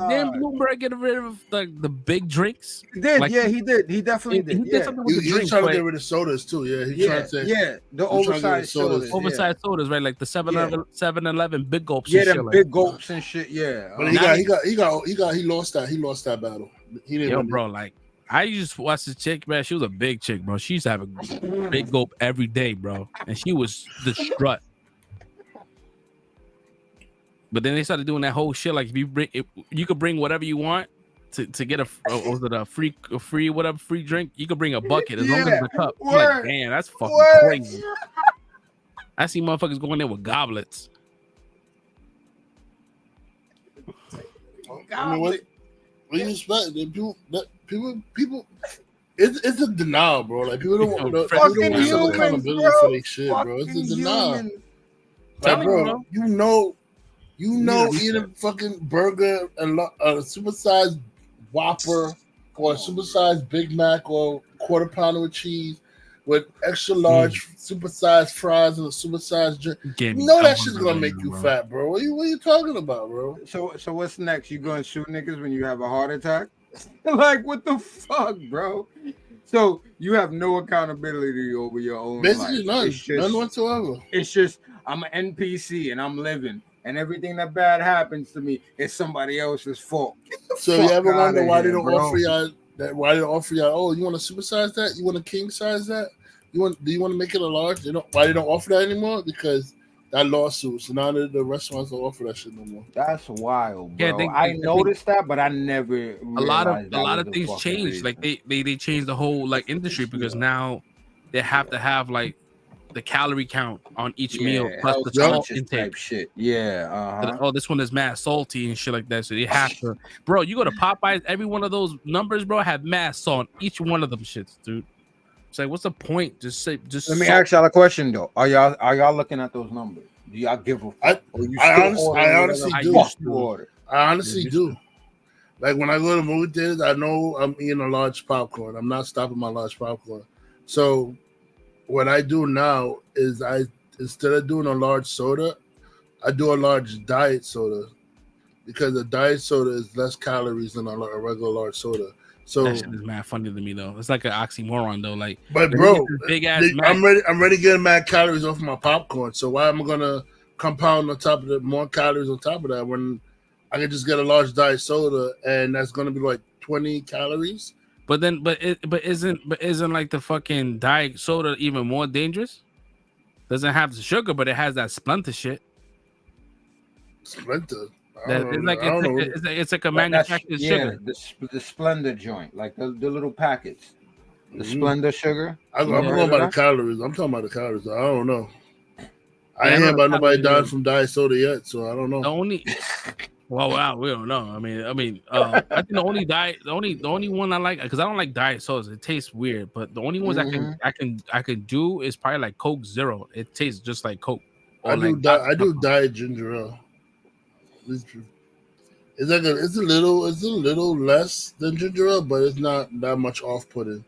then Bloomberg get rid of the big drinks. He did, he did. He definitely did. He did something with the drinks. He's trying to get rid of sodas too. Yeah, he's trying to say the oversized sodas. Oversized sodas, right? Like the 7-Eleven big gulps. Yeah, them big gulps and shit. Yeah, but he lost that. He lost that battle. He didn't. Yo, bro, like I used to watch this chick, man. She was a big chick, bro. She used to have a big gulp every day, bro, and she was the strut. But then they started doing that whole shit. Like if you could bring whatever you want to get a free drink. You could bring a bucket as long as it's a cup. I'm like, damn, that's fucking crazy. I see motherfuckers going there with goblets. I mean, what you expect? People, it's a denial, bro. Like people don't want some accountability for their shit, bro. It's a denial. Like, bro, you know, eating a fucking burger and a supersized Whopper or a supersized Big Mac or quarter pounder with cheese with extra large supersized fries and a supersized drink. You know that shit's gonna make you fat, bro. What are you talking about, bro? So what's next? You gonna shoot niggas when you have a heart attack? Like, what the fuck, bro? So you have no accountability over your own basically life. None whatsoever. It's just I'm an NPC and I'm living, and everything that bad happens to me is somebody else's fault. So you ever wonder why they don't offer y'all that? Why they don't offer y'all? Oh, you want to supersize that? You want a king size that? Do you want to make it a large? Why they don't offer that anymore? Because that lawsuit. So now the restaurants don't offer that shit no more. That's wild, bro. Yeah, I noticed that, but I never. A lot of things changed. Like they changed the whole like industry because now they have to have like the calorie count on each meal plus the salt intake. Shit. Yeah. Oh, this one is mad salty and shit like that. So they have to, bro. You go to Popeyes, every one of those numbers, bro, have mad salt on each one of them shits, dude. It's like, what's the point? Just let me ask y'all a question though. Are y'all looking at those numbers? Do y'all give a fuck? I honestly do. Like when I go to movie theaters, I know I'm eating a large popcorn. I'm not stopping my large popcorn. So what I do now is instead of doing a large soda, I do a large diet soda because a diet soda is less calories than a regular large soda. So that shit is mad funny to me though. It's like an oxymoron though. Like, but bro, I'm ready getting mad calories off my popcorn. So why am I gonna compound on top of the more calories on top of that when I can just get a large diet soda and that's gonna be like 20 calories? But isn't like the fucking diet soda even more dangerous? Doesn't have the sugar, but it has that Splenda shit. Splenda. It's like a manufactured sugar. The Splenda joint, like the little packets. The Splenda sugar. I'm going by the calories. I'm talking about the calories. I don't know. I ain't hear about nobody dying from diet soda yet, so I don't know. The only, wow, we don't know. I mean, I think the only one I like, because I don't like diet sodas. It tastes weird, but the only ones I can do is probably like Coke Zero. It tastes just like Coke. I do diet ginger ale. It's a little less than ginger ale, but it's not that much off-putting.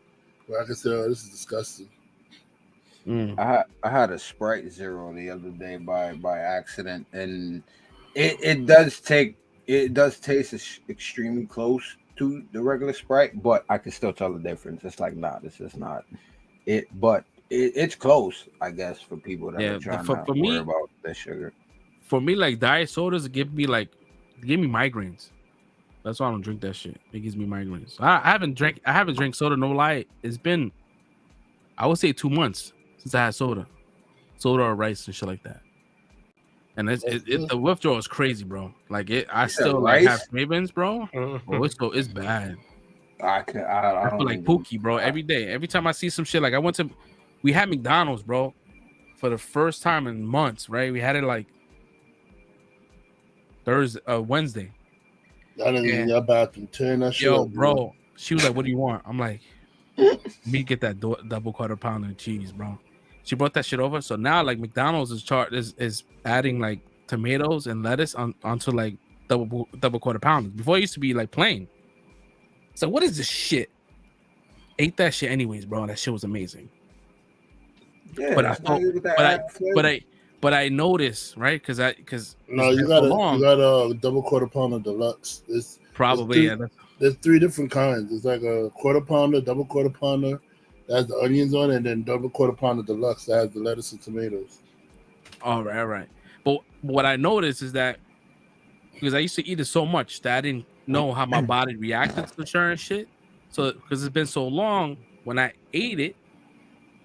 Where I can say, oh, this is disgusting. I had a Sprite Zero the other day by accident, and it does taste extremely close to the regular Sprite, but I can still tell the difference. It's like, nah, this is not it, but it's close, I guess, for people that are trying to worry about the sugar. For me, like diet sodas give me migraines. That's why I don't drink that shit. It gives me migraines. I haven't drank soda, no lie. It's been, I would say 2 months since I had soda or rice and shit like that. And the withdrawal is crazy, bro. Like I still like have cravings, bro. It's bad. I feel like Pookie, bro. Every day, every time I see some shit, like we had McDonald's, bro, for the first time in months, right? We had it like Wednesday. Y'all niggas in your bathroom tearing that shit up, bro. She was like, "What do you want?" I'm like, "Me get that double quarter pounder of cheese, bro." She brought that shit over. So now, like McDonald's is adding like tomatoes and lettuce onto like double quarter pounders. Before it used to be like plain. So what is this shit? Ate that shit anyways, bro. That shit was amazing. Yeah, but I noticed, right? Because you got a double quarter pounder deluxe. It's probably there's 3 different kinds. It's like a quarter pounder, double quarter pounder that has the onions on it, and then double quarter pounder deluxe that has the lettuce and tomatoes. All right. But what I noticed is that because I used to eat it so much that I didn't know how my body reacted to certain shit. So because it's been so long, when I ate it,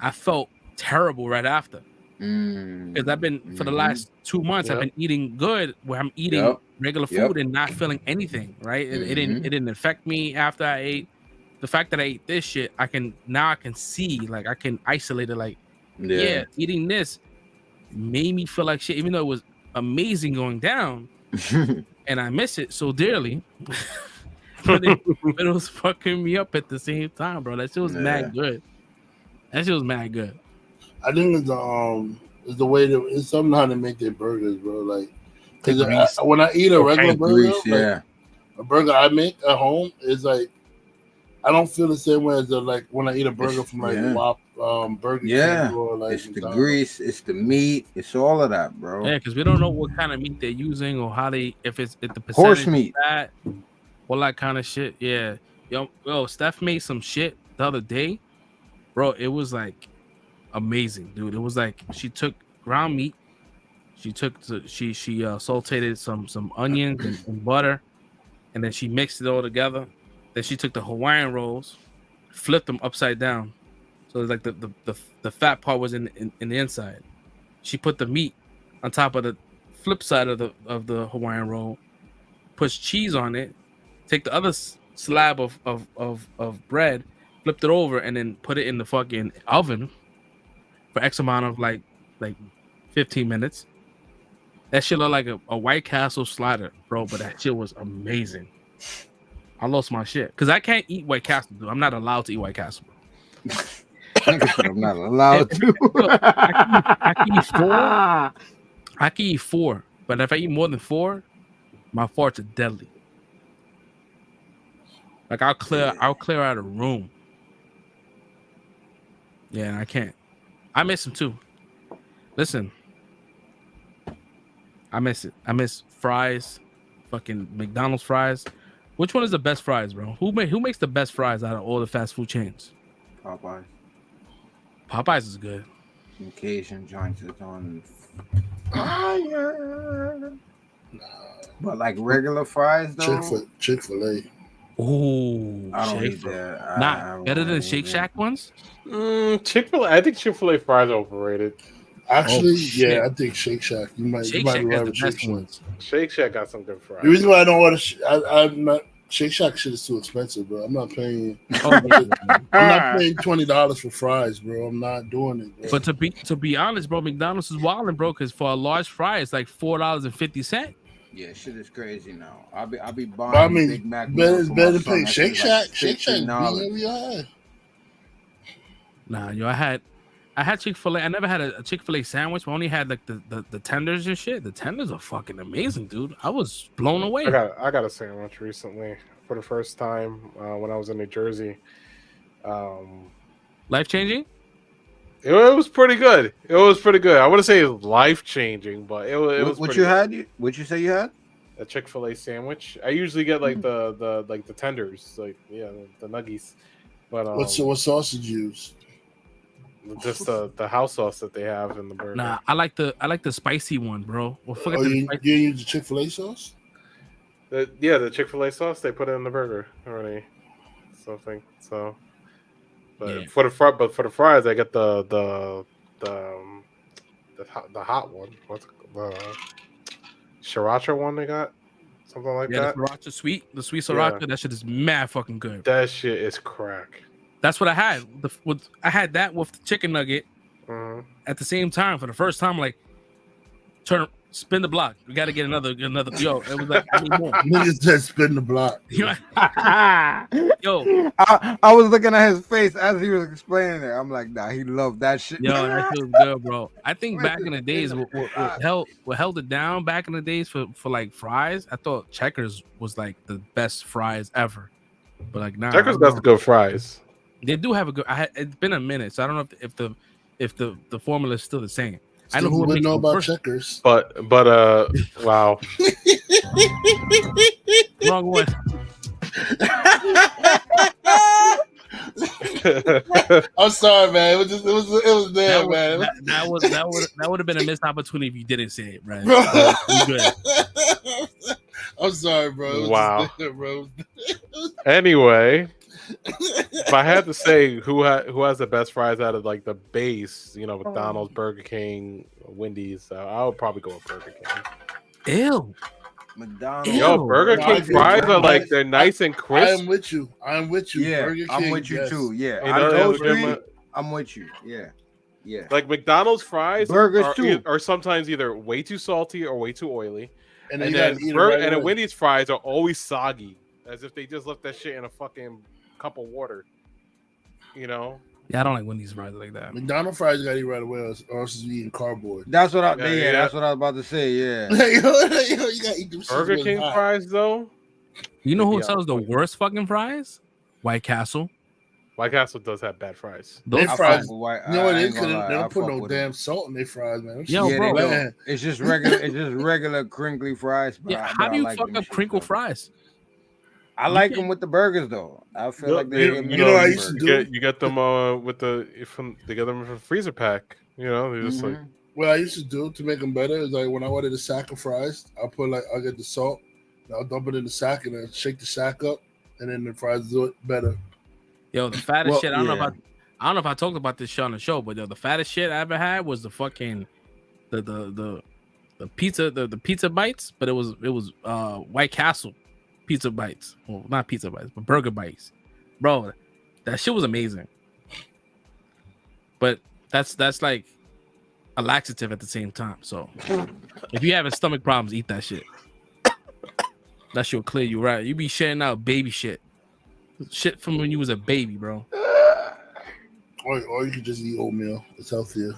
I felt terrible right after. Because I've been for the last 2 months, I've been eating good, where I'm eating regular food and not feeling anything. Right? It didn't affect me after I ate. The fact that I ate this shit, I can see, like I can isolate it. Like, yeah, eating this made me feel like shit, even though it was amazing going down, and I miss it so dearly. but it was fucking me up at the same time, bro. That shit was mad good. That shit was mad good. I think it's the way that it's something how they make their burgers, bro. Like, because when I eat a regular burger, like, a burger I make at home is like, I don't feel the same way as like when I eat a burger from like Burger King or like it's the grease, it's the meat, it's all of that, bro. Yeah, because we don't know what kind of meat they're using or how they if the percentage horse meat, that, all that kind of shit. Yeah, yo, Steph made some shit the other day, bro. It was like amazing, dude. It was like she took ground meat, she sauteed some onions and butter, and then she mixed it all together. Then she took the Hawaiian rolls, flipped them upside down, so it's like the fat part was in the inside. She put the meat on top of the flip side of the Hawaiian roll, puts cheese on it, take the other slab of bread, flipped it over, and then put it in the fucking oven for X amount of like 15 minutes. That shit looked like a White Castle slider, bro, but that shit was amazing. I lost my shit because I can't eat White Castle, dude. I'm not allowed to eat White Castle, bro. I'm not allowed to. I can eat 4. I can eat 4, but if I eat more than 4, my farts are deadly. Like I'll clear out a room. Yeah, I can't. I miss them too. Listen, I miss it. I miss fries, fucking McDonald's fries. Which one is the best fries, bro? Who makes the best fries out of all the fast food chains? Popeyes. Popeyes is good. Occasion joints is on fire. But like regular fries though. Chick-fil-A. Ooh, I don't eat that. Not better than Shake Shack ones. Chick-fil-A. I think Chick-fil-A fries are overrated. Actually, I think Shake Shack. You might be right with Shake Shack. Shake Shack got some good fries. The reason why I don't want to, I'm not. Shake Shack shit is too expensive, bro. I'm not paying. I'm not paying $20 for fries, bro. I'm not doing it, bro. But to be honest, bro, McDonald's is wilding, bro. Because for a large fry, it's like $4.50. Yeah, shit is crazy now. I'll be buying Big Mac. Better to pay Shake Shack. Shake Shack, Nah, yo, I had Chick-fil-A. I never had a Chick-fil-A sandwich. I only had like the tenders and shit. The tenders are fucking amazing, dude. I was blown away. I got a sandwich recently for the first time when I was in New Jersey. Life changing? It was pretty good. I wouldn't say life changing, but it was. What you had? What'd you say you had? A Chick-fil-A sandwich. I usually get like the tenders, like the nuggies. But what sauce did you use? Just the house sauce that they have in the burger. Nah, I like the spicy one, bro. You use the Chick-fil-A sauce? The Chick-fil-A sauce they put it in the burger already. Something so. But for the fries, I get the hot one. What's the sriracha one they got? Something like that. The sweet sriracha. That shit is mad fucking good. That shit is crack. That's what I had. I had that with the chicken nugget at the same time for the first time. Like, spin the block. We got to get another. Yo, it was like I need more. Niggas said spin the block. Yo, I was looking at his face as he was explaining it. I'm like, nah, he loved that shit. Yo, that feels good, bro. I think back in the days, what held it down back in the days for like fries. I thought Checkers was like the best fries ever, but like now Checkers got the good fries. They do have a good. It's been a minute, so I don't know if the formula is still the same. I know who would know about Checkers, but wow. Wrong one. I'm sorry, man. It was there, man. That would have been a missed opportunity if you didn't say it, right? I'm sorry, bro. Wow. There, bro. Anyway, If I had to say who has the best fries out of like the base, you know, McDonald's, Burger King, Wendy's, I would probably go with Burger King. Ew. McDonald's. Yo, Burger King fries are like they're nice and crisp. I am with you. Yeah, Burger King, I'm with you too. Yeah, You know, I'm with you. Yeah. Like McDonald's fries Burgers too are sometimes either way too salty or way too oily, and then then Wendy's fries are always soggy, as if they just left that shit in a fucking cup of water. You know? Yeah, I don't like Wendy's fries like that. McDonald's fries you gotta eat right away, or else you eating cardboard. That's what that's what I was about to say. Yeah. You gotta eat them Burger King fries though. You know who sells the worst fucking fries? White Castle. White Castle does have bad fries. Those fries, you know what? They don't put no damn salt in their fries, man. Yo, bro, it's just regular. It's just regular crinkly fries. How do you fuck up crinkle fries? I like them with the burgers though. I feel like they. You know what I used to do? You get them with they get them from the freezer pack. You know, they're just like. What I used to do to make them better is like when I wanted a sack of fries, I'll get the salt, I'll dump it in the sack and then shake the sack up, and then the fries do it better. Yo, the fattest shit. I don't know if I talked about this shit on the show, but yo, the fattest shit I ever had was the fucking the pizza bites, but it was White Castle pizza bites. Well, not pizza bites, but burger bites, bro. That shit was amazing. But that's like a laxative at the same time. So if you having stomach problems, eat that shit. That shit will clear you right. You be sharing out baby shit from when you was a baby, bro. Or you could just eat oatmeal. It's healthier.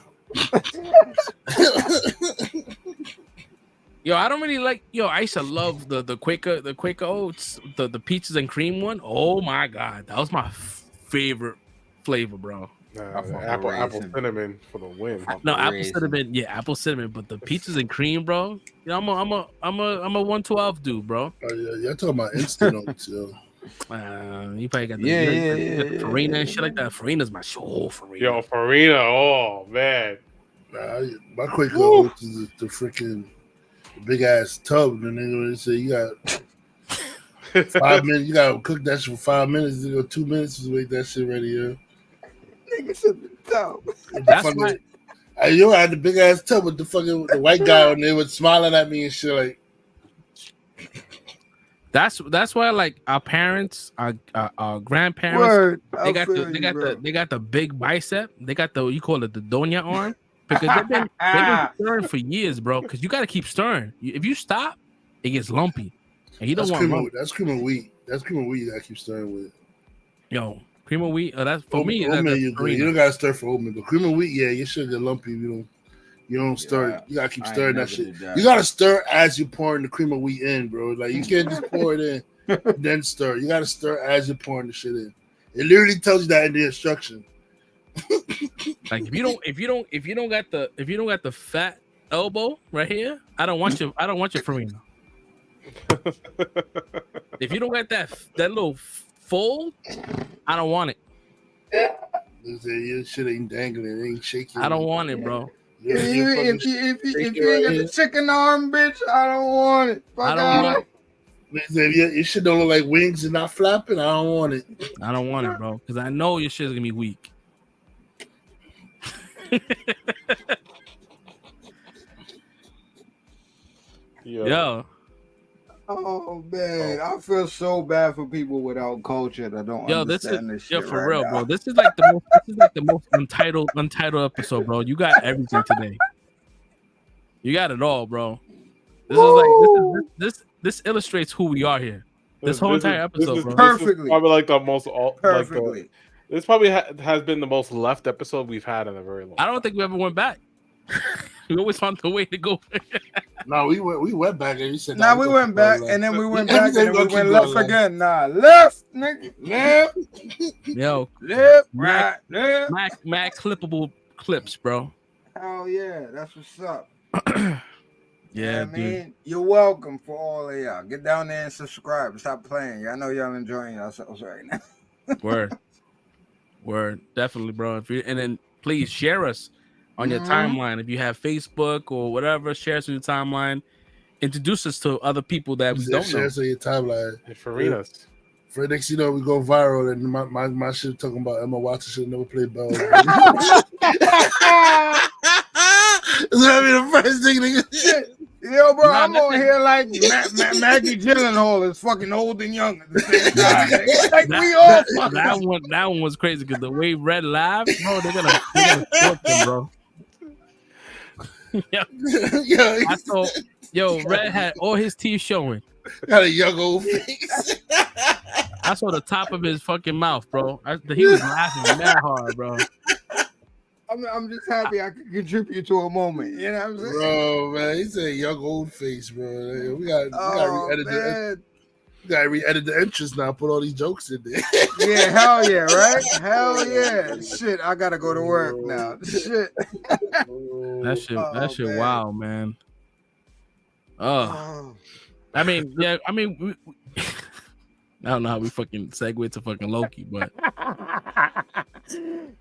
Yo, I don't really like. Yo, I used to love the Quaker Oats, the peaches and cream one. Oh my god, that was my favorite flavor, bro. Apple cinnamon for the win. No, apple cinnamon. Yeah, apple cinnamon. But the peaches and cream, bro. You know, I'm a 112 dude, bro. Oh yeah, you're talking about instant oats, yo. You probably got the Farina and shit like that. Farina's my show. Farina. Yo, Farina. Oh man. My Quaker Oats is the freaking big ass tub, and then they say you got 5 minutes. You gotta cook that shit for 5 minutes. 2 minutes to make that shit ready. Yeah. Niggas in the tub. That's why. I had the big ass tub with the white guy, and they were smiling at me and shit like. That's why like our parents, our grandparents, they got the big bicep. They got the, you call it the doña arm, because they've been stirring for years, bro. Because you got to keep stirring. If you stop, it gets lumpy, and you don't want. That's cream of wheat. That's cream of wheat. You got to keep stirring with. Yo, cream of wheat. That's for me. Oatmeal, you don't got to stir for oatmeal, but cream of wheat, yeah, you should get lumpy. You don't stir. You gotta keep stirring that shit. You gotta stir as you're pouring the cream of wheat in, bro. Like you can't just pour it in, then stir. You gotta stir as you're pouring the shit in. It literally tells you that in the instruction. Like if you don't got the fat elbow right here, I don't want your Farina. If you don't got that little fold, I don't want it. Your shit ain't dangling, it ain't shaking. I don't want it, bro. Yeah, if you ain't got the chicken arm, bitch, I don't want it. I don't want it. If your shit don't look like wings and not flapping, I don't want it. I don't want it, bro, because I know your shit's gonna be weak. Yo. Oh man, I feel so bad for people without culture that don't understand this shit. Yo, for real, bro. This is like the most untitled episode, bro. You got everything today. You got it all, bro. This illustrates who we are here. This whole entire episode, bro. Perfectly. This is probably like the most perfectly. This probably has been the most left episode we've had in a very long time. I don't think we ever went back. We always found the way to go. No, we went back and you said. Nah, we went back and then we went back and then we went left again. Nah, left, nigga, left. Yo, left, right, left. Mad clippable clips, bro. Oh yeah, that's what's up. Yeah, man. You're welcome for all of y'all. Get down there and subscribe. Stop playing. I know y'all enjoying yourselves right now. Word, definitely, bro. And then please share us on your timeline. If you have Facebook or whatever, share us on your timeline. Introduce us to other people that we don't know. Share us on your timeline. Farina's. For next, you know, we go viral, and my shit talking about Emma Watson should never play Belle. That's gonna be the first thing. Yo, bro, I'm on here like Maggie Gyllenhaal is fucking old and young at the same time. Like we all that one was crazy because the way Red laughed, bro, they're gonna torch him, bro. I saw, Red had all his teeth showing. Got a young old face. I saw the top of his fucking mouth, bro. He was laughing that hard, bro. I'm just happy I could contribute to a moment. You know what I'm saying? Bro, man, he's a young old face, bro. We gotta re-edit the entrance now. Put all these jokes in there. Yeah, hell yeah, right? Hell yeah. Shit, I gotta go to work now. Shit. That shit, wow, man. I mean, I don't know how we fucking segue to fucking Loki, but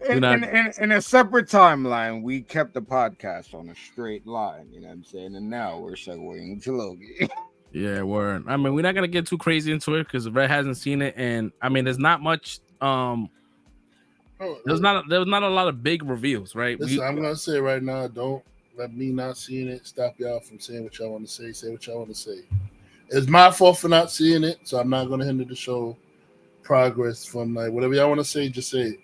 in a separate timeline, we kept the podcast on a straight line. You know what I'm saying? And now we're segueing to Loki. Yeah, word. I mean, we're not gonna get too crazy into it because Red hasn't seen it, and I mean, there's not much. There's not a lot of big reveals, right? Listen, I'm gonna say right now, don't let me not seeing it stop y'all from saying what y'all want to say. Say what y'all want to say. It's my fault for not seeing it, so I'm not gonna hinder the show progress from like whatever y'all want to say. Just say it.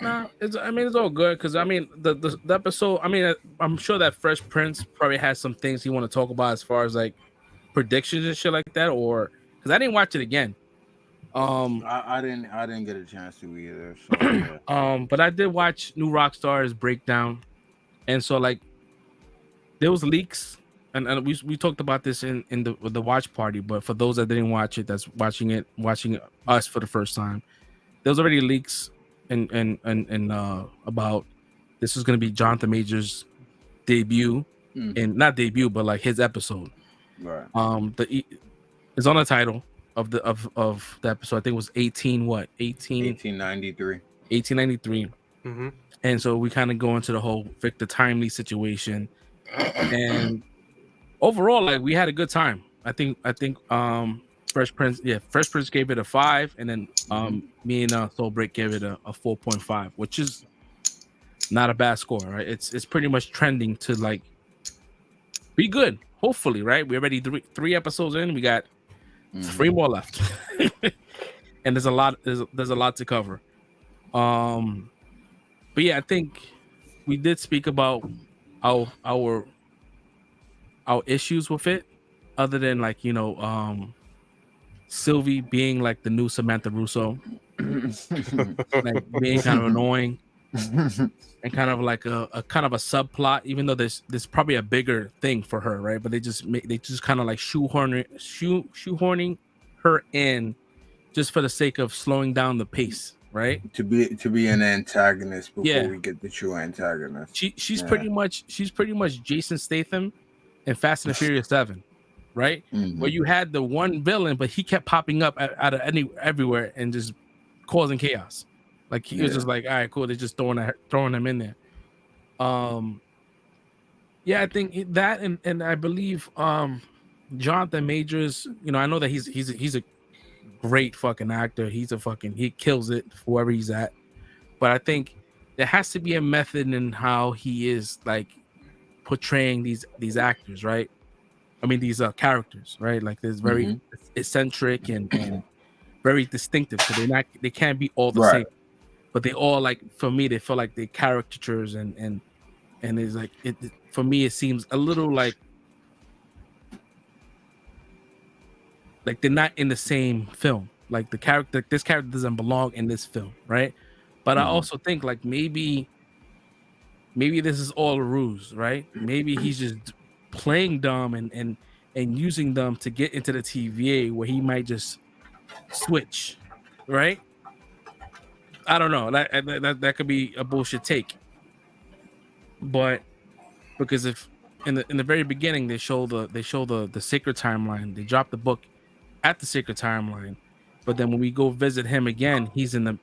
No, it's all good because I mean the episode. I mean, I'm sure that Fresh Prince probably has some things he want to talk about as far as like predictions and shit like that, or because I didn't watch it again. I didn't get a chance to either. So, yeah. But I did watch New Rockstar's breakdown, and so like there was leaks, and we talked about this in the watch party. But for those that didn't watch it, that's watching us for the first time, there was already leaks and about this is going to be Jonathan Majors' debut, and not debut, but like his episode. Right. It's on the title of the episode. I think it was 1893. Mm-hmm. And so we kind of go into the whole Victor Timely situation, and overall, like we had a good time. I think Fresh Prince gave it a 5, and then me and Soul Break gave it a 4.5, which is not a bad score, right? It's pretty much trending to like be good. Hopefully, right? We're already three episodes in. We got 3 more left, and there's a lot to cover. But yeah, I think we did speak about our issues with it, other than like Sylvie being like the new Samantha Russo, like being kind of annoying, and kind of like a kind of a subplot, even though there's probably a bigger thing for her, right? But they just kind of like shoehorning her in just for the sake of slowing down the pace, right? To be an antagonist before we get the true antagonist. She's pretty much Jason Statham in Fast and the Furious 7. Right, where you had the one villain, but he kept popping up out of everywhere and just causing chaos. Like he was just like, all right, cool. They're just throwing him in there. Yeah, I think that, and I believe Jonathan Majors. I know that he's a great fucking actor. He kills it wherever he's at. But I think there has to be a method in how he is like portraying these actors, right? I mean, these characters, right? Like, there's very eccentric and very distinctive. So they can't be all the same, but they all, like, for me, they feel like they're caricatures, and it's like for me, it seems a little like they're not in the same film. Like this character doesn't belong in this film, right? But I also think like maybe this is all a ruse, right? Maybe he's just playing dumb and using them to get into the TVA where he might just switch, right? I don't know. That could be a bullshit take, but because if in the very beginning they show the sacred timeline, they drop the book at the sacred timeline, but then when we go visit him again, he's in the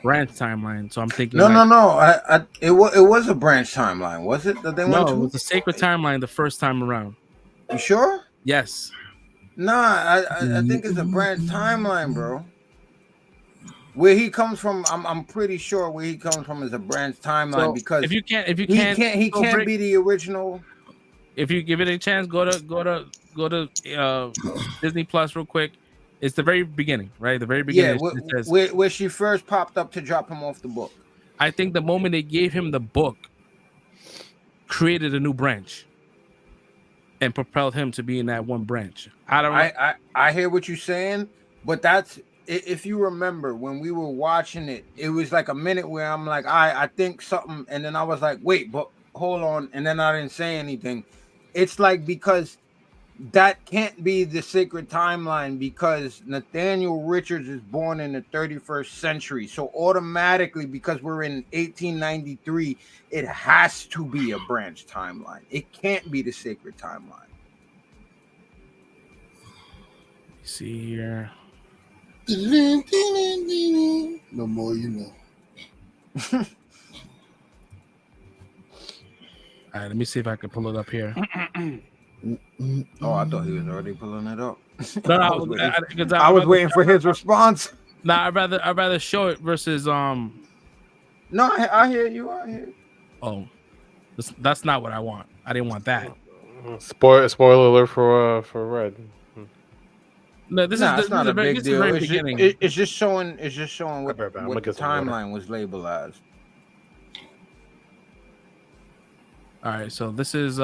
branch timeline. So I'm thinking no. It was a branch timeline, was it? That they went to? It was the sacred timeline the first time around. You sure? Yes. Nah, I think it's a branch timeline, bro. Where he comes from, I'm pretty sure where he comes from is a branch timeline So because if you can't he can't be the original. If you give it a chance, go to Disney Plus real quick. It's the very beginning, right? The very beginning. Yeah, It says, where she first popped up to drop him off the book. I think the moment they gave him the book, created a new branch, and propelled him to be in that one branch. I hear what you're saying, but that's if you remember when we were watching it, it was like a minute where I'm like, I think something, and then I was like, wait, but hold on, and then I didn't say anything. It's like because that can't be the sacred timeline because Nathaniel Richards is born in the 31st century. So automatically, because we're in 1893, it has to be a branch timeline. It can't be the sacred timeline. See here. No more, you know. All right, let me see if I can pull it up here. Oh, I thought he was already pulling it up. No, I was waiting for his response. Nah, I'd rather show it versus No, I hear you. I hear. Oh, that's not what I want. I didn't want that. Spoiler alert for Red. No, this is not a big deal. It's just showing what the timeline was labeled as. All right, so this is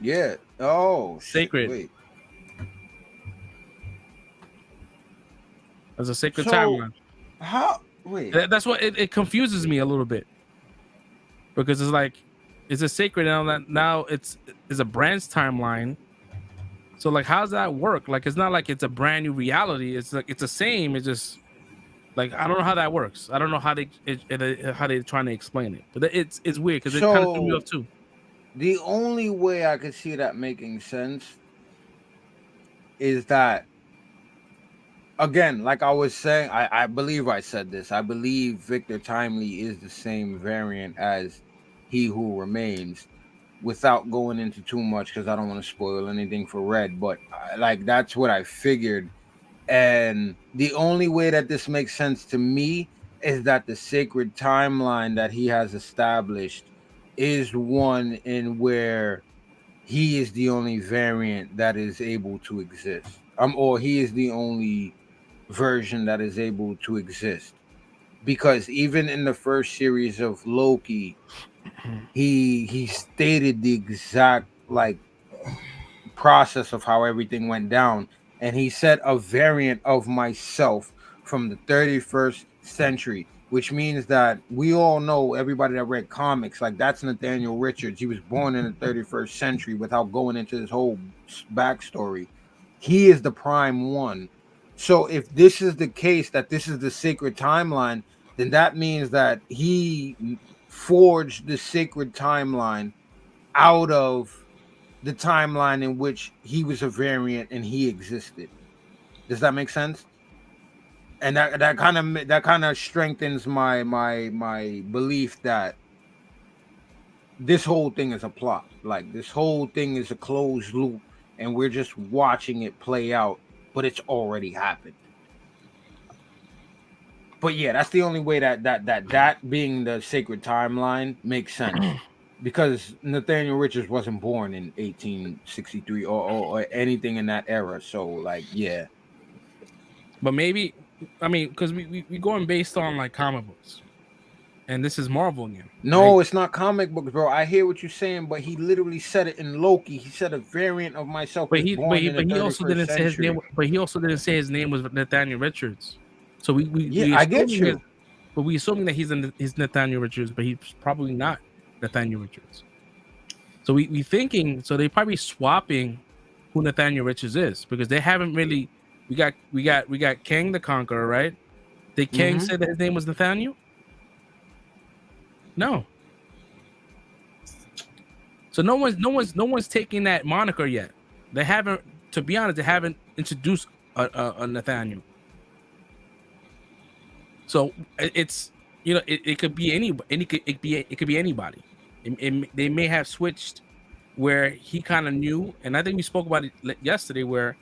Yeah. Oh, sacred. Wait. There's a sacred timeline. How? Wait. That's what it confuses me a little bit because it's like it's a sacred now it's a branch timeline. So like, how does that work? Like, it's not like it's a brand new reality. It's like it's the same. It's just like I don't know how that works. I don't know how they're trying to explain it, but it's weird because it kind of threw me off too. The only way I could see that making sense is that, again, like I was saying, I believe I said this. I believe Victor Timely is the same variant as He Who Remains, without going into too much because I don't want to spoil anything for Red. But like that's what I figured. And the only way that this makes sense to me is that the sacred timeline that he has established is one in where he is the only variant that is able to exist. Or he is the only version that is able to exist. Because even in the first series of Loki, he stated the exact like process of how everything went down. And he said a variant of myself from the 31st century, which means that we all know, everybody that read comics, like that's Nathaniel Richards. He was born in the 31st century without going into his whole backstory. He is the prime one. So if this is the case, that this is the sacred timeline, then that means that he forged the sacred timeline out of the timeline in which he was a variant and he existed. Does that make sense? And that kind of strengthens my belief that this whole thing is a plot. Like this whole thing is a closed loop, and we're just watching it play out, but it's already happened. But yeah, that's the only way that being the sacred timeline makes sense. Because Nathaniel Richards wasn't born in 1863 or anything in that era. So like, yeah. But maybe, I mean, because we going based on like comic books, and this is Marvel again. No, right? It's not comic books, bro. I hear what you're saying, but he literally said it in Loki. He said a variant of myself. But he also didn't say his name. But he also didn't say his name was Nathaniel Richards. So I get you. But we assuming that he's Nathaniel Richards, but he's probably not Nathaniel Richards. So we thinking, so they probably swapping who Nathaniel Richards is, because they haven't really. We got Kang the Conqueror, right? Did Kang say that his name was Nathaniel? No. So no one's taking that moniker yet. They haven't, to be honest, they haven't introduced a Nathaniel. So it's, you know, it could be it could be anybody. They may have switched where he kind of knew, and I think we spoke about it yesterday, where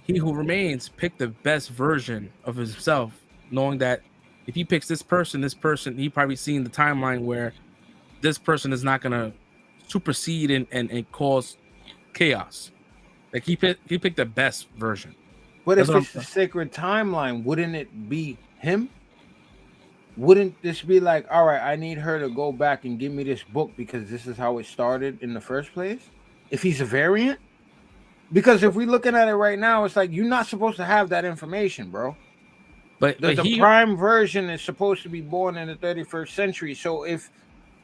he who remains picked the best version of himself, knowing that if he picks this person, he probably seen the timeline where this person is not gonna supersede and cause chaos. Like he picked the best version. But if it's the sacred timeline, wouldn't it be him? Wouldn't this be like, all right, I need her to go back and give me this book because this is how it started in the first place? If he's a variant? Because if we're looking at it right now, it's like you're not supposed to have that information, bro. But the prime version is supposed to be born in the 31st century. So if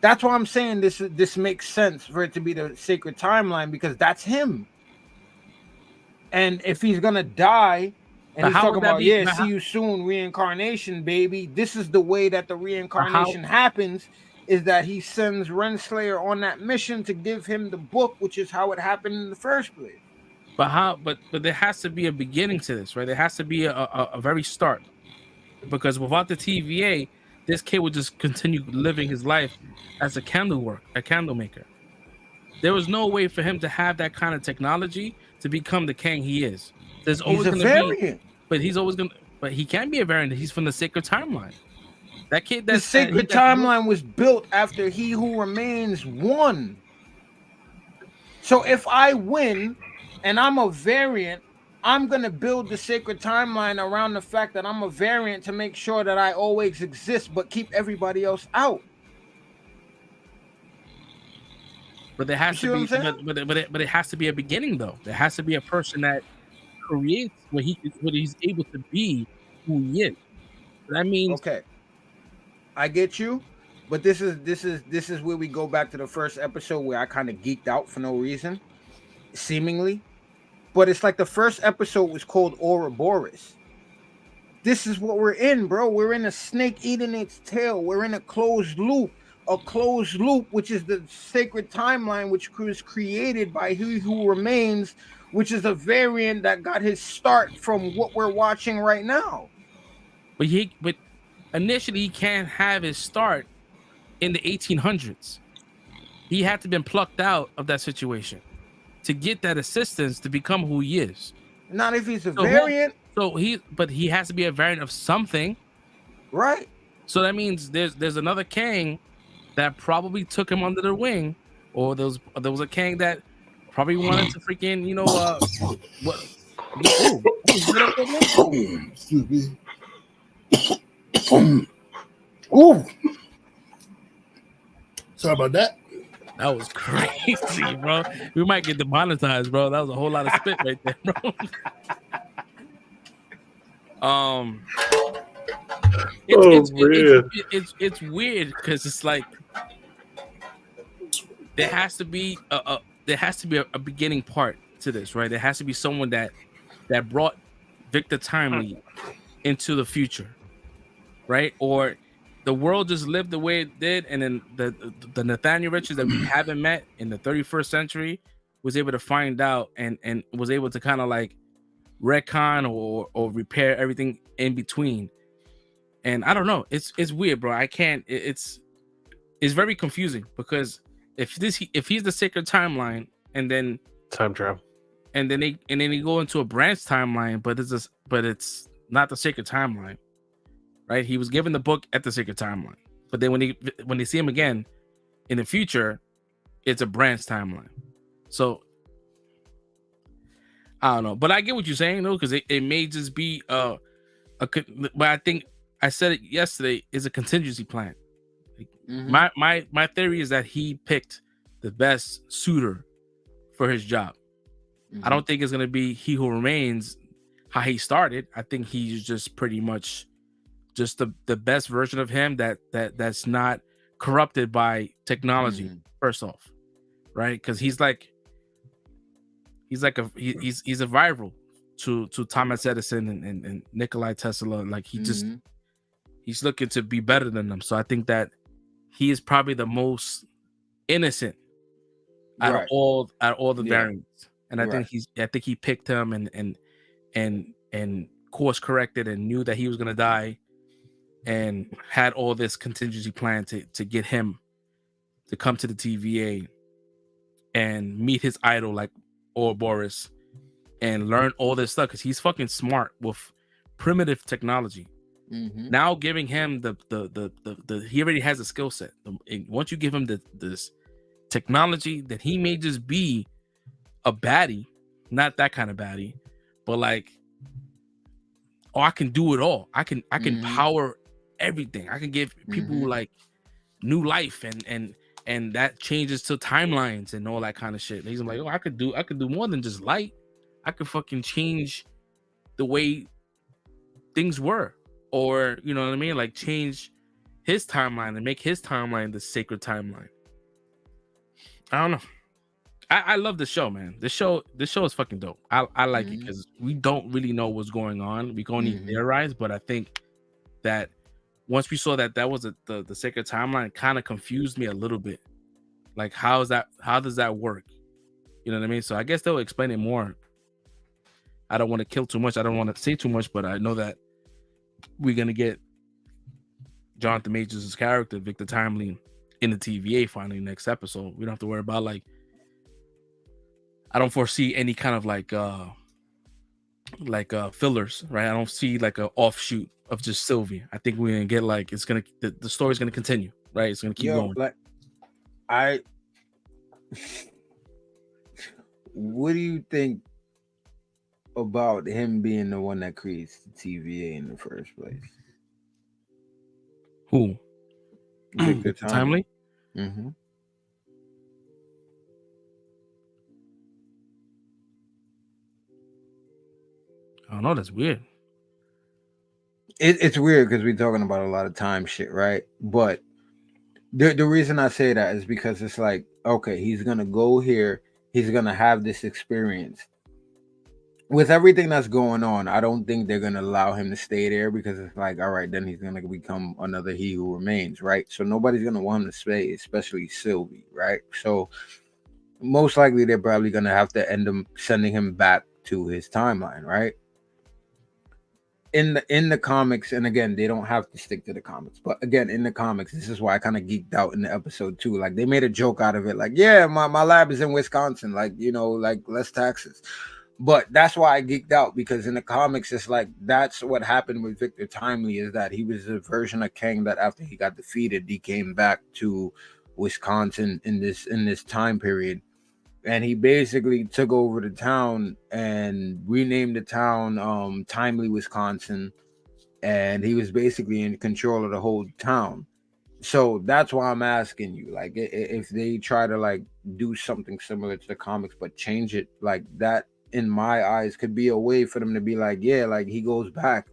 that's why I'm saying this makes sense for it to be the sacred timeline, because that's him. And if he's gonna die, and he's talking about, see you soon, reincarnation, baby. This is the way that the reincarnation happens, is that he sends Renslayer on that mission to give him the book, which is how it happened in the first place. But there has to be a beginning to this, right? There has to be a very start, because without the TVA, this kid would just continue living his life as a candle maker. There was no way for him to have that kind of technology to become the king he is. There's always going to be, but he can be a variant. He's from the sacred timeline. That kid, the sacred timeline was built after He Who Remains won. So if I win and I'm a variant, I'm going to build the sacred timeline around the fact that I'm a variant to make sure that I always exist, but keep everybody else out. But there has to be, but it has to be a beginning, though. There has to be a person that creates what he's able to be who he is. That means, okay, I get you, but this is where we go back to the first episode where I kind of geeked out for no reason, seemingly. But it's like the first episode was called Ouroboros. This is what we're in, bro. We're in a snake eating its tail. We're in a closed loop. A closed loop, which is the sacred timeline, which was created by He Who Remains, which is a variant that got his start from what we're watching right now. But initially he can't have his start in the 1800s. He had to been plucked out of that situation to get that assistance to become who he is. Not if he's a variant. But he has to be a variant of something, right? So that means there's another king that probably took him under their wing, or there was a king that probably wanted to freaking, you know, what? Excuse me. Ooh. Sorry about that. That was crazy, bro. We might get demonetized, bro. That was a whole lot of spit right there, bro. It's weird because it's like there has to be a beginning part to this, right? There has to be someone that brought Victor Timely into the future, right? Or the world just lived the way it did, and then the Nathaniel Richards that we haven't met in the 31st century was able to find out and was able to kind of like retcon or repair everything in between. And I don't know, it's weird, bro. I can't. It's very confusing because if he's the sacred timeline, and then time travel, and then they go into a branch timeline, but it's not the sacred timeline, right? He was given the book at the sacred timeline, but then when they see him again in the future, it's a branch timeline. So I don't know, but I get what you're saying though, because it may just be but I think I said it yesterday, is a contingency plan. My theory is that he picked the best suitor for his job. I don't think it's gonna be He Who Remains how he started. I think he's just pretty much just the best version of him that's not corrupted by technology. First off, right? Because he's a rival to Thomas Edison and Nikola Tesla. Like he's looking to be better than them. So I think that he is probably the most innocent out Right. of all the Yeah. variants. And I Right. think he picked him and course corrected and knew that he was gonna die, and had all this contingency plan to get him to come to the TVA and meet his idol like Ouroboros and learn all this stuff, because he's fucking smart with primitive technology. Mhm. Now giving him the he already has a skill set. Once you give him this technology, that he may just be a baddie, not that kind of baddie, but like, oh, I can do it all. I can power everything. I can give people like new life, and that changes to timelines and all that kind of shit. And he's like, oh, I could do more than just light. I could fucking change the way things were, or you know what I mean, like change his timeline and make his timeline the sacred timeline. I don't know. I love the show, man. The show is fucking dope. I like it because we don't really know what's going on. We can only theorize, but I think that once we saw that was the sacred timeline, it kind of confused me a little bit. Like, how does that work? You know what I mean? So I guess they'll explain it more. I don't want to kill too much. I don't want to say too much, but I know that we're gonna get Jonathan Majors' character, Victor Timely, in the TVA finally next episode. We don't have to worry about like, I don't foresee any kind of like fillers, right? I don't see like a offshoot of just Sylvie. I think we're gonna get like, it's gonna, the story's gonna continue, right? It's gonna keep going. Like, what do you think about him being the one that creates the TVA in the first place? Who? Victor Timely. I don't know. That's weird. It's weird because we're talking about a lot of time shit, right? But the reason I say that is because it's like, okay, he's gonna go here, he's gonna have this experience. With everything that's going on, I don't think they're gonna allow him to stay there, because it's like, all right, then he's gonna become another He Who Remains, right? So nobody's gonna want him to stay, especially Sylvie, right? So most likely they're probably gonna have to end him sending him back to his timeline, right? In the comics, and again, they don't have to stick to the comics, but again, in the comics, this is why I kind of geeked out in the episode too. Like, they made a joke out of it, like, yeah, my lab is in Wisconsin, like, you know, like less taxes. But that's why I geeked out, because in the comics, it's like, that's what happened with Victor Timely, is that he was a version of Kang that after he got defeated, he came back to Wisconsin in this time period. And he basically took over the town and renamed the town Timely, Wisconsin. And he was basically in control of the whole town. So that's why I'm asking you, like, if they try to like do something similar to the comics, but change it like that, in my eyes, could be a way for them to be like, yeah, like he goes back.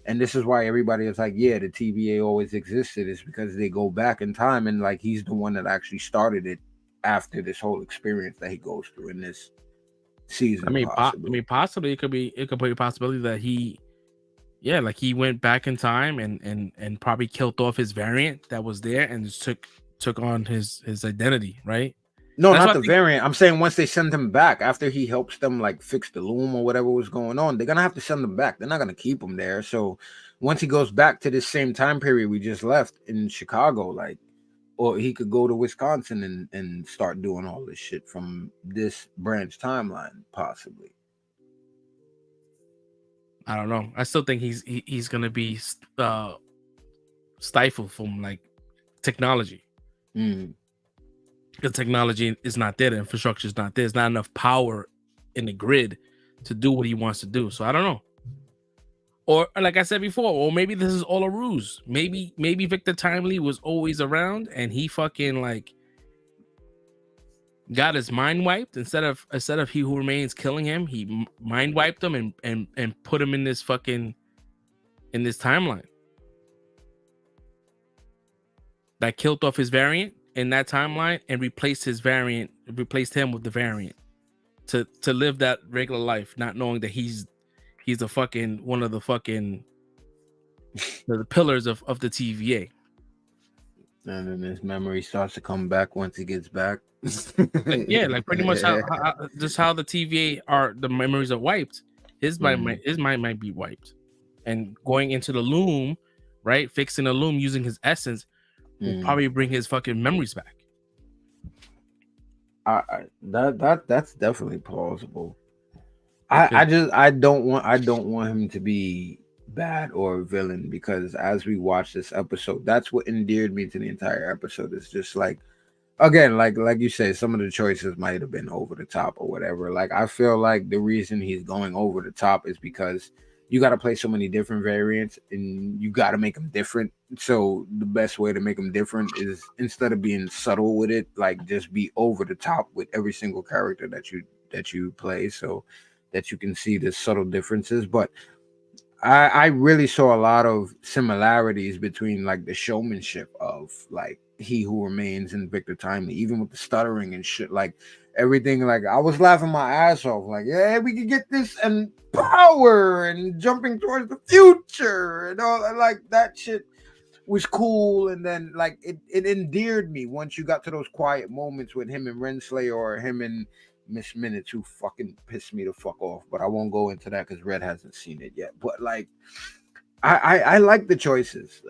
And this is why everybody is like, yeah, the TVA always existed, is because they go back in time, and like he's the one that actually started it after this whole experience that he goes through in this season. I mean, possibly it could be a possibility that he went back in time and probably killed off his variant that was there and just took on his identity, right? No, that's not the variant. I'm saying once they send him back, after he helps them like fix the loom or whatever was going on, they're gonna have to send him back. They're not gonna keep him there. So once he goes back to this same time period we just left in Chicago, like, or he could go to Wisconsin and start doing all this shit from this branch timeline, possibly. I don't know. I still think he's gonna be stifled from like technology. The technology is not there. The infrastructure is not there. There's not enough power in the grid to do what he wants to do. So I don't know. Or like I said before, or maybe this is all a ruse. Maybe Victor Timely was always around and he fucking like got his mind wiped. Instead of He Who Remains killing him, he mind wiped him and put him in this fucking timeline that killed off his variant in that timeline and replaced him with the variant to live that regular life, not knowing that he's a fucking one of the fucking the pillars of the TVA. And then his memory starts to come back once he gets back. Yeah, like pretty much how just how the TVA are, the memories are wiped. His mind might be wiped, and going into the loom, right? Fixing the loom using his essence will probably bring his fucking memories back. That's definitely plausible. I don't want him to be bad or a villain, because as we watch this episode, that's what endeared me to the entire episode. It's just like, again, like you say, some of the choices might have been over the top or whatever. Like, I feel like the reason he's going over the top is because you got to play so many different variants and you got to make them different. So the best way to make them different is, instead of being subtle with it, like just be over the top with every single character that you play, so that you can see the subtle differences. But I really saw a lot of similarities between like the showmanship of like He Who Remains and Victor Timely, even with the stuttering and shit, like everything. Like, I was laughing my ass off, like, yeah, we can get this, and power and jumping towards the future and all that. Like, that shit was cool. And then like it endeared me once you got to those quiet moments with him and Renslayer, or him and Miss Minutes, who fucking pissed me the fuck off. But I won't go into that because Red hasn't seen it yet. But like, I like the choices.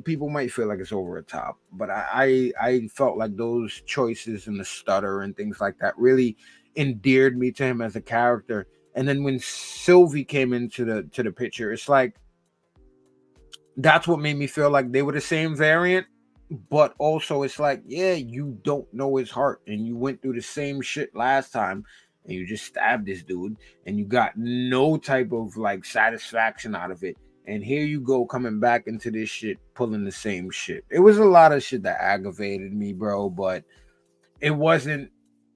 People might feel like it's over the top, but I felt like those choices and the stutter and things like that really endeared me to him as a character. And then when Sylvie came into the picture, it's like, that's what made me feel like they were the same variant. But also, it's like, yeah, you don't know his heart, and you went through the same shit last time, and you just stabbed this dude, and you got no type of like satisfaction out of it. And here you go, coming back into this shit, pulling the same shit. It was a lot of shit that aggravated me, bro. But it wasn't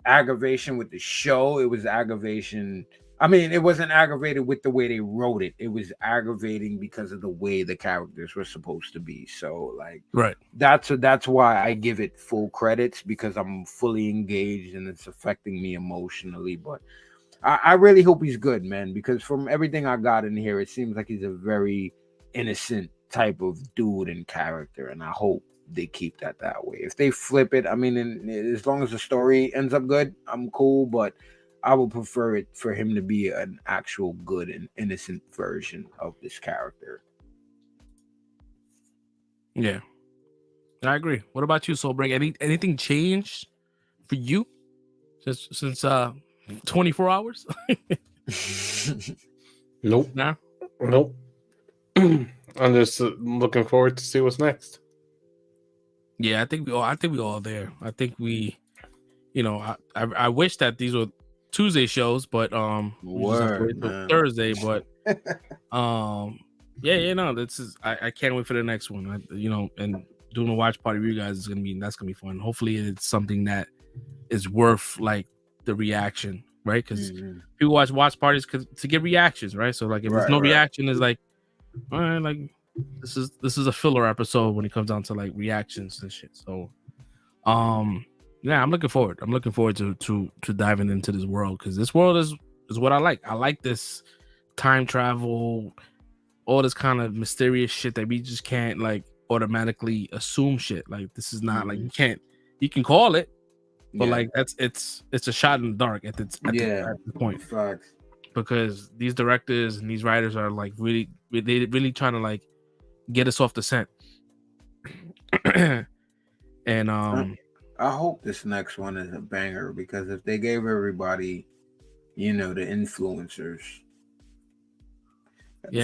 aggravation with the show. It was aggravation. I mean, it wasn't aggravated with the way they wrote it. It was aggravating because of the way the characters were supposed to be. So, like, right. That's why I give it full credits, because I'm fully engaged and it's affecting me emotionally. But I really hope he's good, man, because from everything I got in here, it seems like he's a very innocent type of dude and character, and I hope they keep that way. If they flip it, I mean, as long as the story ends up good, I'm cool, but I would prefer it for him to be an actual good and innocent version of this character. Yeah, I agree. What about you, Soulbreak? Anything changed for you since 24 hours? Nope. Nah? Nope. I'm just looking forward to see what's next. Yeah, I think we all there. I think we, I wish that these were Tuesday shows, but Thursday. But this is I can't wait for the next one. And doing a watch party with you guys that's gonna be fun. Hopefully, it's something that is worth like the reaction, right? Because people watch parties to get reactions, right? So like, if there's no reaction, it's like, all right, like this is a filler episode when it comes down to like reactions and shit. So, yeah, I'm looking forward. to diving into this world, because this world is what I like. I like this time travel, all this kind of mysterious shit that we just can't like automatically assume shit. Like, this is not like you can call it, but like it's a shot in the dark at the point. Facts. Because these directors and these writers are like really trying to like get us off the scent. And I hope this next one is a banger, because if they gave everybody, the influencers,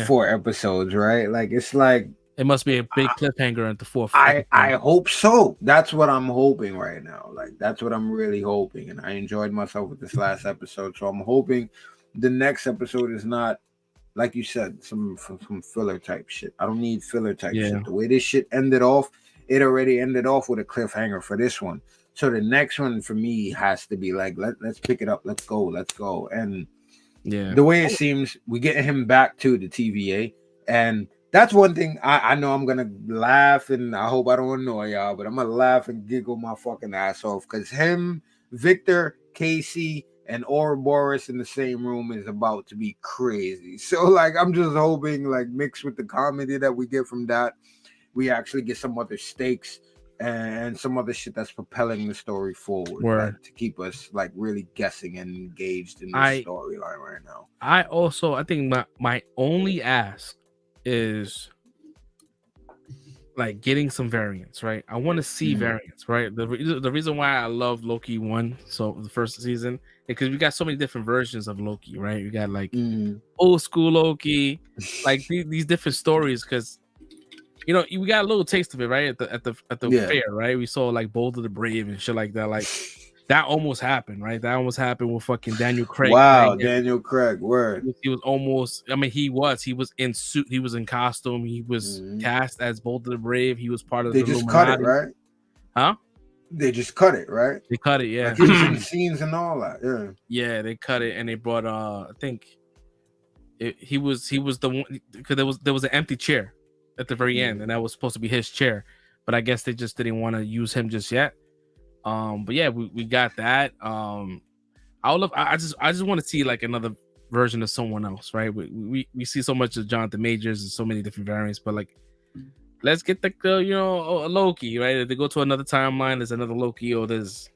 4 episodes, right? Like, it's like, it must be a big cliffhanger at the 4th. I hope so. That's what I'm hoping right now. Like, that's what I'm really hoping. And I enjoyed myself with this last episode. So I'm hoping the next episode is not, like you said, some filler type shit. I don't need filler type shit. The way this shit ended off, it already ended off with a cliffhanger for this one. So the next one for me has to be like, let's pick it up. Let's go. And the way it seems, we get him back to the TVA. And that's one thing I know I'm going to laugh, and I hope I don't annoy y'all, but I'm going to laugh and giggle my fucking ass off, because him, Victor, Casey, and Ouroboros in the same room is about to be crazy. So like, I'm just hoping, like, mixed with the comedy that we get from that, we actually get some other stakes and some other shit that's propelling the story forward, like, to keep us like really guessing and engaged in the storyline right now. I think my only ask is like getting some variants, right? I want to see variants, right? The reason why I love Loki 1, so the first season, because we got so many different versions of Loki, right? We got like old school Loki, like these different stories, because you know, we got a little taste of it, right? At the fair, right? We saw like Bold of the Brave and shit like that. Like that almost happened, right? That almost happened with fucking Daniel Craig. Wow, right? Daniel Craig, word. He was almost. I mean, he was in suit. He was in costume. He was cast as Bold of the Brave. He was part of. They just cut it, right? Huh? They just cut it, right? They cut it, yeah. Like he was in the scenes and all that, yeah. Yeah, they cut it and they brought. I think he was the one, because there was an empty chair at the very end, and that was supposed to be his chair, but I guess they just didn't want to use him just yet. But yeah, we got that. I just want to see like another version of someone else, right? We see so much of Jonathan Majors and so many different variants, but like, let's get the a Loki, right? If they go to another timeline, there's another Loki, or there's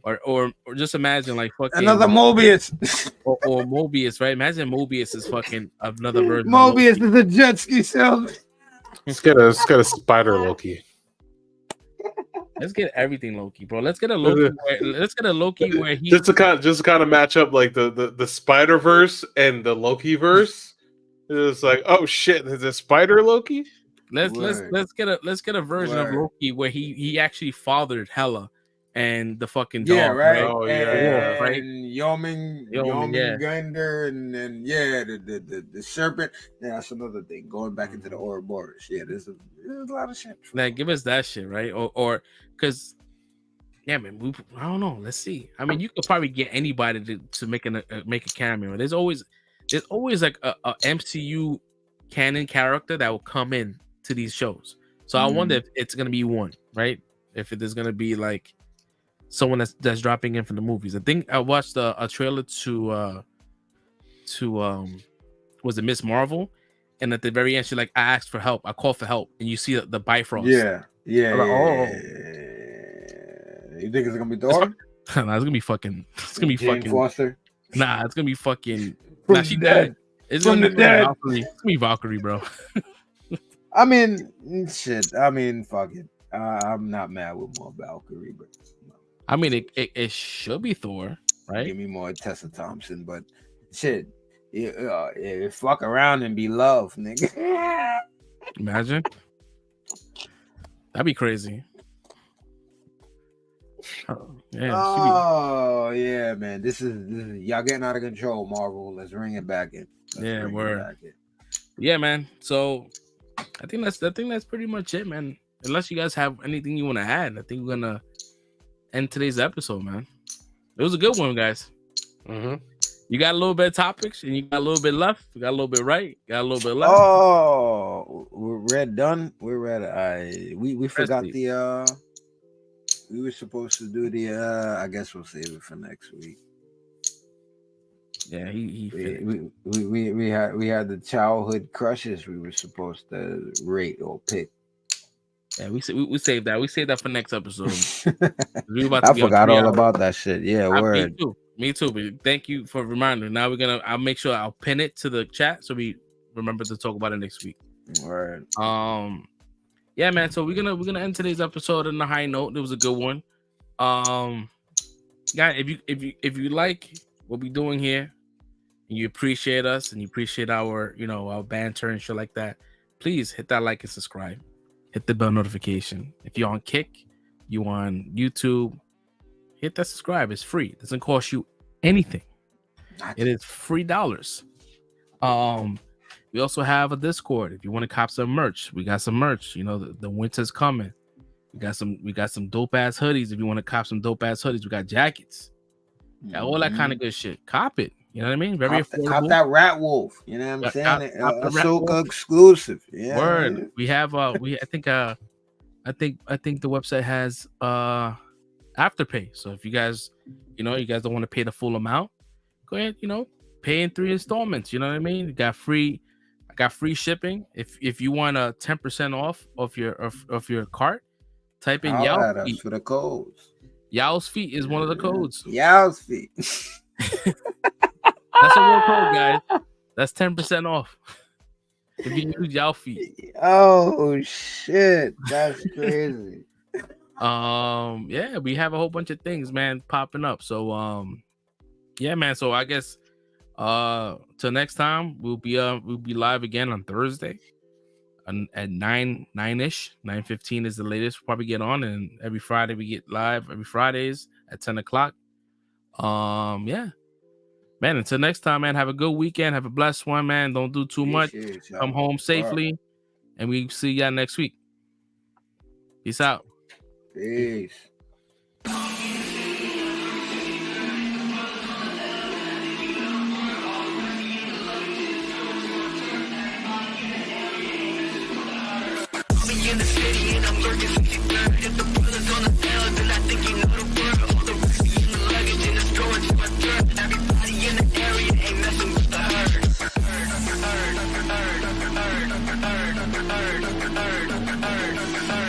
or just imagine like fucking another Mobius or Mobius, right? Imagine Mobius is fucking another version. Mobius is a jet ski salesman. Let's get a spider Loki. Let's get everything Loki, bro. Let's get a Loki. Where he just to kind of match up like the Spider Verse and the Loki verse. It's like, oh shit, there's a spider Loki. Let's get a version of Loki where he actually fathered Hela and the fucking dog. Yeah, right. Oh yeah, right. And Jormungandr, and then the serpent. Yeah, that's another thing. Going back into the Ouroboros. Yeah, there's a lot of shit. Now give us that shit, right? Or because yeah, man, I don't know. Let's see. I mean, you could probably get anybody to make a cameo. There's always like a MCU canon character that will come in to these shows. So I wonder if it's gonna be one, right? If there's gonna be like someone that's dropping in from the movies. I think I watched a trailer to was it Miss Marvel, and at the very end she like, I asked for help, I called for help, and you see the Bifrost. Yeah. Like, You think it's gonna be Thor? Nah, it's gonna be fucking. It's gonna be Jane fucking. Foster. Nah, it's gonna be fucking. From Nah, the she dead. dead. It's From gonna the be dead. Valkyrie. It's gonna be Valkyrie, bro. I mean, shit. I mean, fuck it. I'm not mad with more Valkyrie, but I mean, it should be Thor, right? give me more Tessa Thompson. But shit, fuck around and be love, nigga. Imagine. That'd be crazy. Oh yeah, man. This is y'all getting out of control, Marvel. Let's bring it back in. Yeah, man. So I think that's pretty much it, man. Unless you guys have anything you want to add, I think we're gonna end today's episode, man. It was a good one, guys. You got a little bit of topics, and you got a little bit left. You got a little bit right. Got a little bit left. Oh, we're done. We're ready. We forgot the we were supposed to do the I guess we'll save it for next week. Yeah, we had the childhood crushes we were supposed to rate or pick. Yeah, we saved that. We saved that for next episode. I forgot all about that shit. Yeah, word. Me too. But thank you for reminding. Now I'll make sure I'll pin it to the chat so we remember to talk about it next week. Word. Yeah, man. So we're gonna end today's episode on a high note. It was a good one. Guys, if you like what we're doing here, and you appreciate us and you appreciate our our banter and shit like that, please hit that like and subscribe. Hit the bell notification. If you're on Kick, you on YouTube, hit that subscribe. It's free. It doesn't cost you anything. It is $3. We also have a Discord. If you want to cop some merch, we got some merch. The winter's coming. We got some dope ass hoodies. If you want to cop some dope ass hoodies, we got jackets. Got all that kind of good shit. Cop it. You know what I mean? Very affordable. Cop that Rat Wolf. You know what I'm saying? Ahsoka exclusive. Yeah. Word. We have I think the website has Afterpay. So if you guys don't want to pay the full amount, go ahead, pay in 3 installments. You know what I mean? I got free shipping. If you want a 10% off of your cart, Type in Holla Yao at us feet. for the codes. Yao's feet is one of the codes. Yao's feet. That's a real code, guys. That's 10% off. If you use Yao feet. Oh shit, that's crazy. Yeah, we have a whole bunch of things, man, popping up. So yeah, man. So I guess till next time, we'll be live again on Thursday at 9-ish. 9:15 is the latest. We'll probably get on, and every Friday we get live every Fridays at 10 o'clock. Yeah. Man, until next time, man, have a good weekend. Have a blessed one, man. Don't do too much. Come home safely. And we see y'all next week. Peace out. Peace. In the city and I'm lurking 53rd. If the brothers on the town, then I think you know the word. All the risky in the luggage and it's going to my dirt. Everybody in the area ain't messing with the herd. Herd.